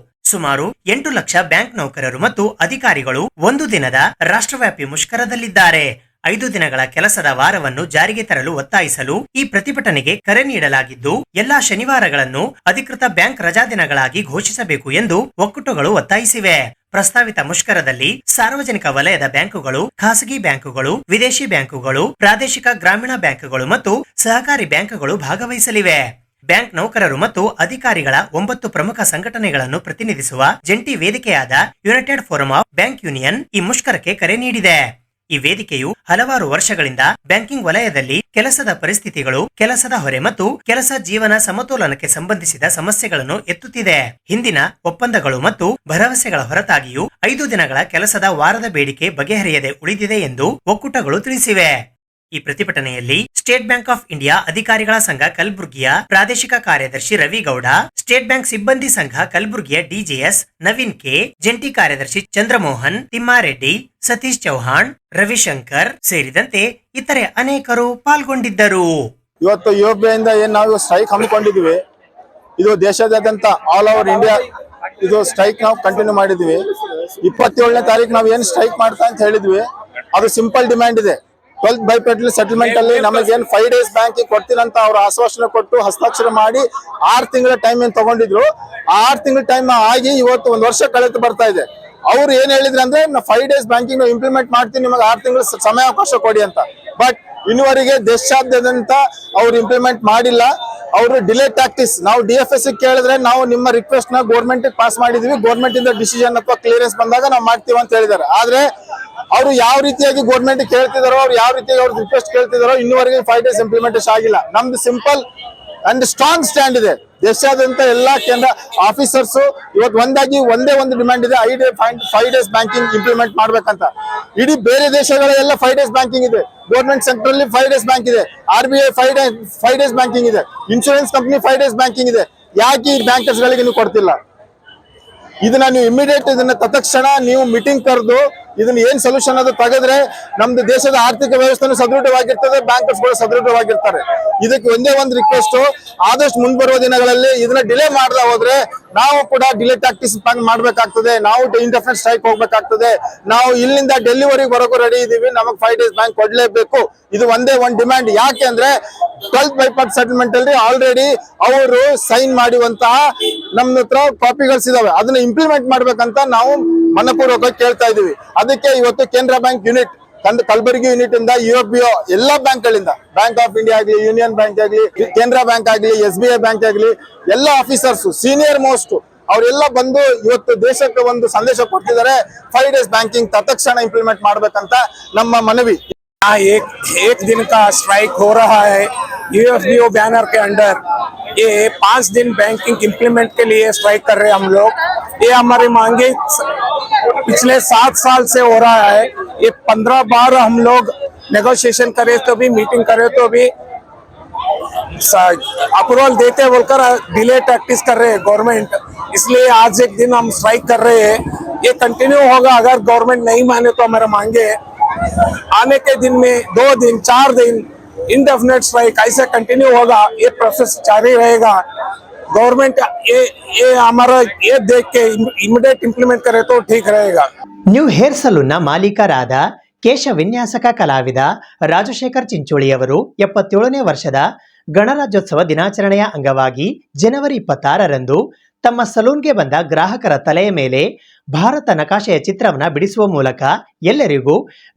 ಸುಮಾರು 8 ಲಕ್ಷ ಬ್ಯಾಂಕ್ ನೌಕರರು ಮತ್ತು ಅಧಿಕಾರಿಗಳು 1 ದಿನದ ರಾಷ್ಟ್ರವ್ಯಾಪಿ ಮುಷ್ಕರದಲ್ಲಿದ್ದಾರೆ. 5 ದಿನಗಳ ಕೆಲಸದ ವಾರವನ್ನು ಜಾರಿಗೆ ತರಲು ಒತ್ತಾಯಿಸಲು ಈ ಪ್ರತಿಭಟನೆಗೆ ಕರೆ ನೀಡಲಾಗಿದ್ದು ಎಲ್ಲಾ ಶನಿವಾರಗಳನ್ನು ಅಧಿಕೃತ ಬ್ಯಾಂಕ್ ರಜಾ ದಿನಗಳಾಗಿ ಘೋಷಿಸಬೇಕು ಎಂದು ಒಕ್ಕೂಟಗಳು ಒತ್ತಾಯಿಸಿವೆ. ಪ್ರಸ್ತಾವಿತ ಮುಷ್ಕರದಲ್ಲಿ ಸಾರ್ವಜನಿಕ ವಲಯದ ಬ್ಯಾಂಕುಗಳು, ಖಾಸಗಿ ಬ್ಯಾಂಕುಗಳು, ವಿದೇಶಿ ಬ್ಯಾಂಕುಗಳು, ಪ್ರಾದೇಶಿಕ ಗ್ರಾಮೀಣ ಬ್ಯಾಂಕುಗಳು ಮತ್ತು ಸಹಕಾರಿ ಬ್ಯಾಂಕುಗಳು ಭಾಗವಹಿಸಲಿವೆ. ಬ್ಯಾಂಕ್ ನೌಕರರು ಮತ್ತು ಅಧಿಕಾರಿಗಳ 9 ಪ್ರಮುಖ ಸಂಘಟನೆಗಳನ್ನು ಪ್ರತಿನಿಧಿಸುವ ಜಂಟಿ ವೇದಿಕೆಯಾದ united forum of bank union ಈ ಮುಷ್ಕರಕ್ಕೆ ಕರೆ ನೀಡಿದೆ. ಈ ವೇದಿಕೆಯು ಹಲವಾರು ವರ್ಷಗಳಿಂದ ಬ್ಯಾಂಕಿಂಗ್ ವಲಯದಲ್ಲಿ ಕೆಲಸದ ಪರಿಸ್ಥಿತಿಗಳು, ಕೆಲಸದ ಹೊರೆ ಮತ್ತು ಕೆಲಸ ಜೀವನ ಸಮತೋಲನಕ್ಕೆ ಸಂಬಂಧಿಸಿದ ಸಮಸ್ಯೆಗಳನ್ನು ಎತ್ತುತ್ತಿದೆ. ಹಿಂದಿನ ಒಪ್ಪಂದಗಳು ಮತ್ತು ಭರವಸೆಗಳ ಹೊರತಾಗಿಯೂ 5 ದಿನಗಳ ಕೆಲಸದ ವಾರದ ಬೇಡಿಕೆ ಬಗೆಹರಿಯದೆ ಉಳಿದಿದೆ ಎಂದು ಒಕ್ಕೂಟಗಳು ತಿಳಿಸಿವೆ. ಈ ಪ್ರತಿಭಟನೆಯಲ್ಲಿ ಸ್ಟೇಟ್ ಬ್ಯಾಂಕ್ ಆಫ್ ಇಂಡಿಯಾ ಅಧಿಕಾರಿಗಳ ಸಂಘ ಕಲಬುರ್ಗಿಯ ಪ್ರಾದೇಶಿಕ ಕಾರ್ಯದರ್ಶಿ ರವಿ ಗೌಡ, ಸ್ಟೇಟ್ ಬ್ಯಾಂಕ್ ಸಿಬ್ಬಂದಿ ಸಂಘ ಕಲಬುರ್ಗಿಯ ಡಿಜೆಎಸ್ ನವೀನ್ ಕೆ, ಜಂಟಿ ಕಾರ್ಯದರ್ಶಿ ಚಂದ್ರಮೋಹನ್, ತಿಮ್ಮಾರೆಡ್ಡಿ, ಸತೀಶ್ ಚೌಹಾಣ್, ರವಿಶಂಕರ್ ಸೇರಿದಂತೆ ಇತರೆ ಅನೇಕರು ಪಾಲ್ಗೊಂಡಿದ್ದರು. ಇವತ್ತು ಯುಎಫ್ಬಿಯಿಂದ ಏನ್ ನಾವು ಸ್ಟ್ರೈಕ್ ಹಮ್ಮಿಕೊಂಡಿದ್ವಿ, ಇದು ದೇಶದಾದ್ಯಂತ ಆಲ್ ಓವರ್ ಇಂಡಿಯಾ ಇದು ಸ್ಟ್ರೈಕ್ ನಾವು ಕಂಟಿನ್ಯೂ ಮಾಡಿದ್ವಿ. 27ನೇ ತಾರೀಕು ನಾವು ಏನ್ ಸ್ಟ್ರೈಕ್ ಮಾಡ್ತಾ ಅಂತ ಹೇಳಿದ್ವಿ, ಅದು ಸಿಂಪಲ್ ಡಿಮ್ಯಾಂಡ್ ಇದೆ. 12th ಬೈಪೆಟಲ್ ಸೆಟಲ್ಮೆಂಟ್ ಅಲ್ಲಿ ನಮಗೇನು 5 ಡೇಸ್ ಬ್ಯಾಂಕಿಂಗ್ ಕೊಡ್ತೀರಂತ ಅವ್ರು ಆಶ್ವಾಸನೆ ಕೊಟ್ಟು ಹಸ್ತಾಕ್ಷರ ಮಾಡಿ 6 ತಿಂಗಳ ಟೈಮ್ ಏನ್ ತಗೊಂಡಿದ್ರು, ಆ 6 ತಿಂಗಳ ಟೈಮ್ ಆಗಿ ಇವತ್ತು 1 ವರ್ಷ ಕಳೆದು ಬರ್ತಾ ಇದೆ. ಅವ್ರು ಏನ್ ಹೇಳಿದ್ರು ಅಂದ್ರೆ 5 ಡೇಸ್ ಬ್ಯಾಂಕಿಂಗ್ ಇಂಪ್ಲಿಮೆಂಟ್ ಮಾಡ್ತೀನಿ, ನಿಮಗೆ 6 ತಿಂಗಳ ಸಮಯಾವಕಾಶ ಕೊಡಿ ಅಂತ. ಬಟ್ ಇನ್ನುವರೆಗೆ ದೇಶಾದ್ಯಂತ ಅವ್ರು ಇಂಪ್ಲಿಮೆಂಟ್ ಮಾಡಿಲ್ಲ. ಅವರು ಡಿಲೇ ಟ್ಯಾಕ್ಟಿಕ್ಸ್, ನಾವು DFS ಕೇಳಿದ್ರೆ ನಾವು ನಿಮ್ಮ ರಿಕ್ವೆಸ್ಟ್ ನ ಗೌರ್ಮೆಂಟ್ ಪಾಸ್ ಮಾಡಿದ್ವಿ, ಗೌರ್ಮೆಂಟ್ ಇಂದ ಡಿಸಿಷನ್ ಅಥವಾ ಕ್ಲಿಯರೆನ್ಸ್ ಬಂದಾಗ ನಾವು ಮಾಡ್ತೀವಿ ಅಂತ ಹೇಳಿದ್ದಾರೆ. ಆದ್ರೆ ಅವರು ಯಾವ ರೀತಿಯಾಗಿ ಗೌರ್ಮೆಂಟ್ ಕೇಳ್ತಿದಾರೋ, ಅವ್ರು ಯಾವ ರೀತಿಯಾಗಿ ಅವ್ರ ರಿಕ್ವೆಸ್ಟ್ ಕೇಳ್ತಿದಾರೋ ಇನ್ನುವರೆಗೆ 5 ಡೇಸ್ ಇಂಪ್ಲಿಮೆಂಟೇಷನ್ ಆಗಿಲ್ಲ. ನಮ್ದು ಸಿಂಪಲ್ ಅಂಡ್ ಸ್ಟ್ರಾಂಗ್ ಸ್ಟ್ಯಾಂಡ್ ಇದೆ. ದೇಶಾದ್ಯಂತ ಎಲ್ಲಾ ಕೇಂದ್ರ ಆಫೀಸರ್ಸ್ ಇವತ್ತು ಒಂದೇ ಒಂದು ಡಿಮ್ಯಾಂಡ್ ಇದೆ, 5 ಡೇಸ್ ಬ್ಯಾಂಕಿಂಗ್ ಇಂಪ್ಲಿಮೆಂಟ್ ಮಾಡ್ಬೇಕಂತ. ಇಡೀ ಬೇರೆ ದೇಶಗಳೆಲ್ಲ 5 ಡೇಸ್ ಬ್ಯಾಂಕಿಂಗ್ ಇದೆ. ಗೌರ್ಮೆಂಟ್ ಸೆಕ್ಟರ್ ಅಲ್ಲಿ 5 ಡೇಸ್ ಬ್ಯಾಂಕ್ ಇದೆ, RBI 5 ಡೇಸ್ ಬ್ಯಾಂಕಿಂಗ್ ಇದೆ, ಇನ್ಶೂರೆನ್ಸ್ ಕಂಪನಿ 5 ಡೇಸ್ ಬ್ಯಾಂಕಿಂಗ್ ಇದೆ. ಯಾಕೆ ಈ ಬ್ಯಾಂಕರ್ಸ್ಗಳಿಗೆ ನೀವು ಕೊಡ್ತಿಲ್ಲ? ಇದನ್ನ ನೀವು ಇಮಿಡಿಯೇಟ್ ಇದನ್ನ ತತ್ಕ್ಷಣ ನೀವು ಮೀಟಿಂಗ್ ಕರೆದು ಇದನ್ನ ಏನ್ ಸೊಲ್ಯೂಷನ್ ಅದು ತೆಗೆದ್ರೆ ನಮ್ದು ದೇಶದ ಆರ್ಥಿಕ ವ್ಯವಸ್ಥೆನೂ ಸದೃಢವಾಗಿರ್ತದೆ, ಬ್ಯಾಂಕರ್ಸ್ಗಳು ಸದೃಢವಾಗಿರ್ತಾರೆ. ಇದಕ್ಕೆ ಒಂದೇ ಒಂದು ರಿಕ್ವೆಸ್ಟ್, ಆದಷ್ಟು ಮುಂಬರುವ ದಿನಗಳಲ್ಲಿ ಇದನ್ನ ಡಿಲೇ ಮಾಡದ ಹೋದ್ರೆ ನಾವು ಕೂಡ ಡಿಲೇ ಟ್ಯಾಕ್ಟಿಸ್ ಮಾಡ್ಬೇಕಾಗ್ತದೆ, ನಾವು ಇಂಡೆಫಿನಿಟ್ ಸ್ಟ್ರೈಕ್ ಹೋಗ್ಬೇಕಾಗ್ತದೆ. ನಾವು ಇಲ್ಲಿಂದ ಡೆಲ್ಲಿವರೆಗೆ ಬರೋಕು ರೆಡಿ ಇದೀವಿ, ನಮಗೆ 5 days ಬ್ಯಾಂಕ್ ಕೊಡ್ಲೇಬೇಕು. ಇದು ಒಂದೇ ಒಂದು ಡಿಮ್ಯಾಂಡ್. ಯಾಕೆ ಅಂದ್ರೆ 12th ಬೈಪಾರ್ಟ್ ಸೆಟಲ್ಮೆಂಟ್ ಅಲ್ಲಿ ಆಲ್ರೆಡಿ ಅವರು ಸೈನ್ ಮಾಡುವಂತಹ ನಮ್ಮ ಹತ್ರ ಕಾಪಿಗಳು ಇದಾವೆ, ಅದನ್ನ ಇಂಪ್ಲಿಮೆಂಟ್ ಮಾಡ್ಬೇಕಂತ ನಾವು ಮನಪೂರ್ವಕವಾಗಿ ಕೇಳ್ತಾ ಇದೀವಿ. ಅದಕ್ಕೆ ಇವತ್ತು ಕೇಂದ್ರ ಬ್ಯಾಂಕ್ ಯೂನಿಟ್, ಕಲಬುರಗಿ ಯೂನಿಟ್ ಇಂದ UFBO ಎಲ್ಲಾ ಬ್ಯಾಂಕ್ ಗಳಿಂದ, ಬ್ಯಾಂಕ್ ಆಫ್ ಇಂಡಿಯಾ ಆಗ್ಲಿ, ಯೂನಿಯನ್ ಬ್ಯಾಂಕ್ ಆಗ್ಲಿ, ಕೇಂದ್ರ ಬ್ಯಾಂಕ್ ಆಗ್ಲಿ, SBI ಬ್ಯಾಂಕ್ ಆಗ್ಲಿ, ಎಲ್ಲ ಆಫೀಸರ್ಸ್ ಸೀನಿಯರ್ ಮೋಸ್ಟ್ ಅವರೆಲ್ಲ ಬಂದು ಇವತ್ತು ದೇಶಕ್ಕೆ ಒಂದು ಸಂದೇಶ ಕೊಡ್ತಿದ್ದಾರೆ. 5 days ಬ್ಯಾಂಕಿಂಗ್ ತತ್ಕ್ಷಣ ಇಂಪ್ಲಿಮೆಂಟ್ ಮಾಡ್ಬೇಕಂತ ನಮ್ಮ ಮನವಿ. एक दिन का स्ट्राइक हो रहा है UFBO बैनर के अंडर। ये 5 दिन बैंकिंग इम्प्लीमेंट के लिए स्ट्राइक कर रहे हैं हम लोग। ये हमारी मांगे पिछले 7 साल से हो रहा है। ये 15 बार हम लोग नेगोशिएशन करे तो भी, मीटिंग करे तो भी अप्रूवल देते बोलकर डिले टैक्टिस कर रहे हैं गवर्नमेंट। इसलिए आज एक दिन हम स्ट्राइक कर रहे हैं। ये कंटिन्यू होगा, अगर गवर्नमेंट नहीं माने तो हमारा मांगे आने के दिन में 2 दिन 4 दिन इंडेफिनेट स्ट्राइक ऐसे कंटिन्यू होगा। ये प्रोसेस जारी रहेगा। गवर्नमेंट ये हमारा ये देख के इमीडिएट इंप्लीमेंट करे तो ठीक रहेगा। ನ್ಯೂ ಹೇರ್ ಸಲೂನ್ನ ಮಾಲೀಕರಾದ ಕೇಶ ವಿನ್ಯಾಸಕ ಕಲಾವಿದ ರಾಜಶೇಖರ್ ಚಿಂಚೋಳಿಯವರು 77ನೇ ವರ್ಷದ ಗಣರಾಜ್ಯೋತ್ಸವ ದಿನಾಚರಣೆಯ ಅಂಗವಾಗಿ ಜನವರಿ 26ರಂದು ತಮ್ಮ ಸಲೂನ್ಗೆ ಬಂದ ಗ್ರಾಹಕರ ತಲೆಯ ಮೇಲೆ ಭಾರತ ನಕಾಶೆಯ ಚಿತ್ರವನ್ನ ಬಿಡಿಸುವ ಮೂಲಕ ಎಲ್ಲರಿಗೂ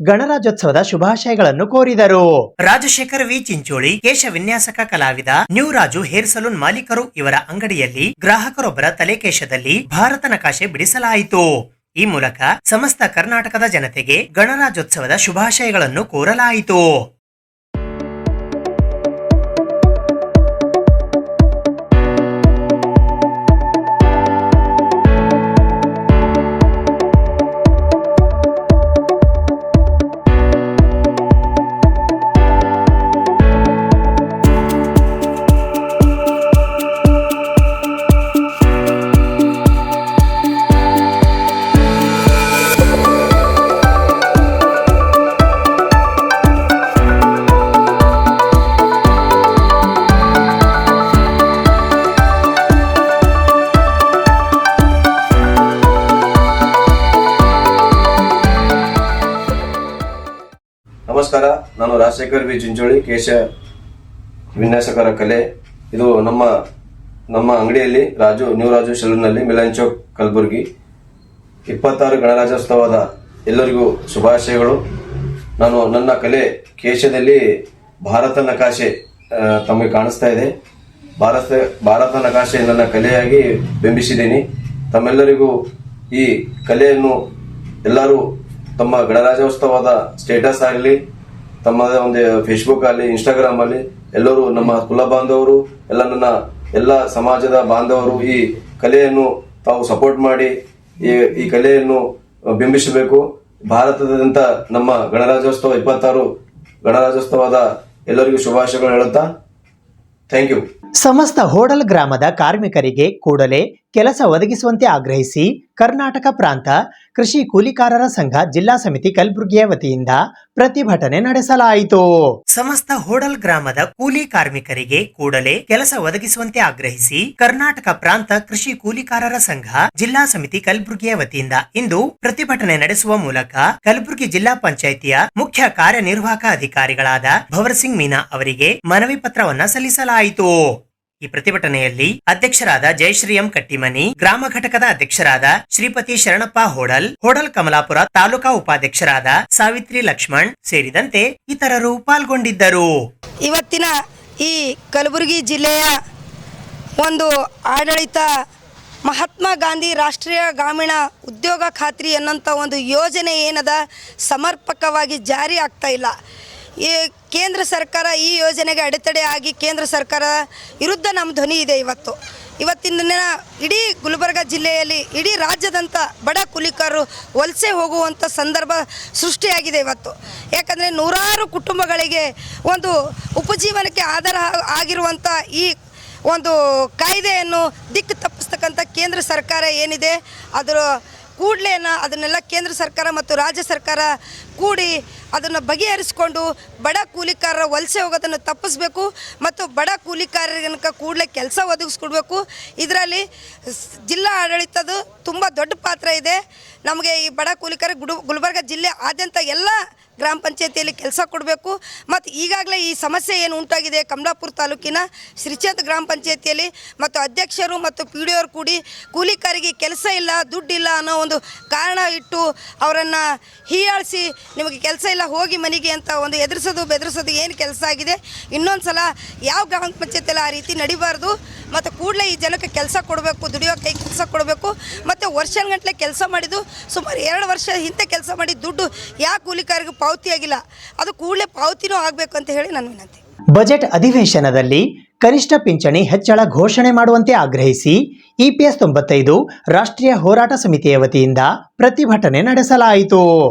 ಗಣರಾಜ್ಯೋತ್ಸವದ ಶುಭಾಶಯಗಳನ್ನು ಕೋರಿದರು. ರಾಜಶೇಖರ್ ವಿ ಚಿಂಚೋಳಿ ಕೇಶ ವಿನ್ಯಾಸಕ ಕಲಾವಿದ, ನ್ಯೂ ರಾಜು ಹೇರ್ ಸಲೂನ್ ಮಾಲೀಕರು ಇವರ ಅಂಗಡಿಯಲ್ಲಿ ಗ್ರಾಹಕರೊಬ್ಬರ ತಲೆ ಕೇಶದಲ್ಲಿ ಭಾರತ ನಕಾಶೆ ಬಿಡಿಸಲಾಯಿತು. ಈ ಮೂಲಕ ಸಮಸ್ತ ಕರ್ನಾಟಕದ ಜನತೆಗೆ ಗಣರಾಜ್ಯೋತ್ಸವದ ಶುಭಾಶಯಗಳನ್ನು ಕೋರಲಾಯಿತು. ನಮಸ್ಕಾರ, ನಾನು ರಾಜಶೇಖರ್ ವಿ ಚಿಂಚೋಳಿ, ಕೇಶ ವಿನ್ಯಾಸಕರ ಕಲೆ. ಇದು ನಮ್ಮ ಅಂಗಡಿಯಲ್ಲಿ ನ್ಯೂ ರಾಜು ಸಲೂನ್ನಲ್ಲಿ, ಮಿಲನ್ ಚೌಕ್, ಕಲಬುರಗಿ. 26 ಗಣರಾಜ್ಯೋತ್ಸವದ ಎಲ್ಲರಿಗೂ ಶುಭಾಶಯಗಳು. ನಾನು ನನ್ನ ಕಲೆ ಕೇಶದಲ್ಲಿ ಭಾರತ ನಕಾಶೆ ತಮಗೆ ಕಾಣಿಸ್ತಾ ಇದೆ. ಭಾರತ ನಕಾಶೆ ನನ್ನ ಕಲೆಯಾಗಿ ಬಿಂಬಿಸಿದ್ದೀನಿ. ತಮ್ಮೆಲ್ಲರಿಗೂ ಈ ಕಲೆಯನ್ನು ಎಲ್ಲರೂ ತಮ್ಮ ಗಣರಾಜ್ಯೋತ್ಸವದ ಸ್ಟೇಟಸ್ ಆಗಲಿ, ತಮ್ಮದೇ ಒಂದು ಫೇಸ್ಬುಕ್ ಆಗಲಿ, ಇನ್ಸ್ಟಾಗ್ರಾಮ್ ಅಲ್ಲಿ ಎಲ್ಲರೂ ನಮ್ಮ ಕುಲ ಬಾಂಧವರು ನನ್ನ ಎಲ್ಲ ಸಮಾಜದ ಬಾಂಧವರು ಈ ಕಲೆಯನ್ನು ತಾವು ಸಪೋರ್ಟ್ ಮಾಡಿ ಈ ಕಲೆಯನ್ನು ಬಿಂಬಿಸಬೇಕು. ಭಾರತದಾದ್ಯಂತ ನಮ್ಮ ಗಣರಾಜ್ಯೋತ್ಸವ 26 ಗಣರಾಜ್ಯೋತ್ಸವದ ಎಲ್ಲರಿಗೂ ಶುಭಾಶಯಗಳು ಹೇಳುತ್ತಾ ಥ್ಯಾಂಕ್ ಯು. ಸಮಸ್ತ ಹೋಡಲ್ ಗ್ರಾಮದ ಕಾರ್ಮಿಕರಿಗೆ ಕೂಡಲೇ ಕೆಲಸ ಒದಗಿಸುವಂತೆ ಆಗ್ರಹಿಸಿ ಕರ್ನಾಟಕ ಪ್ರಾಂತ ಕೃಷಿ ಕೂಲಿಕಾರರ ಸಂಘ ಜಿಲ್ಲಾ ಸಮಿತಿ ಕಲಬುರಗಿಯ ವತಿಯಿಂದ ಪ್ರತಿಭಟನೆ ನಡೆಸಲಾಯಿತು. ಸಮಸ್ತ ಹೋಡಲ್ ಗ್ರಾಮದ ಕೂಲಿ ಕಾರ್ಮಿಕರಿಗೆ ಕೂಡಲೇ ಕೆಲಸ ಒದಗಿಸುವಂತೆ ಆಗ್ರಹಿಸಿ ಕರ್ನಾಟಕ ಪ್ರಾಂತ ಕೃಷಿ ಕೂಲಿಕಾರರ ಸಂಘ ಜಿಲ್ಲಾ ಸಮಿತಿ ಕಲಬುರಗಿಯ ವತಿಯಿಂದ ಇಂದು ಪ್ರತಿಭಟನೆ ನಡೆಸುವ ಮೂಲಕ ಕಲಬುರಗಿ ಜಿಲ್ಲಾ ಪಂಚಾಯಿತಿಯ ಮುಖ್ಯ ಕಾರ್ಯನಿರ್ವಾಹಕ ಅಧಿಕಾರಿಗಳಾದ ಭವರ್ ಸಿಂಗ್ ಮೀನಾ ಅವರಿಗೆ ಮನವಿ ಪತ್ರವನ್ನ ಸಲ್ಲಿಸಲಾಯಿತು. ಈ ಪ್ರತಿಭಟನೆಯಲ್ಲಿ ಅಧ್ಯಕ್ಷರಾದ ಜಯಶ್ರೀ ಎಂ ಕಟ್ಟಿಮನಿ, ಗ್ರಾಮ ಘಟಕದ ಅಧ್ಯಕ್ಷರಾದ ಶ್ರೀಪತಿ ಶರಣಪ್ಪ ಹೋಡಲ್ ಕಮಲಾಪುರ ತಾಲೂಕಾ ಉಪಾಧ್ಯಕ್ಷರಾದ ಸಾವಿತ್ರಿ ಲಕ್ಷ್ಮಣ್ ಸೇರಿದಂತೆ ಇತರರು ಪಾಲ್ಗೊಂಡಿದ್ದರು. ಇವತ್ತಿನ ಈ ಕಲಬುರಗಿ ಜಿಲ್ಲೆಯ ಒಂದು ಆಡಳಿತ ಮಹಾತ್ಮ ಗಾಂಧಿ ರಾಷ್ಟ್ರೀಯ ಗ್ರಾಮೀಣ ಉದ್ಯೋಗ ಖಾತ್ರಿ ಅನ್ನೋಂಥ ಒಂದು ಯೋಜನೆ ಏನದ ಸಮರ್ಪಕವಾಗಿ ಜಾರಿ ಆಗ್ತಾ ಇಲ್ಲ. ಈ ಕೇಂದ್ರ ಸರ್ಕಾರ ಈ ಯೋಜನೆಗೆ ಅಡೆತಡೆ ಆಗಿ ಕೇಂದ್ರ ಸರ್ಕಾರ ವಿರುದ್ಧ ನಮ್ಮ ಧ್ವನಿ ಇದೆ. ಇವತ್ತಿನ ದಿನ ಇಡೀ ಗುಲ್ಬರ್ಗ ಜಿಲ್ಲೆಯಲ್ಲಿ ಇಡೀ ರಾಜ್ಯದಂಥ ಬಡ ಕೂಲಿಕಾರರು ವಲಸೆ ಹೋಗುವಂಥ ಸಂದರ್ಭ ಸೃಷ್ಟಿಯಾಗಿದೆ ಯಾಕಂದರೆ ನೂರಾರು ಕುಟುಂಬಗಳಿಗೆ ಒಂದು ಉಪಜೀವನಕ್ಕೆ ಆಧಾರ ಆಗಿರುವಂಥ ಈ ಒಂದು ಕಾಯ್ದೆಯನ್ನು ದಿಕ್ಕು ತಪ್ಪಿಸ್ತಕ್ಕಂಥ ಕೇಂದ್ರ ಸರ್ಕಾರ ಏನಿದೆ ಅದರ ಕೂಡಲೇ ಅದನ್ನೆಲ್ಲ ಕೇಂದ್ರ ಸರ್ಕಾರ ಮತ್ತು ರಾಜ್ಯ ಸರ್ಕಾರ ಕೂಡಿ ಅದನ್ನು ಬಗೆಹರಿಸಿಕೊಂಡು ಬಡ ಕೂಲಿಕಾರರ ವಲಸೆ ಹೋಗೋದನ್ನು ತಪ್ಪಿಸಬೇಕು ಮತ್ತು ಬಡ ಕೂಲಿಕಾರರಿಗೆ ಕೂಡಲೇ ಕೆಲಸ ಒದಗಿಸ್ಕೊಡ್ಬೇಕು. ಇದರಲ್ಲಿ ಜಿಲ್ಲಾ ಆಡಳಿತದ ತುಂಬ ದೊಡ್ಡ ಪಾತ್ರ ಇದೆ. ನಮಗೆ ಈ ಬಡ ಕೂಲಿಕಾರ ಗುಲ್ಬರ್ಗ ಜಿಲ್ಲೆ ಆದ್ಯಂತ ಎಲ್ಲ ಗ್ರಾಮ ಪಂಚಾಯತಿಯಲ್ಲಿ ಕೆಲಸ ಕೊಡಬೇಕು. ಮತ್ತು ಈಗಾಗಲೇ ಈ ಸಮಸ್ಯೆ ಏನು ಉಂಟಾಗಿದೆ ಕಮಲಾಪುರ ತಾಲೂಕಿನ ಶ್ರೀಚಂದ್ರ ಗ್ರಾಮ ಪಂಚಾಯತಿಯಲ್ಲಿ ಮತ್ತು ಅಧ್ಯಕ್ಷರು ಮತ್ತು ಪಿ ಡಿ ಅವರು ಕೂಡಿ ಕೂಲಿಕಾರಿಗೆ ಕೆಲಸ ಇಲ್ಲ, ದುಡ್ಡಿಲ್ಲ ಅನ್ನೋ ಒಂದು ಕಾರಣ ಇಟ್ಟು ಅವರನ್ನು ಹೀಯಾಳಿಸಿ ನಿಮಗೆ ಕೆಲಸ ಇಲ್ಲ ಹೋಗಿ ಮನೆಗೆ ಅಂತ ಒಂದು ಎದುರಿಸೋದು ಬೆದರಿಸೋದು ಏನು ಕೆಲಸ ಆಗಿದೆ. ಇನ್ನೊಂದು ಸಲ ಯಾವ ಗ್ರಾಮ ಪಂಚಾಯತಿಯಲ್ಲಿ ಆ ರೀತಿ ನಡಿಬಾರ್ದು. ಮತ್ತು ಕೂಡಲೇ ಈ ಜನಕ್ಕೆ ಕೆಲಸ ಕೊಡಬೇಕು, ದುಡಿಯೋ ಕೈ ಕೆಲಸ ಕೊಡಬೇಕು. ಮತ್ತು ವರ್ಷಗಟ್ಟಲೆ ಕೆಲಸ ಮಾಡಿದ್ದು ಸುಮಾರು 2 ವರ್ಷ ಹಿಂದೆ ಕೆಲಸ ಮಾಡಿ ದುಡ್ಡು ಯಾವ ಕೂಲಿಕಾರಿಗೆ ಪಾವತಿ ಆಗಿಲ್ಲ, ಅದು ಕೂಡಲೇ ಪಾವತಿನೂ ಆಗಬೇಕು ಅಂತ ಹೇಳಿ ನನ್ನ ವಿನಂತಿ. ಬಜೆಟ್ ಅಧಿವೇಶನದಲ್ಲಿ ಕನಿಷ್ಠ ಪಿಂಚಣಿ ಹೆಚ್ಚಳ ಘೋಷಣೆ ಮಾಡುವಂತೆ ಆಗ್ರಹಿಸಿ EPS 95 ರಾಷ್ಟ್ರೀಯ ಹೋರಾಟ ಸಮಿತಿಯ ವತಿಯಿಂದ ಪ್ರತಿಭಟನೆ ನಡೆಸಲಾಯಿತು.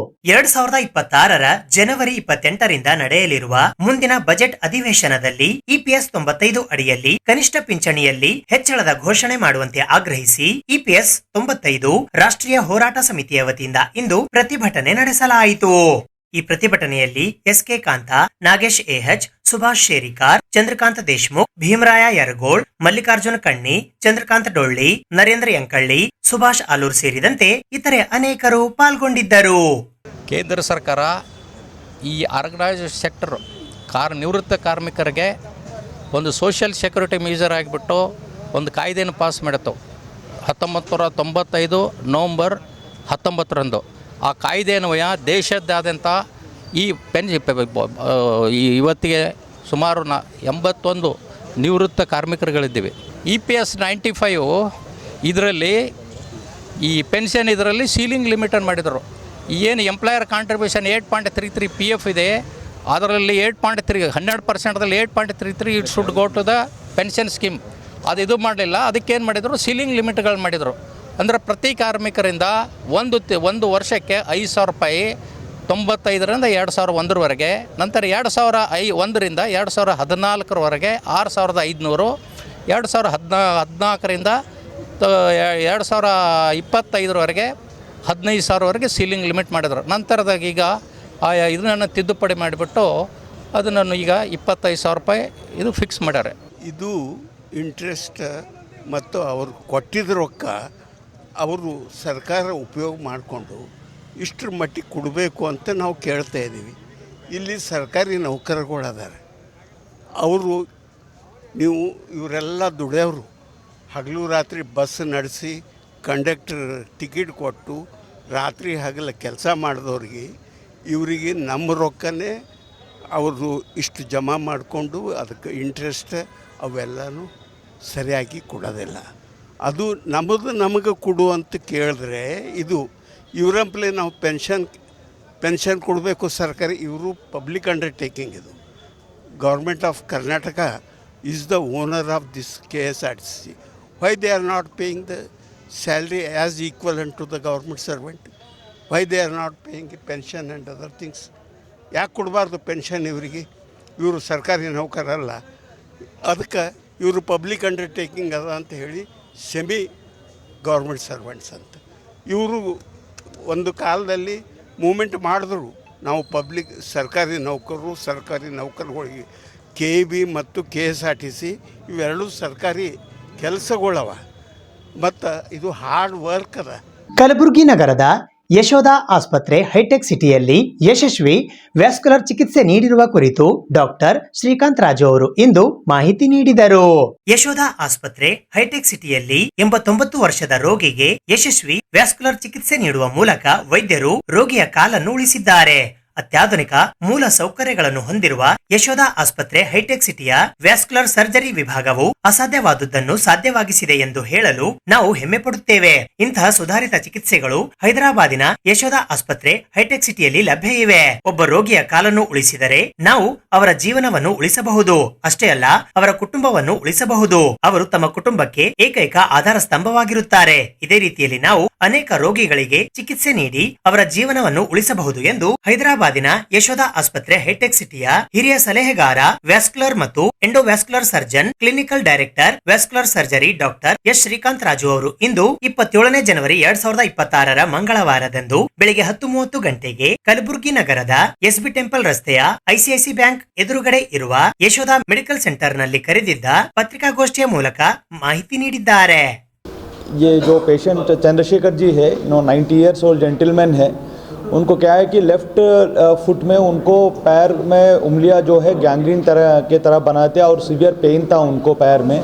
2026ರ ಜನವರಿ 28ರಿಂದ ನಡೆಯಲಿರುವ ಮುಂದಿನ ಬಜೆಟ್ ಅಧಿವೇಶನದಲ್ಲಿ EPS 95 ಅಡಿಯಲ್ಲಿ ಕನಿಷ್ಠ ಪಿಂಚಣಿಯಲ್ಲಿ ಹೆಚ್ಚಳದ ಘೋಷಣೆ ಮಾಡುವಂತೆ ಆಗ್ರಹಿಸಿ EPS 95 ರಾಷ್ಟ್ರೀಯ ಹೋರಾಟ ಸಮಿತಿಯ ವತಿಯಿಂದ ಇಂದು ಪ್ರತಿಭಟನೆ ನಡೆಸಲಾಯಿತು. ಈ ಪ್ರತಿಭಟನೆಯಲ್ಲಿ SK ಕಾಂತ, ನಾಗೇಶ್ AH, ಸುಭಾಷ್ ಶೇರಿಕಾರ್, ಚಂದ್ರಕಾಂತ್ ದೇಶ್ಮುಖ್, ಭೀಮರಾಯ ಯರಗೋಳ್, ಮಲ್ಲಿಕಾರ್ಜುನ ಕಣ್ಣಿ, ಚಂದ್ರಕಾಂತ್ ಡೊಳ್ಳಿ, ನರೇಂದ್ರ ಯಂಕಳ್ಳಿ, ಸುಭಾಷ್ ಆಲೂರ್ ಸೇರಿದಂತೆ ಇತರೆ ಅನೇಕರು ಪಾಲ್ಗೊಂಡಿದ್ದರು. ಕೇಂದ್ರ ಸರ್ಕಾರ ಈ ಆರ್ಗನೈಸ್ಡ್ ಸೆಕ್ಟರ್ ನಿವೃತ್ತ ಕಾರ್ಮಿಕರಿಗೆ ಒಂದು ಸೋಷಿಯಲ್ ಸೆಕ್ಯೂರಿಟಿ ಮೇಜರ್ ಆಗಿಬಿಟ್ಟು ಒಂದು ಕಾಯ್ದೆಯನ್ನು ಪಾಸ್ ಮಾಡಿತ್ತು 1995 ನವಂಬರ್ 19ರಂದು. ಆ ಕಾಯ್ದೆ ಅನ್ವಯ ದೇಶದಾದ್ಯಂತ ಈ ಇವತ್ತಿಗೆ ಸುಮಾರು 81 ನಿವೃತ್ತ ಕಾರ್ಮಿಕರುಗಳಿದ್ದೀವಿ. EPS 95 ಇದರಲ್ಲಿ ಈ ಪೆನ್ಷನ್ ಇದರಲ್ಲಿ ಸೀಲಿಂಗ್ ಲಿಮಿಟನ್ನು ಮಾಡಿದರು. ಏನು ಎಂಪ್ಲಾಯರ್ ಕಾಂಟ್ರಿಬ್ಯೂಷನ್ 8.33 PF ಇದೆ, ಅದರಲ್ಲಿ 12%ದಲ್ಲಿ 8.33 it should go to the pension scheme. ಅದು ಇದು ಮಾಡಲಿಲ್ಲ. ಅದಕ್ಕೇನು ಮಾಡಿದರು, ಸೀಲಿಂಗ್ ಲಿಮಿಟ್ಗಳು ಮಾಡಿದರು. ಅಂದರೆ ಪ್ರತಿ ಕಾರ್ಮಿಕರಿಂದ ಒಂದು ವರ್ಷಕ್ಕೆ 5,000 ರೂಪಾಯಿ 95ರಿಂದ 2001ರವರೆಗೆ, ನಂತರ 2001ರಿಂದ 2014ರವರೆಗೆ 6,500, 2014ರಿಂದ 2025ರವರೆಗೆ 15,000ವರೆಗೆ ಸೀಲಿಂಗ್ ಲಿಮಿಟ್ ಮಾಡಿದರು. ನಂತರದಾಗ ಈಗ ಇದನ್ನು ತಿದ್ದುಪಡಿ ಮಾಡಿಬಿಟ್ಟು ಅದನ್ನು ಈಗ 25,000 ರೂಪಾಯಿ ಇದು ಫಿಕ್ಸ್ ಮಾಡ್ಯಾರೆ. ಇದು ಇಂಟ್ರೆಸ್ಟ್ ಮತ್ತು ಅವರು ಕೊಟ್ಟಿದ್ದ ರೊಕ್ಕ ಅವರು ಸರ್ಕಾರ ಉಪಯೋಗ ಮಾಡಿಕೊಂಡು ಇಷ್ಟರ ಮಟ್ಟಿಗೆ ಕೊಡಬೇಕು ಅಂತ ನಾವು ಕೇಳ್ತಾ ಇದ್ದೀವಿ. ಇಲ್ಲಿ ಸರ್ಕಾರಿ ನೌಕರರುಗಳದಾರೆ, ಅವರು ಇವರೆಲ್ಲ ದುಡಿಯೋರು, ಹಗಲು ರಾತ್ರಿ ಬಸ್ ನಡೆಸಿ ಕಂಡಕ್ಟರ್ ಟಿಕೆಟ್ ಕೊಟ್ಟು ರಾತ್ರಿ ಹಗಲ ಕೆಲಸ ಮಾಡಿದವ್ರಿಗೆ ಇವರಿಗೆ ನಮ್ಮ ರೊಕ್ಕನೇ ಅವರು ಇಷ್ಟು ಜಮಾ ಮಾಡಿಕೊಂಡು ಅದಕ್ಕೆ ಇಂಟ್ರೆಸ್ಟ್ ಅವೆಲ್ಲನೂ ಸರಿಯಾಗಿ ಕೊಡೋದಿಲ್ಲ. ಅದು ನಮಗೆ ಕೊಡು ಅಂತ ಕೇಳಿದ್ರೆ ಇದು ಇವರಂಪ್ಲೆ ನಾವು ಪೆನ್ಷನ್ ಕೊಡಬೇಕು ಸರ್ಕಾರಿ. ಇವರು ಪಬ್ಲಿಕ್ ಅಂಡರ್ಟೇಕಿಂಗ್. ಇದು government of Karnataka is the owner of this KSRTC. Why they are not paying the salary as equivalent to the government servant? Why they are not paying pension and other things? ಯಾಕೆ ಕೊಡಬಾರ್ದು ಪೆನ್ಷನ್ ಇವರಿಗೆ? ಇವರು ಸರ್ಕಾರಿ ನೌಕರಲ್ಲ. ಅದಕ್ಕೆ ಇವರು ಪಬ್ಲಿಕ್ ಅಂಡರ್ಟೇಕಿಂಗ್ ಅದ ಅಂತ ಹೇಳಿ ಸೆಮಿ ಗೌರ್ಮೆಂಟ್ ಸರ್ವೆಂಟ್ಸ್ ಅಂತ. ಇವರು ಒಂದು ಕಾಲದಲ್ಲಿ ಮೂಮೆಂಟ್ ಮಾಡಿದ್ರು, ನಾವು ಸರ್ಕಾರಿ ನೌಕರರುಗಳಿಗೆ KEB ಮತ್ತು KSRTC ಇವೆರಡೂ ಸರ್ಕಾರಿ ಕೆಲಸಗಳವ ಮತ್ತು ಇದು ಹಾರ್ಡ್ ವರ್ಕ್ ಅದ. ಕಲಬುರಗಿ ನಗರದ ಯಶೋಧ ಆಸ್ಪತ್ರೆ ಹೈಟೆಕ್ ಸಿಟಿಯಲ್ಲಿ ಯಶಸ್ವಿ ವ್ಯಾಸ್ಕ್ಯುಲರ್ ಚಿಕಿತ್ಸೆ ನೀಡಿರುವ ಕುರಿತು ಡಾಕ್ಟರ್ ಶ್ರೀಕಾಂತ್ ರಾಜು ಅವರು ಇಂದು ಮಾಹಿತಿ ನೀಡಿದರು. ಯಶೋಧ ಆಸ್ಪತ್ರೆ ಹೈಟೆಕ್ ಸಿಟಿಯಲ್ಲಿ 89 ವರ್ಷದ ರೋಗಿಗೆ ಯಶಸ್ವಿ ವ್ಯಾಸ್ಕ್ಯುಲರ್ ಚಿಕಿತ್ಸೆ ನೀಡುವ ಮೂಲಕ ವೈದ್ಯರು ರೋಗಿಯ ಕಾಲನ್ನು ಉಳಿಸಿದ್ದಾರೆ. ಅತ್ಯಾಧುನಿಕ ಮೂಲ ಸೌಕರ್ಯಗಳನ್ನು ಹೊಂದಿರುವ ಯಶೋಧ ಆಸ್ಪತ್ರೆ ಹೈಟೆಕ್ ಸಿಟಿಯ ವ್ಯಾಸ್ಕ್ಯುಲರ್ ಸರ್ಜರಿ ವಿಭಾಗವು ಅಸಾಧ್ಯವಾದುದನ್ನು ಸಾಧ್ಯವಾಗಿಸಿದೆ ಎಂದು ಹೇಳಲು ನಾವು ಹೆಮ್ಮೆ ಪಡುತ್ತೇವೆ. ಇಂತಹ ಸುಧಾರಿತ ಚಿಕಿತ್ಸೆಗಳು ಹೈದರಾಬಾದಿನ ಯಶೋಧ ಆಸ್ಪತ್ರೆ ಹೈಟೆಕ್ ಸಿಟಿಯಲ್ಲಿ ಲಭ್ಯ ಇವೆ. ಒಬ್ಬ ರೋಗಿಯ ಕಾಲನ್ನು ಉಳಿಸಿದರೆ ನಾವು ಅವರ ಜೀವನವನ್ನು ಉಳಿಸಬಹುದು. ಅಷ್ಟೇ ಅಲ್ಲ, ಅವರ ಕುಟುಂಬವನ್ನು ಉಳಿಸಬಹುದು. ಅವರು ತಮ್ಮ ಕುಟುಂಬಕ್ಕೆ ಏಕೈಕ ಆಧಾರ ಸ್ತಂಭವಾಗಿರುತ್ತಾರೆ. ಇದೇ ರೀತಿಯಲ್ಲಿ ನಾವು ಅನೇಕ ರೋಗಿಗಳಿಗೆ ಚಿಕಿತ್ಸೆ ನೀಡಿ ಅವರ ಜೀವನವನ್ನು ಉಳಿಸಬಹುದು ಎಂದು ಹೈದರಾಬಾದ್ ಹೈದರಾಬಾದಿನ ಯಶೋಧ ಆಸ್ಪತ್ರೆ ಹೈಟೆಕ್ ಸಿಟಿಯ ಹಿರಿಯ ಸಲಹೆಗಾರ ವ್ಯಾಸ್ಕ್ಯುಲರ್ ಮತ್ತು endovascular surgeon clinical director vascular surgery doctor S Srikanth Raju ಅವರು ಇಂದು 27ನೇ ಜನವರಿ 2026 ಮಂಗಳವಾರದಂದು ಬೆಳಿಗ್ಗೆ 10:30 ಗಂಟೆಗೆ ಕಲಬುರಗಿ ನಗರದ ಎಸ್ಬಿ ಟೆಂಪಲ್ ರಸ್ತೆಯ ಐಸಿಐಸಿ ಬ್ಯಾಂಕ್ ಎದುರುಗಡೆ ಇರುವ ಯಶೋಧ ಮೆಡಿಕಲ್ ಸೆಂಟರ್ ನಲ್ಲಿ ಕರೆದಿದ್ದ ಪತ್ರಿಕಾಗೋಷ್ಠಿಯ ಮೂಲಕ ಮಾಹಿತಿ ನೀಡಿದ್ದಾರೆ. ये जो पेशेंट चंद्रशेखर जी है, 90 ईयर्स ओल्ड जेंटलमैन है. उनको क्या है कि लेफ़्ट फुट में उनको पैर में उंगलियां जो है गैंग्रीन तरह बनाते हैं और सीवियर पेन था उनको पैर में.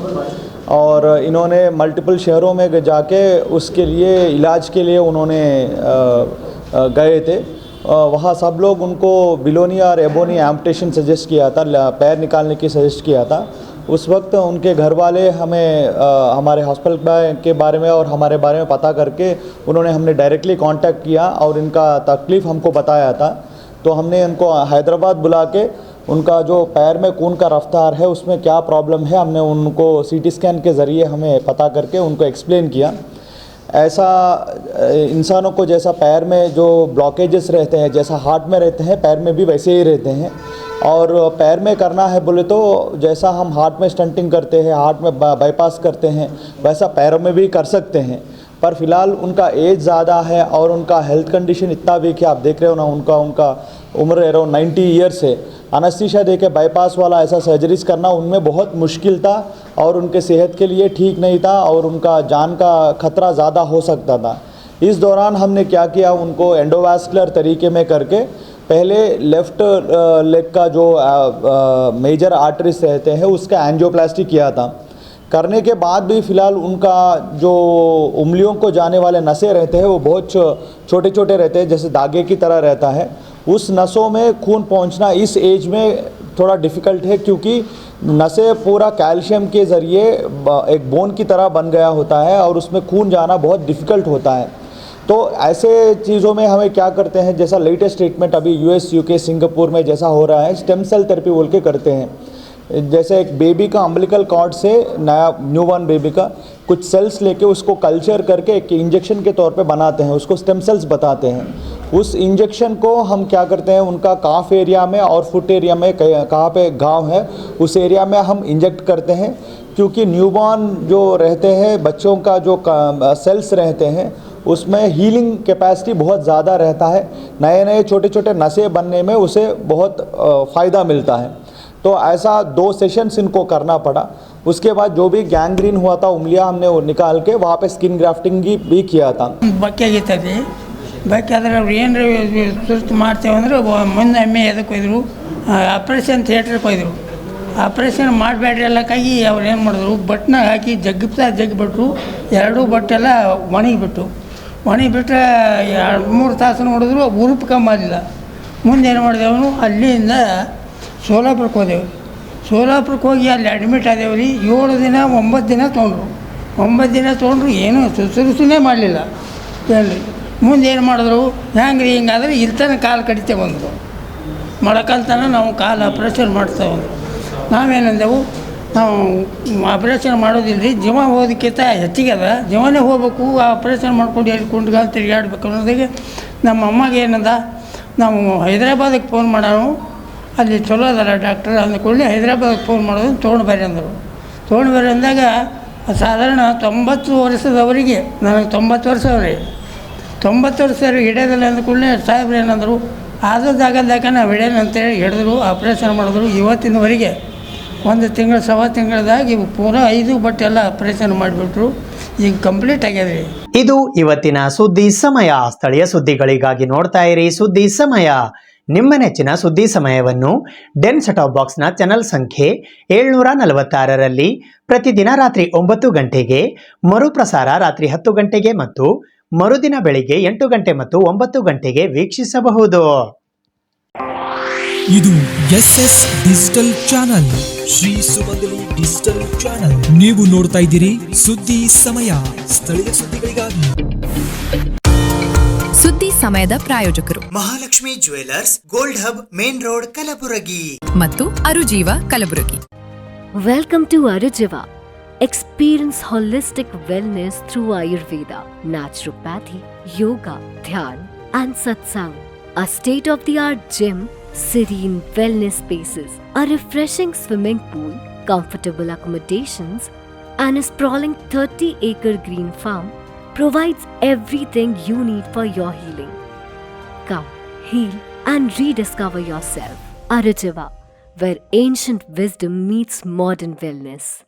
और इन्होंने मल्टीपल शहरों में जाके उसके लिए इलाज के लिए उन्होंने गए थे. वहाँ सब लोग उनको बिलोनी और एबोनी एम्पुटेशन सजेस्ट किया था, पैर निकालने की सजेस्ट किया था. उस वक्त उनके घर वाले हमें हमारे हॉस्पिटल के बारे में और हमारे बारे में पता करके उन्होंने हमने डायरेक्टली कांटेक्ट किया और इनका तकलीफ़ हमको बताया था. तो हमने उनको हैदराबाद बुला के उनका जो पैर में खून का रफ्तार है उसमें क्या प्रॉब्लम है हमने उनको सीटी स्कैन के ज़रिए हमें पता करके उनको एक्सप्लेन किया. ऐसा इंसानों को जैसा पैर में जो ब्लॉकेजेस रहते हैं, जैसा हार्ट में रहते हैं, पैर में भी वैसे ही रहते हैं. और पैर में करना है बोले तो जैसा हम हार्ट में स्टंटिंग करते हैं, हार्ट में बाईपास करते हैं, वैसा पैरों में भी कर सकते हैं. पर फिलहाल उनका एज ज़्यादा है और उनका हेल्थ कंडीशन इतना वीक है, आप देख रहे हो ना, उनका उम्र अराउंड 90 ईयर्स है. अनस्थीसिया दे के बाईपास वाला ऐसा सर्जरीज करना उनमें बहुत मुश्किल था और उनके सेहत के लिए ठीक नहीं था और उनका जान का खतरा ज़्यादा हो सकता था. इस दौरान हमने क्या किया, उनको एंडोवास्कुलर तरीके में करके पहले लेफ़्ट लेग का जो मेजर आर्टरीज रहते हैं उसका एंजियोप्लास्टी किया था. करने के बाद भी फ़िलहाल उनका जो उंगलियों को जाने वाले नसें रहते हैं वो बहुत छोटे छोटे रहते हैं, जैसे धागे की तरह रहता है. उस नसों में खून पहुंचना इस एज में थोड़ा डिफ़िकल्ट है क्योंकि नसें पूरा कैल्शियम के ज़रिए एक बोन की तरह बन गया होता है और उसमें खून जाना बहुत डिफ़िकल्ट होता है. तो ऐसे चीज़ों में हमें क्या करते हैं, जैसा लेटेस्ट ट्रीटमेंट अभी US, UK, सिंगापुर में जैसा हो रहा है, स्टेम सेल थेरेपी बोल के करते हैं. जैसे एक बेबी का अम्बिलिकल कॉर्ड से नया न्यूबॉर्न बेबी का कुछ सेल्स लेके उसको कल्चर करके एक इंजेक्शन के तौर पे बनाते हैं, उसको स्टेम सेल्स बताते हैं. उस इंजेक्शन को हम क्या करते हैं, उनका काफ एरिया में और फुट एरिया में कहाँ पे घाव है उस एरिया में हम इंजेक्ट करते हैं. क्योंकि न्यूबॉर्न जो रहते हैं बच्चों का जो सेल्स रहते हैं उसमें हीलिंग कैपेसिटी बहुत ज़्यादा रहता है. नए छोटे छोटे नसें बनने में उसे बहुत फ़ायदा मिलता है. तो ऐसा 2 सेशंस इनको करना पड़ा. उसके बाद जो भी गैंग्रीन हुआ था उंगलियां हमने वो निकाल के वहाँ पे स्किन ग्राफ्टिंग भी किया था. ಬಾಕಿಯಾಗಿರ್ತದೆ. ಬಾಕಿ ಆದರೆ ಅವ್ರು ಏನರ ಸುಸ್ತು ಮಾಡ್ತೇವೆ ಅಂದರೆ ಮುಂದೆ ಎಮ್ಮೆ ಎದಕ್ಕೆ ಹೋಯ್ದರು, ಆಪ್ರೇಷನ್ ಥಿಯೇಟ್ರಿಗೆ ಹೋಯ್ದರು. ಆಪ್ರೇಷನ್ ಮಾಡಬೇಡ್ರಿ ಎಲ್ಲಕ್ಕಾಗಿ ಅವ್ರು ಏನು ಮಾಡಿದ್ರು, ಬಟ್ನ ಹಾಕಿ ಜಗ್ಗಿಬಿಟ್ರು. ಎರಡೂ ಬಟ್ಟೆಲ್ಲ ಒಣಗಿಬಿಟ್ಟು ಒಣಗಿಬಿಟ್ರೆ 2-3 ತಾಸು ನೋಡಿದ್ರು ಉರುಪು ಕಮ್ಮಿ ಆಗಲಿಲ್ಲ. ಮುಂದೆ ಏನು ಮಾಡಿದೆವನು, ಅಲ್ಲಿಂದ ಸೋಲಾಪುರಕ್ಕೆ ಹೋದೆವು. ಸೋಲಾಪುರಕ್ಕೆ ಹೋಗಿ ಅಲ್ಲಿ ಅಡ್ಮಿಟ್ ಆದೇವು ರೀ. 7 ದಿನ 9 ದಿನ ತೊಗೊಂಡ್ರು. 9 ದಿನ ತೊಗೊಂಡ್ರು, ಏನೂ ಸುಸುನೇ ಮಾಡಲಿಲ್ಲ. ಹೇಳಿ ಮುಂದೆ ಏನು ಮಾಡಿದ್ರು, ಹೆಂಗೆ ರೀ ಹಿಂಗಾದ್ರೆ ಇಲ್ಲಿ ತನಕ ಕಾಲು ಕಡಿತೆ ಬಂದರು. ಮೊಳಕಾಲ್ತನ ನಾವು ಕಾಲು ಆಪ್ರೇಷನ್ ಮಾಡ್ತೇವೆ. ನಾವೇನಂದೆವು, ನಾವು ಆಪ್ರೇಷನ್ ಮಾಡೋದಿಲ್ಲ ರೀ, ಜೀವ ಹೋಗೋದಕ್ಕಿಂತ ಹೆಚ್ಚಿಗೆ ಅದ, ಜೀವನೇ ಹೋಗ್ಬೇಕು, ಆಪ್ರೇಷನ್ ಮಾಡ್ಕೊಂಡು ಎಲ್ಲಿ ಕುಂಡ್ಗಾಲು ತಿರುಗಾಡ್ಬೇಕು ಅನ್ನೋದಾಗೆ ನಮ್ಮ ಅಮ್ಮಗೆ ಏನಂದ, ನಾವು ಹೈದ್ರಾಬಾದಿಗೆ ಫೋನ್ ಮಾಡೋಣ, ಅಲ್ಲಿ ಚಲೋ ಅದಲ್ಲ ಡಾಕ್ಟರ್ ಅಂದ್ಕೊಳ್ಳಿ, ಹೈದ್ರಾಬಾದಿಗೆ ಫೋನ್ ಮಾಡೋದು ತೊಗೊಂಡು ಬರ್ರಿ ಅಂದರು. ತೊಗೊಂಡು ಬರ್ರಿ ಅಂದಾಗ ಸಾಧಾರಣ 90 ವರ್ಷದವರಿಗೆ, ನನಗೆ 90 ವರ್ಷ ಅವ್ರಿ, 90 ವರ್ಷ ಹಿಡಿಯೋದಿಲ್ಲ ಅಂದ್ಕೊಳ್ಳಿ ಸಾಹೇಬ್ರು ಏನಂದರು, ಆದ ಜಾಗದಾಗ ನಾವು ಹಿಡಿಯೋಣ ಅಂತೇಳಿ ಹಿಡಿದ್ರು, ಆಪ್ರೇಷನ್ ಮಾಡಿದ್ರು. ಇವತ್ತಿನವರೆಗೆ 1 ತಿಂಗಳು ಸವಾ ತಿಂಗಳದಾಗ ಇವು ಪೂರಾ 5 ಬಟ್ಟೆಲ್ಲ ಆಪ್ರೇಷನ್ ಮಾಡಿಬಿಟ್ರು. ಈಗ ಕಂಪ್ಲೀಟ್ ಆಗ್ಯದ್ರಿ. ಇದು ಇವತ್ತಿನ ಸುದ್ದಿ ಸಮಯ. ಸ್ಥಳೀಯ ಸುದ್ದಿಗಳಿಗಾಗಿ ನೋಡ್ತಾ ಇರಿ ಸುದ್ದಿ ಸಮಯ. ನಿಮ್ಮ ನೆಚ್ಚಿನ ಸುದ್ದಿ ಸಮಯವನ್ನು ಡೆನ್ ಸೆಟಾಪ್ ಬಾಕ್ಸ್ನ ಚಾನಲ್ ಸಂಖ್ಯೆ 746ರಲ್ಲಿ ಪ್ರತಿದಿನ ರಾತ್ರಿ 9 ಗಂಟೆಗೆ, ಮರುಪ್ರಸಾರ ರಾತ್ರಿ 10 ಗಂಟೆಗೆ ಮತ್ತು ಮರುದಿನ ಬೆಳಿಗ್ಗೆ 8 ಗಂಟೆ ಮತ್ತು 9 ಗಂಟೆಗೆ ವೀಕ್ಷಿಸಬಹುದು. ಇದು SS ಡಿಜಿಟಲ್ ಚಾನಲ್, ಶ್ರೀ ಸುಮಂಗಲಿ ಡಿಜಿಟಲ್ ಚಾನಲ್. ನೀವು ನೋಡ್ತಾ ಇದ್ದೀರಿ ಸುದ್ದಿ ಸಮಯ, ಸ್ಥಳೀಯ ಸುದ್ದಿಗಳಿಗಾಗಿ. ಸುದ್ದಿ ಸಮಯದ ಪ್ರಾಯೋಜಕರು Mahalakshmi jewellers, gold hub, main road, Kalaburagi ಮತ್ತು ಅರುಜೀವ Kalaburagi. Welcome to Arujiva. Experience holistic wellness through Ayurveda, naturopathy, yoga, dhyan, and satsang. a state-of-the-art gym, serene wellness spaces, a refreshing swimming pool, comfortable accommodations, and a sprawling 30-acre green farm provides everything you need for your healing. Come, heal and rediscover yourself. Arujiva, where ancient wisdom meets modern wellness.